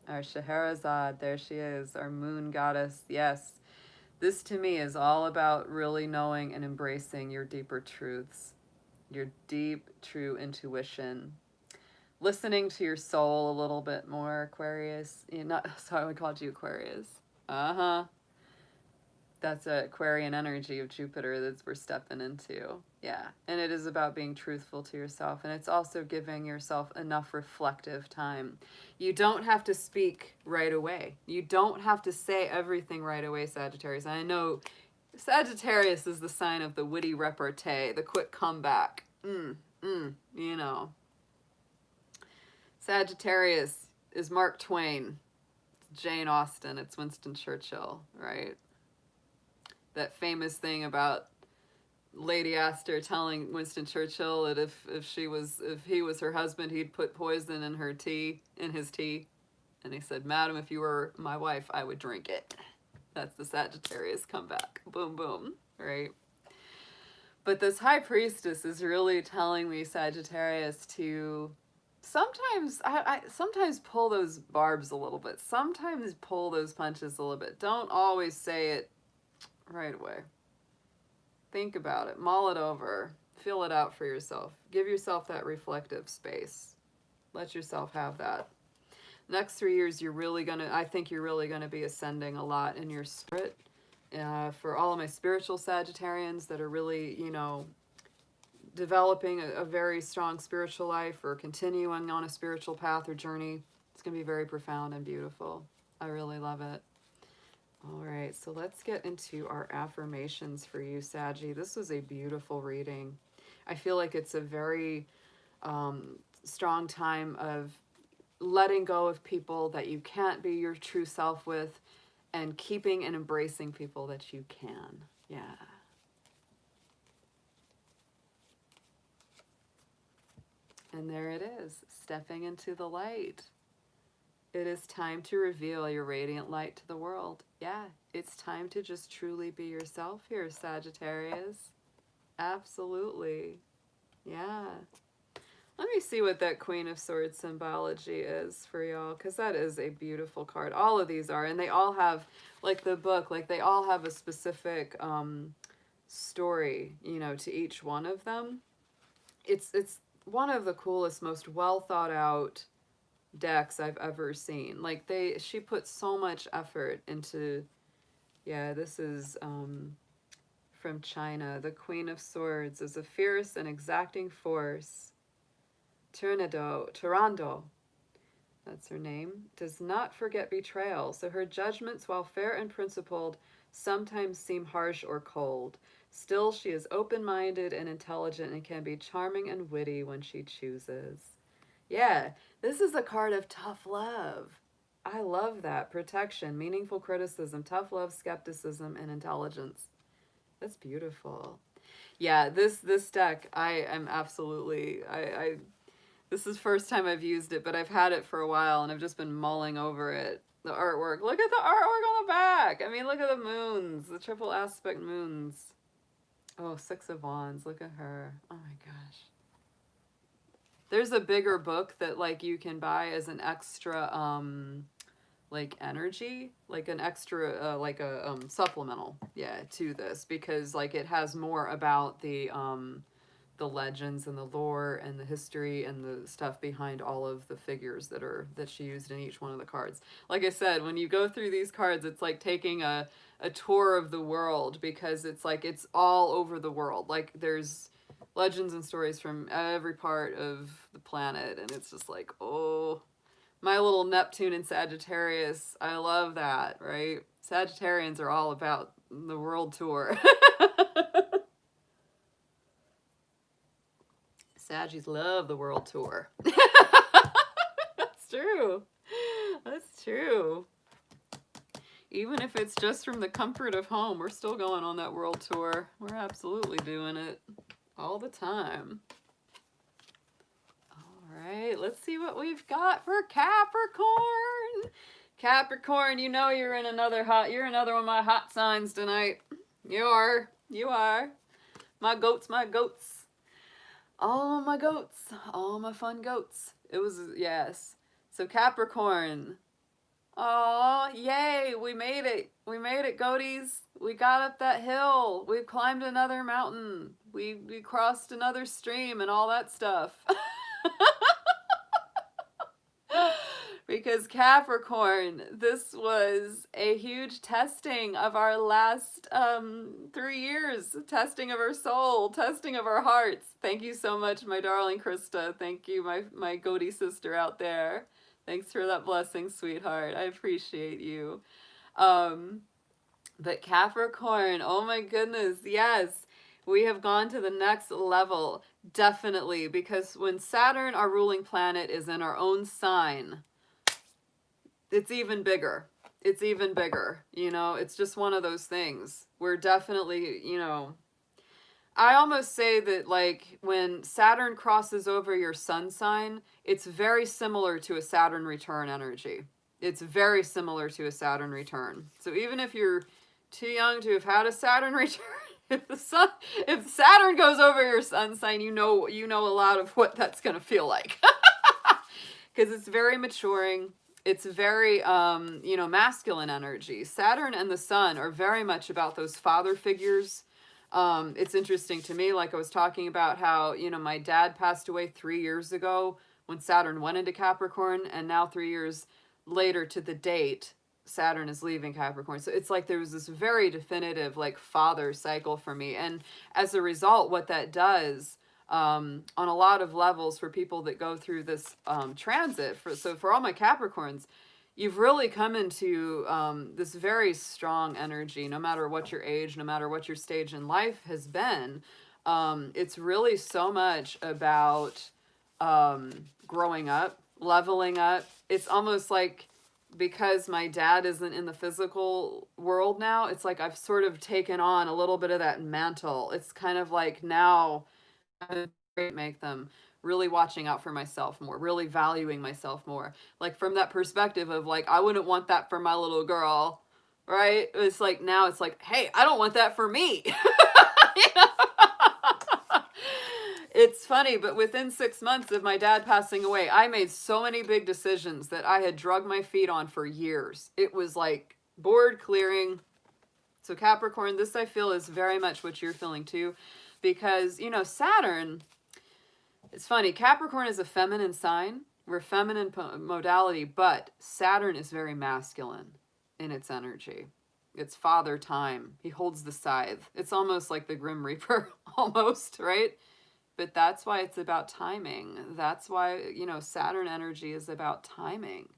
our Scheherazade. There she is, our moon goddess. Yes, this to me is all about really knowing and embracing your deeper truths, your deep, true intuition. Listening to your soul a little bit more, Aquarius. Sorry, I called you Aquarius. Uh-huh. That's an Aquarian energy of Jupiter that we're stepping into. Yeah. And it is about being truthful to yourself. And it's also giving yourself enough reflective time. You don't have to speak right away. You don't have to say everything right away, Sagittarius. I know Sagittarius is the sign of the witty repartee, the quick comeback. You know. Sagittarius is Mark Twain. It's Jane Austen. It's Winston Churchill, right? That famous thing about Lady Astor telling Winston Churchill that if he was her husband, he'd put poison in his tea. And he said, "Madam, if you were my wife, I would drink it." That's the Sagittarius comeback. Boom, boom, right? But this High Priestess is really telling me, Sagittarius, to sometimes I sometimes pull those barbs a little bit. Sometimes pull those punches a little bit. Don't always say it right away. Think about it. Mull it over. Feel it out for yourself. Give yourself that reflective space. Let yourself have that. Next 3 years, I think you're really gonna be ascending a lot in your spirit. For all of my spiritual Sagittarians that are really, you know, developing a very strong spiritual life or continuing on a spiritual path or journey, it's going to be very profound and beautiful. I really love it. All right, so let's get into our affirmations for you, Saggy. This was a beautiful reading. I feel like it's a very strong time of letting go of people that you can't be your true self with and keeping and embracing people that you can. Yeah. And there it is, stepping into the light. It is time to reveal your radiant light to the world. Yeah, it's time to just truly be yourself here, Sagittarius. Absolutely. Yeah. Let me see what that Queen of Swords symbology is for y'all, because that is a beautiful card. All of these are, and they all have, like the book, like they all have a specific story, you know, to each one of them. It's one of the coolest, most well thought out decks I've ever seen. Like she put so much effort into, yeah, this is from China. The Queen of Swords is a fierce and exacting force. Turando, that's her name, does not forget betrayal, so her judgments, while fair and principled, sometimes seem harsh or cold. Still, she is open-minded and intelligent and can be charming and witty when she chooses. Yeah, this is a card of tough love. I love that. Protection, meaningful criticism, tough love, skepticism, and intelligence. That's beautiful. Yeah, this deck, I am absolutely, this is the first time I've used it, but I've had it for a while and I've just been mulling over it. The artwork. Look at the artwork on the back. I mean, look at the moons, the triple aspect moons. Oh, Six of Wands. Look at her. Oh my gosh. There's a bigger book that like you can buy as an extra like energy, like an extra like a supplemental, yeah, to this, because like it has more about the legends and the lore and the history and the stuff behind all of the figures that she used in each one of the cards. Like I said, when you go through these cards, it's like taking a tour of the world, because it's like it's all over the world. Like there's legends and stories from every part of the planet, and it's just like, oh, my little Neptune and Sagittarius, I love that, right? Sagittarians are all about the world tour. Saggies love the world tour. That's true. That's true. Even if it's just from the comfort of home, we're still going on that world tour. We're absolutely doing it all the time. All right, let's see what we've got for Capricorn. Capricorn, you know you're another one of my hot signs tonight. You are. My goats, my goats. All my goats, all my fun goats. It was, yes. So Capricorn. Oh, yay, we made it. We made it, goaties. We got up that hill. We climbed another mountain. We crossed another stream and all that stuff. Because Capricorn, this was a huge testing of our last 3 years, testing of our soul, testing of our hearts. Thank you so much, my darling Krista. Thank you, my goatee sister out there. Thanks for that blessing, sweetheart. I appreciate you. But Capricorn, oh my goodness, yes. We have gone to the next level, definitely, because when Saturn, our ruling planet, is in our own sign, it's even bigger. It's even bigger, you know, it's just one of those things. We're definitely, you know, I almost say that, like, when Saturn crosses over your sun sign, it's very similar to a Saturn return energy. It's very similar to a Saturn return. So even if you're too young to have had a Saturn return, if Saturn goes over your sun sign, you know a lot of what that's going to feel like. Because it's very maturing. It's very, you know, masculine energy. Saturn and the sun are very much about those father figures. It's interesting to me, like I was talking about how, you know, my dad passed away 3 years ago when Saturn went into Capricorn, and now 3 years later to the date, Saturn is leaving Capricorn. So it's like there was this very definitive, like, father cycle for me. And as a result, what that does, on a lot of levels for people that go through this transit, for all my Capricorns, you've really come into this very strong energy, no matter what your age, no matter what your stage in life has been. It's really so much about growing up, leveling up. It's almost like, because my dad isn't in the physical world now, it's like I've sort of taken on a little bit of that mantle. It's kind of like now I make them really watching out for myself more, really valuing myself more. Like, from that perspective of, like, I wouldn't want that for my little girl, right? It's like, now it's like, hey, I don't want that for me. You know? It's funny, but within 6 months of my dad passing away, I made so many big decisions that I had drugged my feet on for years. It was like board clearing. So Capricorn, this I feel is very much what you're feeling too, because, you know, Saturn, it's funny, Capricorn is a feminine sign. We're feminine modality, but Saturn is very masculine in its energy. It's father time. He holds the scythe. It's almost like the Grim Reaper, almost, right? But that's why it's about timing. That's why, you know, Saturn energy is about timing.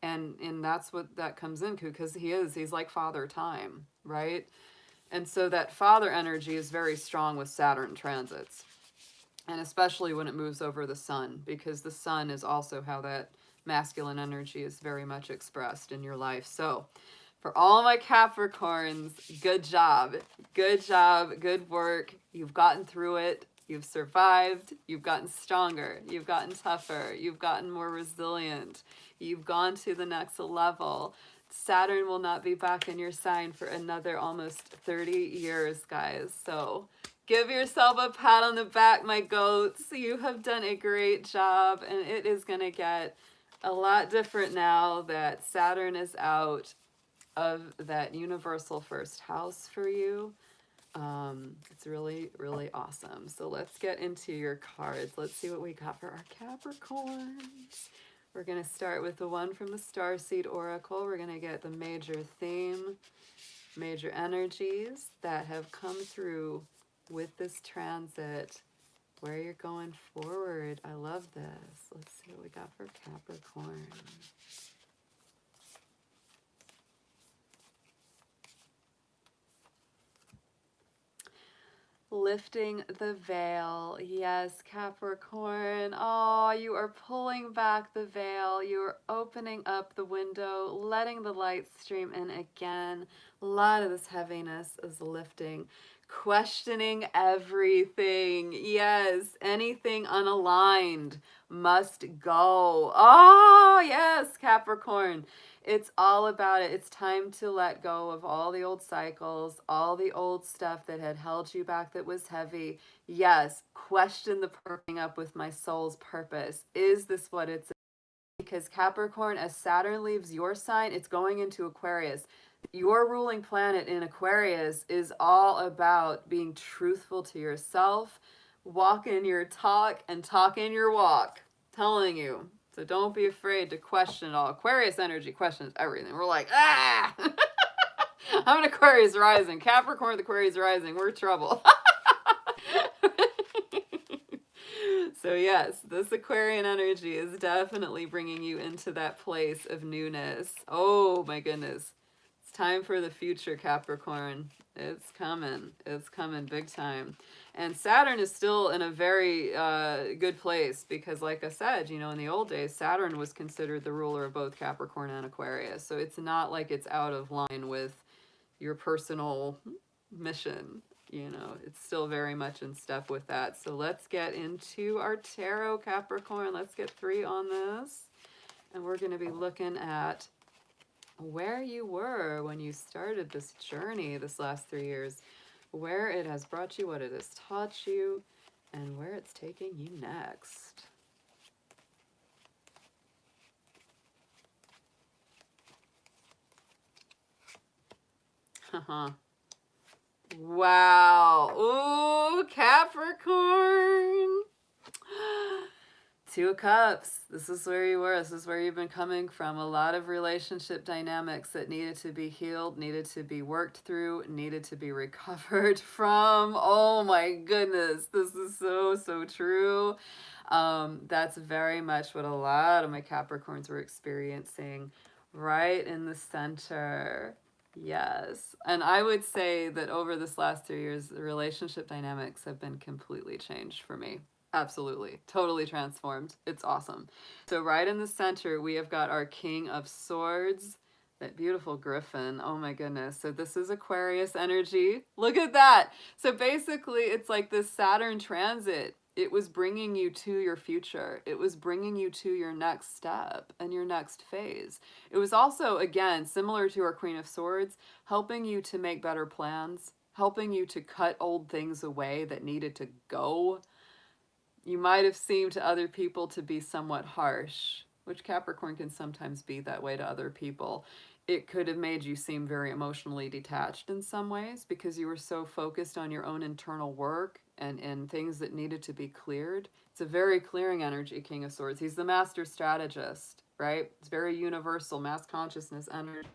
And that's what that comes into, because he's like father time, right? And so that father energy is very strong with Saturn transits. And especially when it moves over the sun, because the sun is also how that masculine energy is very much expressed in your life. So for all my Capricorns, good job. Good job. Good work. You've gotten through it. You've survived. You've gotten stronger. You've gotten tougher. You've gotten more resilient. You've gone to the next level. Saturn will not be back in your sign for another almost 30 years, guys. So give yourself a pat on the back, my goats. You have done a great job, and it is going to get a lot different now that Saturn is out of that universal first house for you. It's really, really awesome. So let's get into your cards. Let's see what we got for our Capricorns. We're going to start with the one from the Starseed Oracle. We're going to get the major theme, major energies that have come through with this transit, where you're going forward. I love this. Let's see what we got for Capricorn. lifting the veil. Yes, Capricorn. Oh, you are pulling back the veil. You are opening up the window, letting the light stream in again. A lot of this heaviness is lifting. Questioning everything. Yes, anything unaligned must go. Oh, yes, Capricorn. It's all about it. It's time to let go of all the old cycles, all the old stuff that had held you back that was heavy. Yes, question the purping up with my soul's purpose. Is this what it's about? Because Capricorn, as Saturn leaves your sign, it's going into Aquarius. Your ruling planet in Aquarius is all about being truthful to yourself, walking your talk and talking your walk. Telling you. So don't be afraid to question it all. Aquarius energy questions everything. We're like, ah! I'm an Aquarius rising. Capricorn with Aquarius rising. We're trouble. So yes, this Aquarian energy is definitely bringing you into that place of newness. Oh my goodness. It's time for the future, Capricorn. It's coming. It's coming big time. And Saturn is still in a very good place because, like I said, you know, in the old days, Saturn was considered the ruler of both Capricorn and Aquarius. So it's not like it's out of line with your personal mission. You know, it's still very much in step with that. So let's get into our tarot, Capricorn. Let's get 3 on this. And we're going to be looking at where you were when you started this journey this last 3 years, where it has brought you, what it has taught you, and where it's taking you next. Haha. Wow. Ooh, Capricorn. 2 of Cups. This is where you were. This is where you've been coming from. A lot of relationship dynamics that needed to be healed, needed to be worked through, needed to be recovered from. Oh my goodness. This is so, so true. That's very much what a lot of my Capricorns were experiencing right in the center. Yes. And I would say that over this last 3 years, the relationship dynamics have been completely changed for me. Absolutely. Totally transformed. It's awesome. So right in the center, we have got our King of Swords, that beautiful griffin. Oh my goodness. So this is Aquarius energy. Look at that. So basically, it's like this Saturn transit. It was bringing you to your future. It was bringing you to your next step and your next phase. It was also, again, similar to our Queen of Swords, helping you to make better plans, helping you to cut old things away that needed to go. You might have seemed to other people to be somewhat harsh, which Capricorn can sometimes be that way to other people. It could have made you seem very emotionally detached in some ways because you were so focused on your own internal work and things that needed to be cleared. It's a very clearing energy, King of Swords. He's the master strategist, right? It's very universal, mass consciousness energy.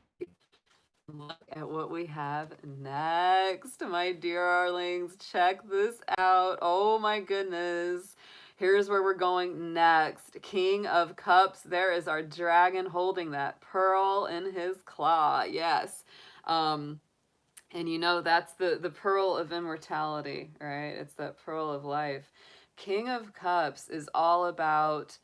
Look at what we have next, my dear darlings. Check this out. Oh my goodness. Here's where we're going next. King of Cups. There is our dragon holding that pearl in his claw. Yes. And you know, that's the pearl of immortality, right? It's that pearl of life. King of Cups is all about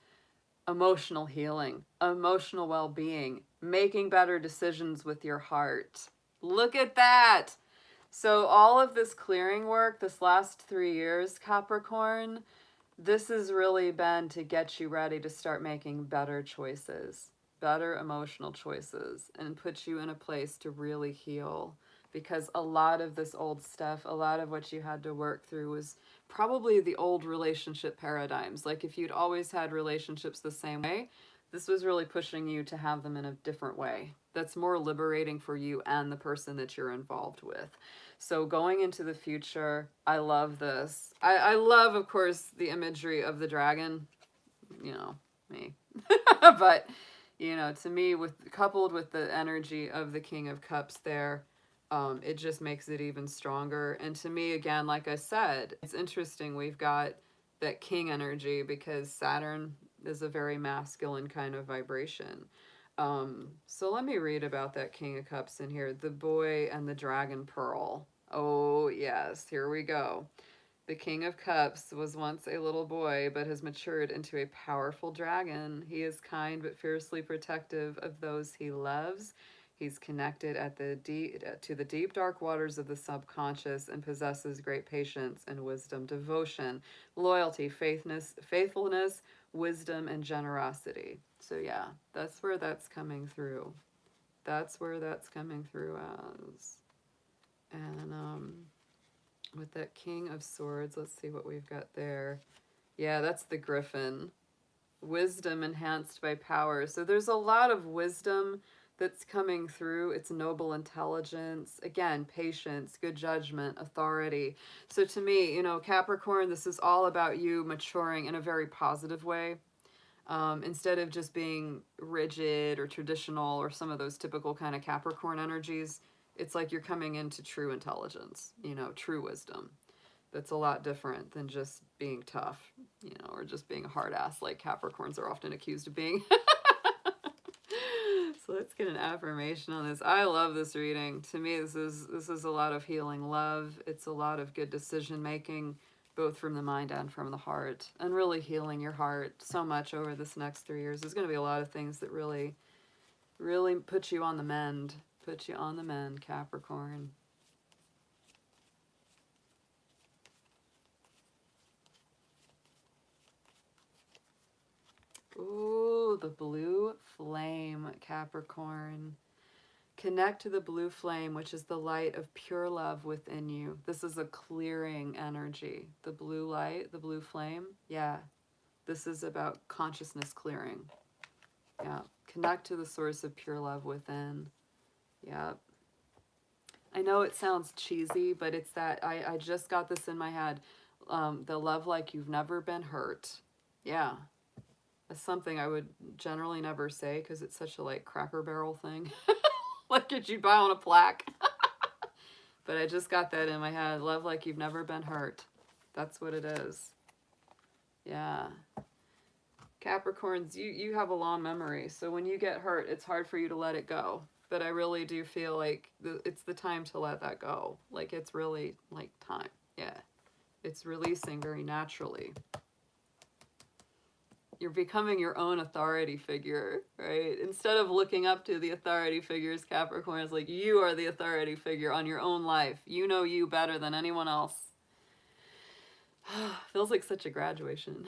emotional healing, emotional well-being, making better decisions with your heart. Look at that. So all of this clearing work this last 3 years, Capricorn, this has really been to get you ready to start making better choices, better emotional choices, and put you in a place to really heal. Because a lot of this old stuff, a lot of what you had to work through was probably the old relationship paradigms. Like if you'd always had relationships the same way, this was really pushing you to have them in a different way. That's more liberating for you and the person that you're involved with. So going into the future, I love this. I love, of course, the imagery of the dragon, you know, me. But, you know, to me, coupled with the energy of the King of Cups there, it just makes it even stronger. And to me, again, like I said, it's interesting. We've got that king energy because Saturn is a very masculine kind of vibration. So let me read about that King of Cups in here. The boy and the dragon pearl. Oh, yes. Here we go. The King of Cups was once a little boy, but has matured into a powerful dragon. He is kind but fiercely protective of those he loves. He's connected to the deep dark waters of the subconscious and possesses great patience and wisdom, devotion, loyalty, faithfulness, wisdom, and generosity. So yeah, that's where that's coming through. That's where that's coming through as. And with that King of Swords, let's see what we've got there. Yeah, that's the Griffin. Wisdom enhanced by power. So there's a lot of wisdom that's coming through. It's noble intelligence, again, patience, good judgment, authority. So to me, you know, Capricorn, this is all about you maturing in a very positive way. Instead of just being rigid or traditional or some of those typical kind of Capricorn energies, it's like you're coming into true intelligence, you know, true wisdom. That's a lot different than just being tough, you know, or just being a hard ass like Capricorns are often accused of being. So let's get an affirmation on this. I love this reading. To me, this is a lot of healing love. It's a lot of good decision making, both from the mind and from the heart, and really healing your heart so much over this next 3 years. There's going to be a lot of things that really, really put you on the mend. Put you on the mend, Capricorn. Ooh, the blue flame, Capricorn. Connect to the blue flame, which is the light of pure love within you. This is a clearing energy. The blue light, the blue flame. Yeah, this is about consciousness clearing. Yeah, connect to the source of pure love within. Yeah. I know it sounds cheesy, but it's that I just got this in my head. The love like you've never been hurt. Yeah. That's something I would generally never say because it's such a like Cracker Barrel thing. Like it you'd buy on a plaque. But I just got that in my head. Love like you've never been hurt. That's what it is. Yeah. Capricorns, you have a long memory. So when you get hurt, it's hard for you to let it go. But I really do feel like it's the time to let that go. Like it's really like time. Yeah. It's releasing very naturally. You're becoming your own authority figure, right? Instead of looking up to the authority figures, Capricorn is like, you are the authority figure on your own life. You know you better than anyone else. Feels like such a graduation.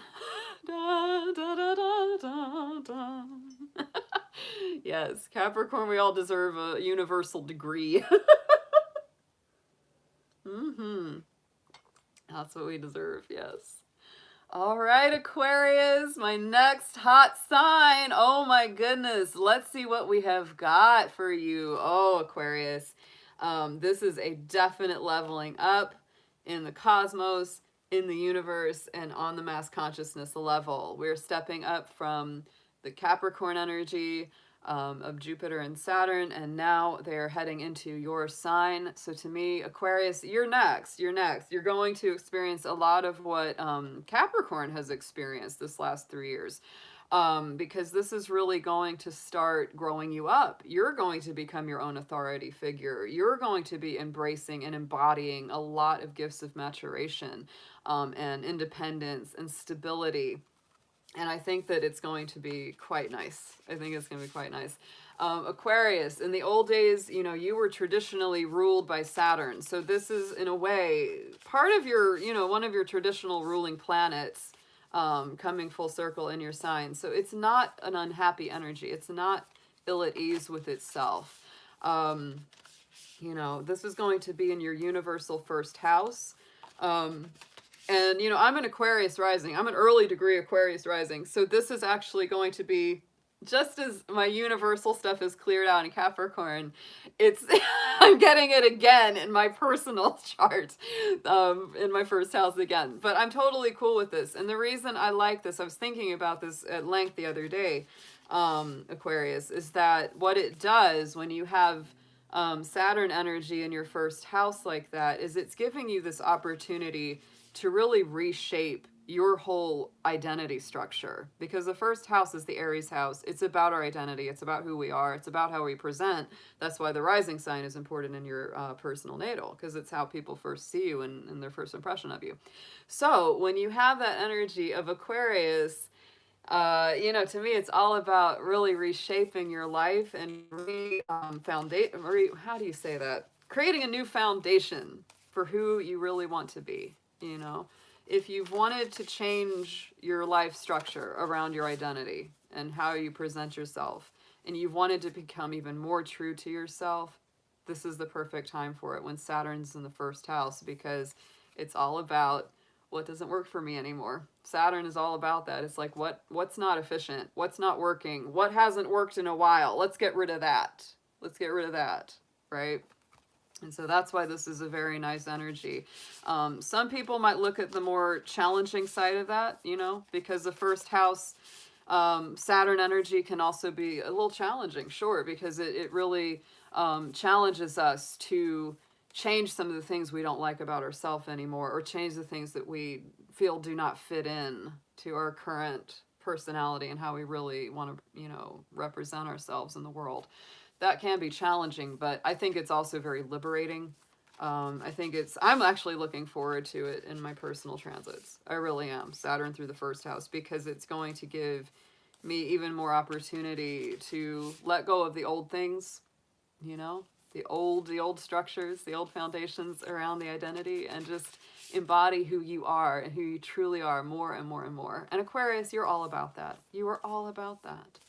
Da, da, da, da, da, da. Yes, Capricorn, we all deserve a universal degree. Mm-hmm. That's what we deserve, yes. All right, Aquarius, my next hot sign. Oh my goodness. Let's see what we have got for you. Oh, Aquarius. This is a definite leveling up in the cosmos, in the universe, and on the mass consciousness level. We're stepping up from the Capricorn energy of Jupiter and Saturn, and now they're heading into your sign. So to me, Aquarius, you're next. You're next. You're going to experience a lot of what Capricorn has experienced this last 3 years. Because this is really going to start growing you up. You're going to become your own authority figure. You're going to be embracing and embodying a lot of gifts of maturation and independence and stability. And I think that it's going to be quite nice. I think it's going to be quite nice. Aquarius, in the old days, you know, you were traditionally ruled by Saturn. So this is, in a way, part of your, you know, one of your traditional ruling planets coming full circle in your sign. So it's not an unhappy energy. It's not ill at ease with itself. You know, this is going to be in your universal first house. And, you know, I'm an Aquarius rising. I'm an early degree Aquarius rising. So this is actually going to be, just as my universal stuff is cleared out in Capricorn, it's I'm getting it again in my personal chart, in my first house again. But I'm totally cool with this. And the reason I like this, I was thinking about this at length the other day, Aquarius, is that what it does when you have Saturn energy in your first house like that is it's giving you this opportunity to really reshape your whole identity structure, because the first house is the Aries house. It's about our identity. It's about who we are. It's about how we present. That's why the rising sign is important in your personal natal, because it's how people first see you and their first impression of you. So when you have that energy of Aquarius, you know, to me, it's all about really reshaping your life and how do you say that? Creating a new foundation for who you really want to be, you know? If you've wanted to change your life structure around your identity and how you present yourself, and you've wanted to become even more true to yourself, this is the perfect time for it when Saturn's in the first house, because it's all about what doesn't work for me anymore. Saturn is all about that. It's like, what's not efficient? What's not working? What hasn't worked in a while? Let's get rid of that. Let's get rid of that, right? And so that's why this is a very nice energy. Some people might look at the more challenging side of that, you know, because the first house, Saturn energy can also be a little challenging, sure, because it really challenges us to change some of the things we don't like about ourselves anymore, or change the things that we feel do not fit in to our current personality and how we really want to, you know, represent ourselves in the world. That can be challenging, but I think it's also very liberating. I'm actually looking forward to it in my personal transits. I really am. Saturn through the first house, because it's going to give me even more opportunity to let go of the old things, you know, the old structures, the old foundations around the identity, and just embody who you are and who you truly are more and more and more. And Aquarius, you're all about that. You are all about that.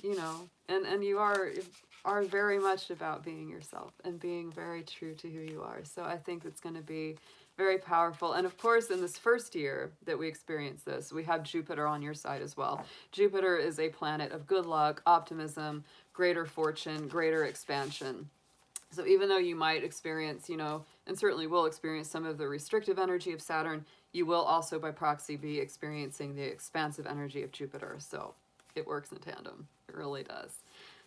You know, and you are very much about being yourself and being very true to who you are. So I think it's going to be very powerful. And of course, in this first year that we experience this, we have Jupiter on your side as well. Jupiter is a planet of good luck, optimism, greater fortune, greater expansion. So even though you might experience, you know, and certainly will experience some of the restrictive energy of Saturn, you will also by proxy be experiencing the expansive energy of Jupiter. So it works in tandem. It really does.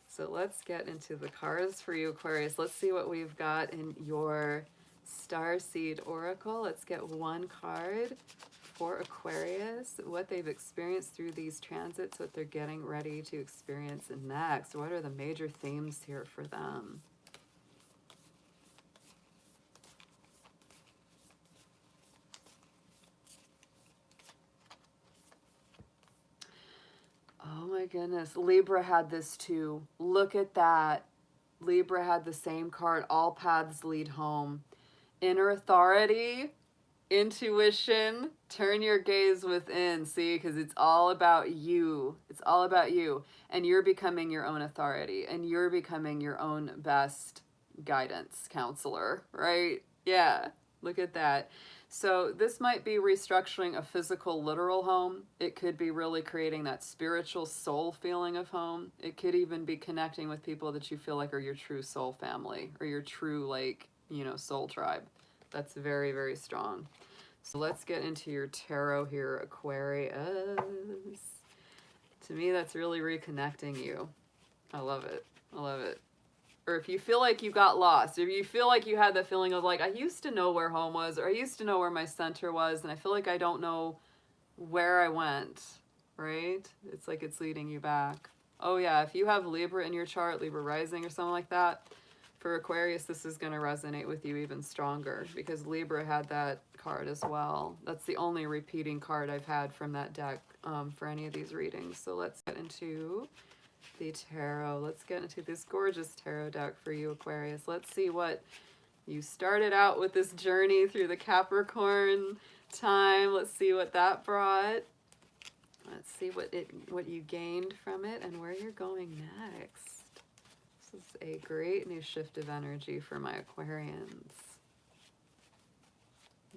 So let's get into the cards for you, Aquarius. Let's see what we've got in your Starseed Oracle. Let's get one card for Aquarius, what they've experienced through these transits, what they're getting ready to experience next. What are the major themes here for them? Oh my goodness. Libra had this too. Look at that. Libra had the same card. All paths lead home. Inner authority, intuition, turn your gaze within. See, because it's all about you. It's all about you. And you're becoming your own authority. And you're becoming your own best guidance counselor, right? Yeah. Look at that. So this might be restructuring a physical, literal home. It could be really creating that spiritual soul feeling of home. It could even be connecting with people that you feel like are your true soul family, or your true, like, you know, soul tribe. That's very, very strong. So let's get into your tarot here, Aquarius. To me, that's really reconnecting you. I love it. I love it. Or if you feel like you got lost, if you feel like you had that feeling of like, I used to know where home was, or I used to know where my center was, and I feel like I don't know where I went, right? It's like it's leading you back. Oh yeah, if you have Libra in your chart, Libra rising or something like that, for Aquarius, this is going to resonate with you even stronger, because Libra had that card as well. That's the only repeating card I've had from that deck for any of these readings. So let's get into the tarot. Let's get into this gorgeous tarot deck for you, Aquarius. Let's see what you started out with this journey through the Capricorn time. Let's see what that brought. Let's see what you gained from it and where you're going next. This is a great new shift of energy for my Aquarians.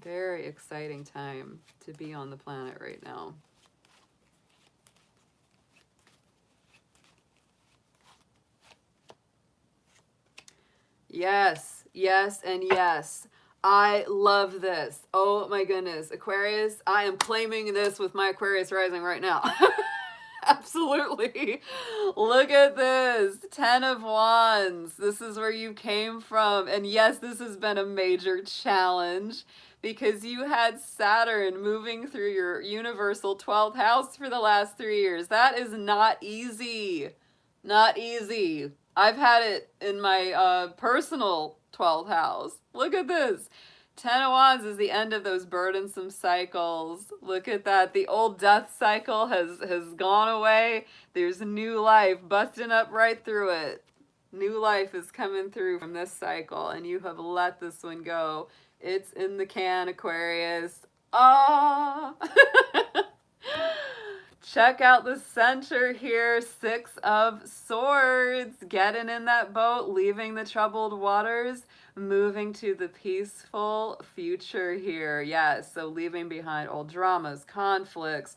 Very exciting time to be on the planet right now. Yes, yes, and yes. I love this. Oh my goodness. Aquarius, I am claiming this with my Aquarius rising right now. Absolutely. Look at this. 10 of Wands. This is where you came from. And yes, this has been a major challenge. because you had Saturn moving through your universal 12th house for the last 3 years. That is not easy. Not easy. I've had it in my personal 12th house. Look at this. Ten of Wands is the end of those burdensome cycles. Look at that. The old death cycle has gone away. There's a new life busting up right through it. New life is coming through from this cycle, and you have let this one go. It's in the can, Aquarius. Ah! Check out the center here. 6 of Swords. Getting in that boat, leaving the troubled waters, moving to the peaceful future here. Yes, so leaving behind old dramas, conflicts,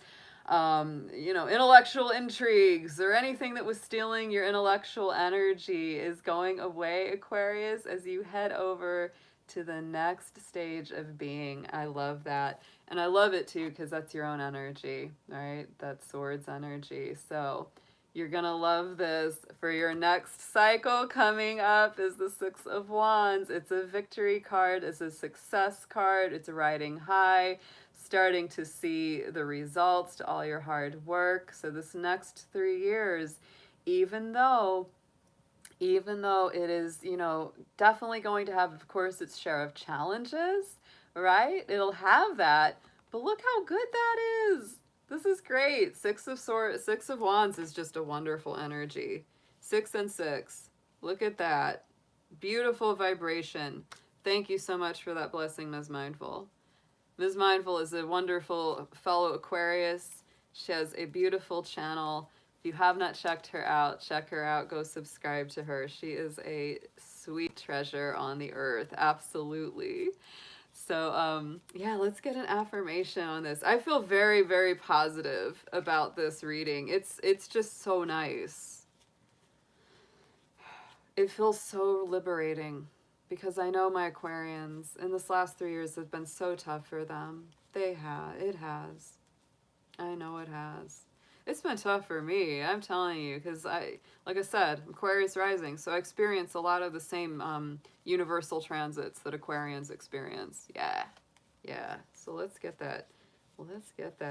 intellectual intrigues, or anything that was stealing your intellectual energy is going away, Aquarius, as you head over to the next stage of being. I love that. And I love it too, because that's your own energy, right? That's Swords energy. So you're going to love this. For your next cycle coming up is the 6 of Wands. It's a victory card. It's a success card. It's riding high, starting to see the results to all your hard work. So this next 3 years, even though it is, definitely going to have, of course, its share of challenges, right? It'll have that, but look how good that is. This is great. 6 of Wands is just a wonderful energy. 6 and 6. Look at that. Beautiful vibration. Thank you so much for that blessing, Ms. Mindful. Ms. Mindful is a wonderful fellow Aquarius. She has a beautiful channel. If you have not checked her out, check her out. Go subscribe to her. She is a sweet treasure on the earth. Absolutely. So, yeah, let's get an affirmation on this. I feel very, very positive about this reading. It's just so nice. It feels so liberating because I know my Aquarians in this last 3 years have been so tough for them. It has. I know it has. It's been tough for me, I'm telling you, because like I said, Aquarius rising, so I experience a lot of the same universal transits that Aquarians experience. Yeah. So let's get that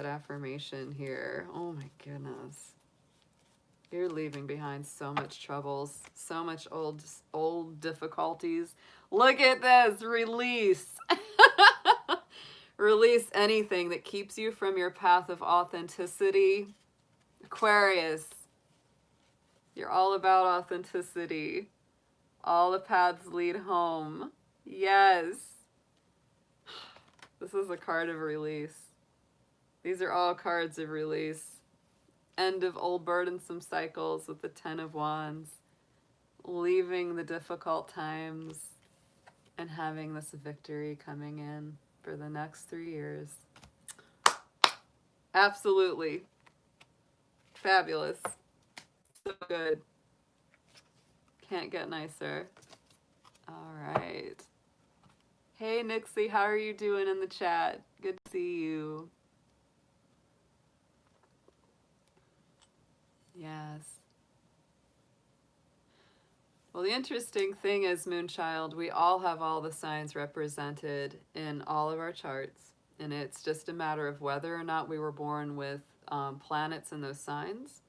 affirmation here. Oh my goodness. You're leaving behind so much troubles, so much old difficulties. Look at this, release. Release anything that keeps you from your path of authenticity. Aquarius, you're all about authenticity. All the paths lead home. Yes. This is a card of release. These are all cards of release. End of old burdensome cycles with the 10 of Wands. Leaving the difficult times and having this victory coming in for the next 3 years. Absolutely. Fabulous. So good. Can't get nicer. All right. Hey, Nixie, how are you doing in the chat? Good to see you. Yes. Well, the interesting thing is, Moonchild, we all have all the signs represented in all of our charts, and it's just a matter of whether or not we were born with planets in those signs.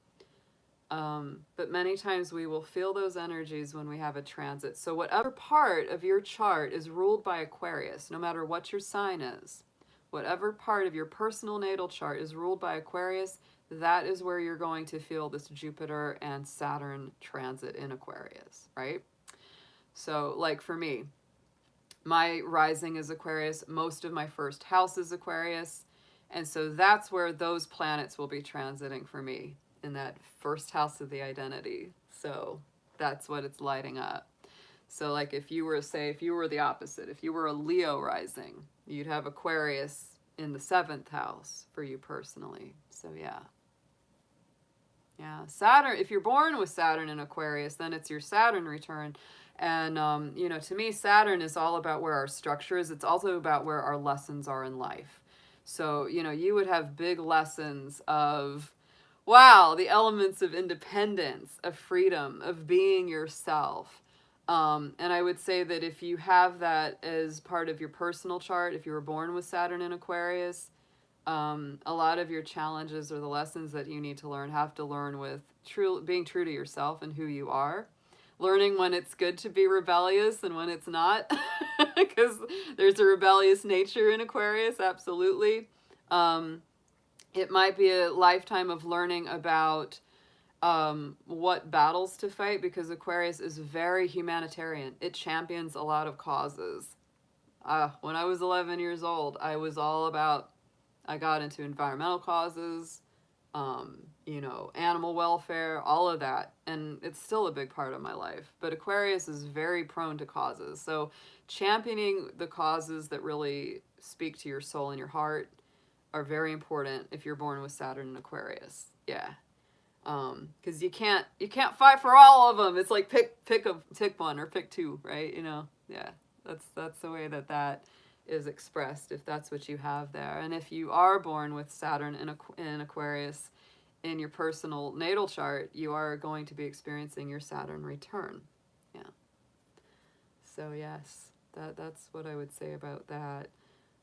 But many times we will feel those energies when we have a transit. So whatever part of your chart is ruled by Aquarius, no matter what your sign is, whatever part of your personal natal chart is ruled by Aquarius, that is where you're going to feel this Jupiter and Saturn transit in Aquarius, right? So like for me, my rising is Aquarius, most of my first house is Aquarius, and so that's where those planets will be transiting for me, in that first house of the identity. So that's what it's lighting up. So like if you were the opposite, if you were a Leo rising, you'd have Aquarius in the 7th house for you personally. So yeah. Saturn, if you're born with Saturn in Aquarius, then it's your Saturn return. And, to me, Saturn is all about where our structure is. It's also about where our lessons are in life. So, you would have big lessons of, wow, the elements of independence, of freedom, of being yourself, And I would say that if you have that as part of your personal chart, if you were born with Saturn in Aquarius, a lot of your challenges or the lessons that you need to learn have to learn with being true to yourself and who you are. Learning when it's good to be rebellious and when it's not, because there's a rebellious nature in Aquarius, absolutely. It might be a lifetime of learning about what battles to fight, because Aquarius is very humanitarian. It champions a lot of causes. When I was 11 years old, I was all about, I got into environmental causes, animal welfare, all of that. And it's still a big part of my life. But Aquarius is very prone to causes. So championing the causes that really speak to your soul and your heart are very important if you're born with Saturn in Aquarius. Yeah. Because you can't fight for all of them. It's like pick one or pick two, right? Yeah. That's the way that is expressed, if that's what you have there. And if you are born with Saturn in Aquarius in your personal natal chart, you are going to be experiencing your Saturn return. Yeah. So yes, that's what I would say about that.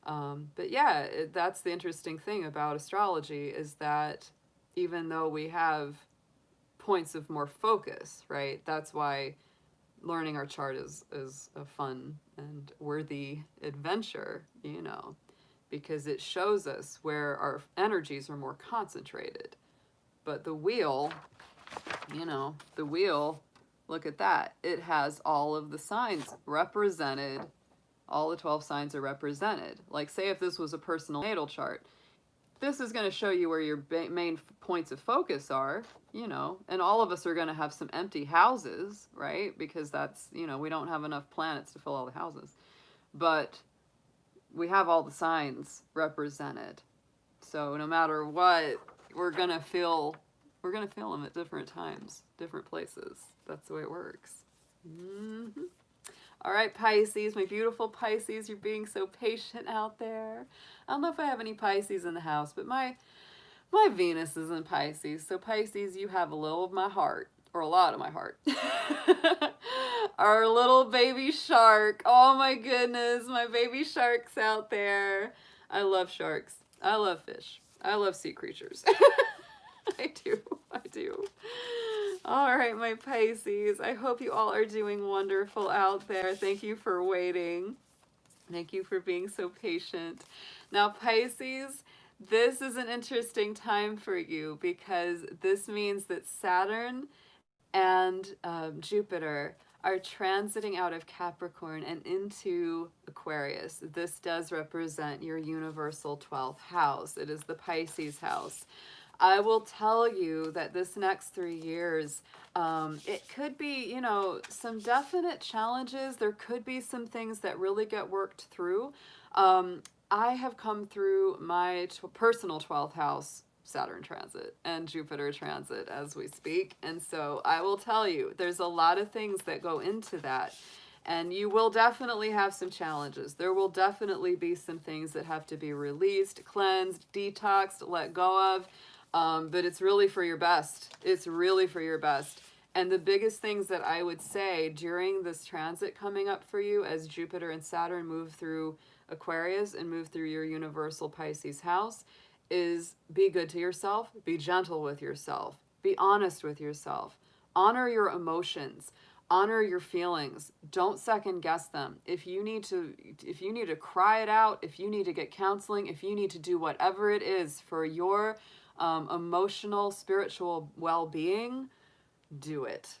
But yeah, that's the interesting thing about astrology, is that even though we have points of more focus, right? That's why learning our chart is a fun and worthy adventure, because it shows us where our energies are more concentrated. But the wheel, look at that. It has all of the signs represented. All the 12 signs are represented. Like, say if this was a personal natal chart, this is going to show you where your main points of focus are, and all of us are going to have some empty houses, right? Because that's, we don't have enough planets to fill all the houses. But we have all the signs represented. So no matter what, we're going to feel them at different times, different places. That's the way it works. Mm-hmm. All right, Pisces, my beautiful Pisces, you're being so patient out there. I don't know if I have any Pisces in the house, but my Venus is in Pisces. So Pisces, you have a little of my heart, or a lot of my heart. Our little baby shark. Oh my goodness, my baby shark's out there. I love sharks. I love fish. I love sea creatures. I do. All right, my Pisces. I hope you all are doing wonderful out there. Thank you for waiting. Thank you for being so patient. Now, Pisces, this is an interesting time for you, because this means that Saturn and Jupiter are transiting out of Capricorn and into Aquarius. This does represent your universal 12th house. It is the Pisces house. I will tell you that this next 3 years, it could be, some definite challenges. There could be some things that really get worked through. I have come through my personal 12th house Saturn transit and Jupiter transit as we speak. And so I will tell you, there's a lot of things that go into that. And you will definitely have some challenges. There will definitely be some things that have to be released, cleansed, detoxed, let go of. But it's really for your best. It's really for your best. And the biggest things that I would say during this transit coming up for you, as Jupiter and Saturn move through Aquarius and move through your universal Pisces house, is be good to yourself, be gentle with yourself, be honest with yourself, honor your emotions, honor your feelings, don't second guess them. If you need to cry it out, if you need to get counseling, if you need to do whatever it is for your emotional, spiritual well-being, do it,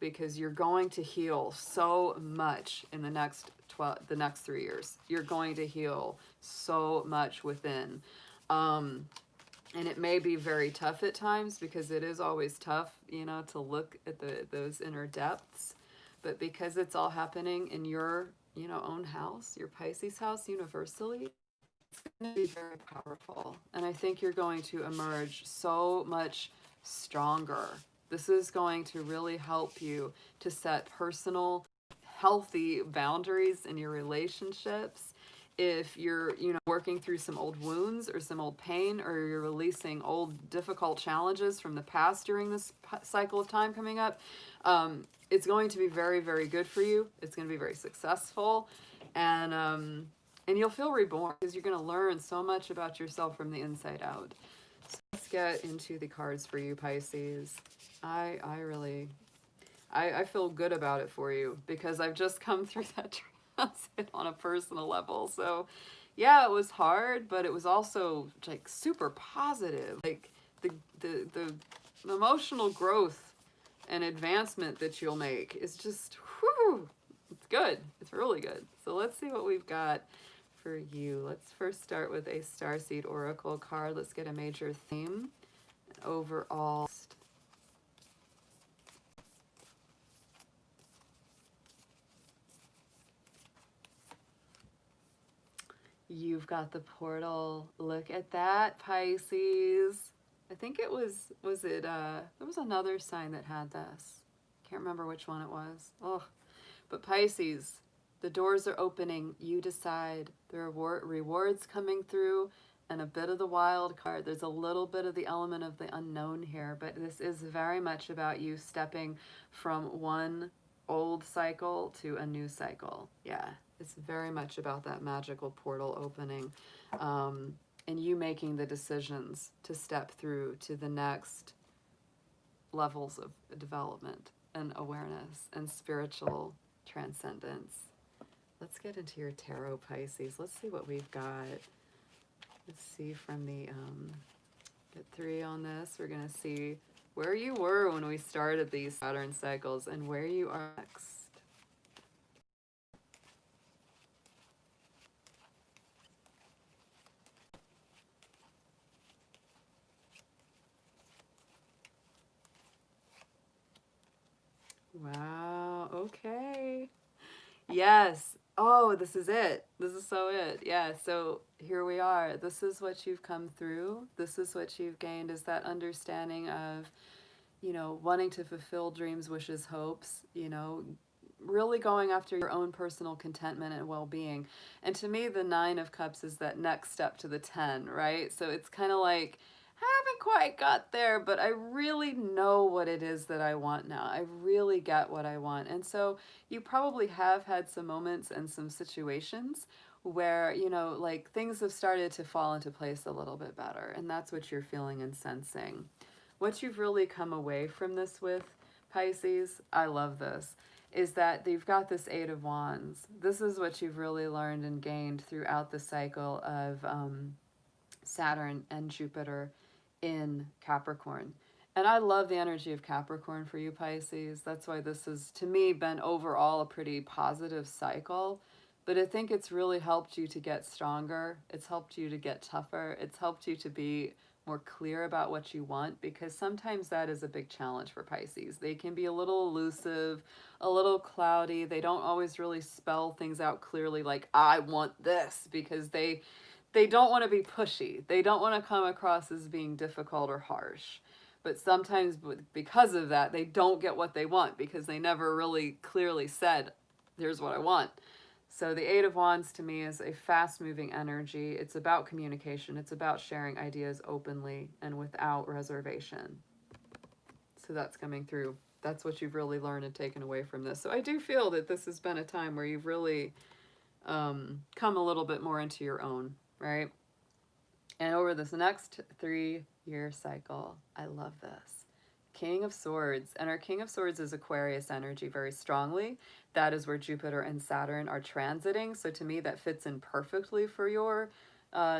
because you're going to heal so much in the next 3 years. You're going to heal so much within. And it may be very tough at times, because it is always tough, to look at those inner depths. But because it's all happening in your, own house, your Pisces house universally, it's going to be very powerful. And I think you're going to emerge so much stronger. This is going to really help you to set personal, healthy boundaries in your relationships. if you're, working through some old wounds or some old pain, or you're releasing old difficult challenges from the past during this cycle of time coming up, it's going to be very, very good for you. It's going to be very successful, and you'll feel reborn because you're going to learn so much about yourself from the inside out. So let's get into the cards for you, Pisces. I feel good about it for you because I've just come through that transit on a personal level. So yeah, it was hard, but it was also like super positive. Like the emotional growth and advancement that you'll make is just, whew, it's good. It's really good. So let's see what we've got for you. Let's first start with a Starseed Oracle card. Let's get a major theme overall. You've got the portal. Look at that, Pisces. I think it was it, there was another sign that had this. Can't remember which one it was. Oh, but Pisces, the doors are opening. You decide. There are rewards coming through and a bit of the wild card. There's a little bit of the element of the unknown here, but this is very much about you stepping from one old cycle to a new cycle. Yeah. It's very much about that magical portal opening, and you making the decisions to step through to the next levels of development and awareness and spiritual transcendence. Let's get into your tarot, Pisces. Let's see what we've got. Let's see from the, get 3 on this. We're going to see where you were when we started these Saturn cycles and where you are next. Wow, okay. Yes. Oh, this is it. This is so it. Yeah, so here we are. This is what you've come through. This is what you've gained, is that understanding of, wanting to fulfill dreams, wishes, hopes, really going after your own personal contentment and well-being. And to me, the 9 of Cups is that next step to the 10, right? So it's kind of like, I haven't quite got there, but I really know what it is that I want now. I really get what I want. And so you probably have had some moments and some situations where, like things have started to fall into place a little bit better. And that's what you're feeling and sensing. What you've really come away from this with, Pisces, I love this, is that you've got this 8 of Wands. This is what you've really learned and gained throughout the cycle of Saturn and Jupiter in Capricorn. And I love the energy of Capricorn for you, Pisces. That's why this has, to me, been overall a pretty positive cycle. But I think it's really helped you to get stronger. It's helped you to get tougher. It's helped you to be more clear about what you want, because sometimes that is a big challenge for Pisces. They can be a little elusive, a little cloudy. They don't always really spell things out clearly, like, I want this, because they don't want to be pushy. They don't want to come across as being difficult or harsh. But sometimes because of that, they don't get what they want because they never really clearly said, here's what I want. So the 8 of Wands to me is a fast-moving energy. It's about communication. It's about sharing ideas openly and without reservation. So that's coming through. That's what you've really learned and taken away from this. So I do feel that this has been a time where you've really come a little bit more into your own, right? And over this next 3-year cycle, I love this. King of Swords. And our King of Swords is Aquarius energy very strongly. That is where Jupiter and Saturn are transiting. So to me, that fits in perfectly for your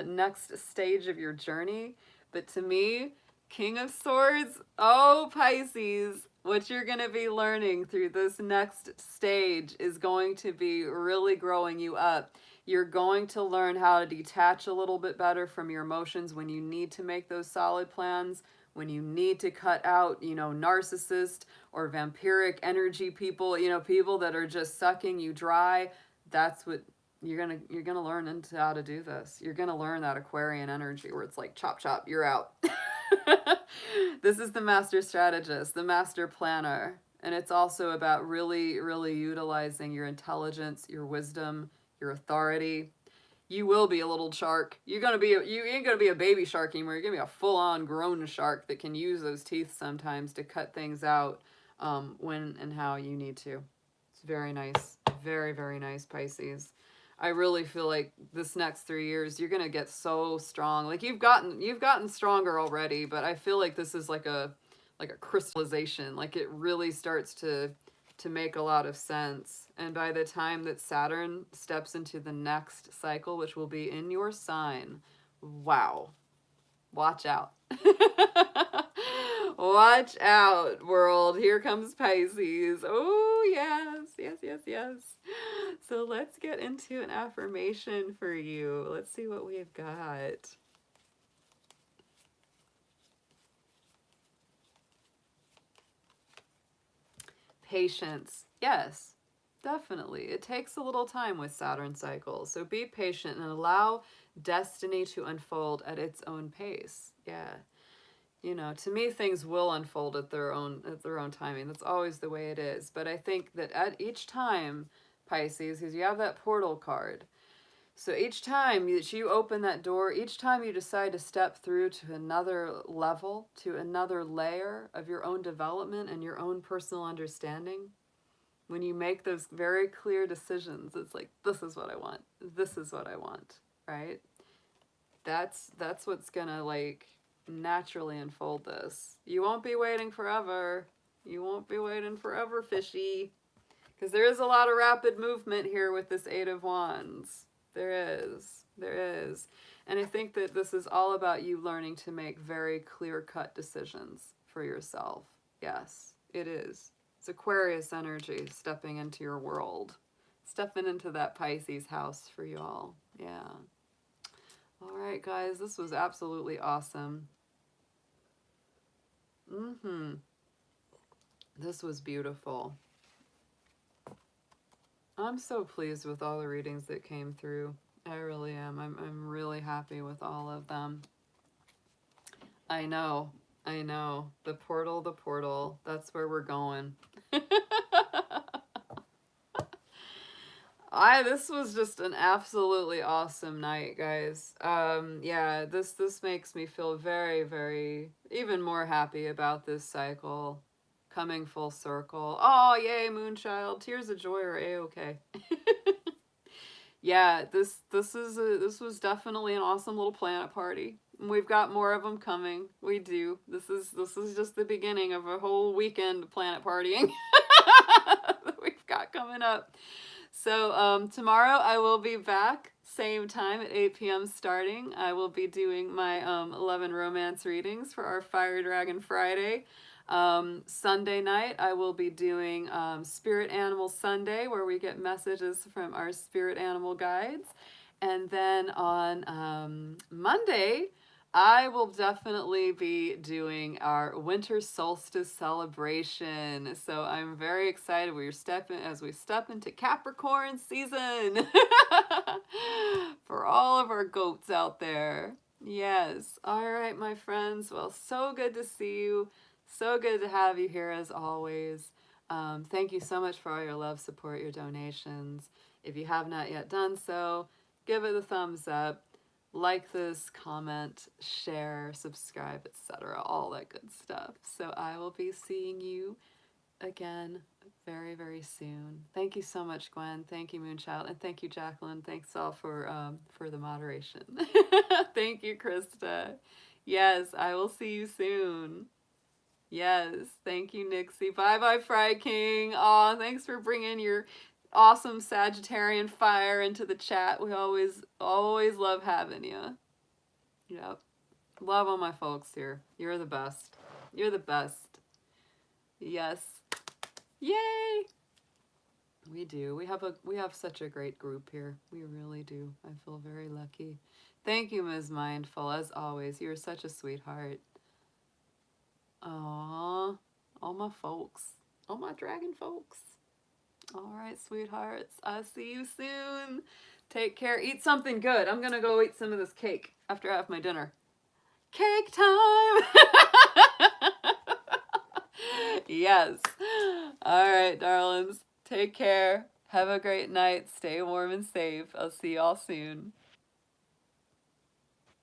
next stage of your journey. But to me, King of Swords, oh, Pisces, what you're going to be learning through this next stage is going to be really growing you up. You're going to learn how to detach a little bit better from your emotions when you need to make those solid plans, when you need to cut out, narcissist or vampiric energy people, people that are just sucking you dry. That's what you're gonna learn into how to do this. You're gonna learn that Aquarian energy where it's like chop chop, you're out. This is the master strategist, the master planner. And it's also about really, really utilizing your intelligence, your wisdom, your authority. you will be a little shark. You ain't gonna be a baby shark anymore. You're gonna be a full-on grown shark that can use those teeth sometimes to cut things out when and how you need to. It's very nice. Very, very nice, Pisces. I really feel like this next 3 years you're gonna get so strong. Like you've gotten stronger already, but I feel like this is like a crystallization. Like it really starts to make a lot of sense. And by the time that Saturn steps into the next cycle, which will be in your sign, wow, watch out. Watch out, world. Here comes Pisces. Oh, yes, yes, yes, yes. So let's get into an affirmation for you. Let's see what we've got. Patience. Yes, definitely. It takes a little time with Saturn cycles. So be patient and allow destiny to unfold at its own pace. Yeah. You know, to me, things will unfold at their own timing. That's always the way it is. But I think that at each time, Pisces, because you have that portal card, so each time that you open that door, each time you decide to step through to another level, to another layer of your own development and your own personal understanding, when you make those very clear decisions, it's like, this is what I want. This is what I want, right? That's what's gonna like naturally unfold this. You won't be waiting forever. You won't be waiting forever, fishy. Because there is a lot of rapid movement here with this Eight of Wands. There is. There is. And I think that this is all about you learning to make very clear-cut decisions for yourself. Yes, it is. It's Aquarius energy stepping into your world. Stepping into that Pisces house for you all. Yeah. All right, guys. This was absolutely awesome. This was beautiful. I'm so pleased with all the readings that came through. I really am. I'm really happy with all of them. I know. The portal. That's where we're going. This was just an absolutely awesome night, guys. Yeah, this makes me feel very, very, even more happy about this cycle coming full circle. Oh, yay, Moonchild. Tears of joy are a-okay. Yeah, this was definitely an awesome little planet party. We've got more of them coming. We do. This is just the beginning of a whole weekend of planet partying that we've got coming up. So tomorrow I will be back, same time at 8 p.m. starting. I will be doing my 11 romance readings for our Fire Dragon Friday. Sunday night I will be doing Spirit Animal Sunday, where we get messages from our spirit animal guides. And then on Monday, I will definitely be doing our winter solstice celebration. So I'm very excited. As we step into Capricorn season for all of our goats out there. Yes. All right, my friends. Well, so good to see you. So good to have you here as always. Thank you so much for all your love, support, your donations. If you have not yet done so, give it a thumbs up. Like this, comment, share, subscribe, etc. All that good stuff. So I will be seeing you again very, very soon. Thank you so much, Gwen. Thank you, Moonchild. And thank you, Jacqueline. Thanks all for the moderation. Thank you, Krista. Yes, I will see you soon. Yes, thank you, Nixie. Bye-bye, Fry King. Aw, thanks for bringing your awesome Sagittarian fire into the chat. We always love having you. Yep. Love all my folks here. You're the best. You're the best. Yes. Yay! We do. We have such a great group here. We really do. I feel very lucky. Thank you, Ms. Mindful. As always, you're such a sweetheart. Aww. All my folks. All my dragon folks. All right, sweethearts. I'll see you soon. Take care. Eat something good. I'm going to go eat some of this cake after I have my dinner. Cake time! Yes. All right, darlings. Take care. Have a great night. Stay warm and safe. I'll see y'all soon.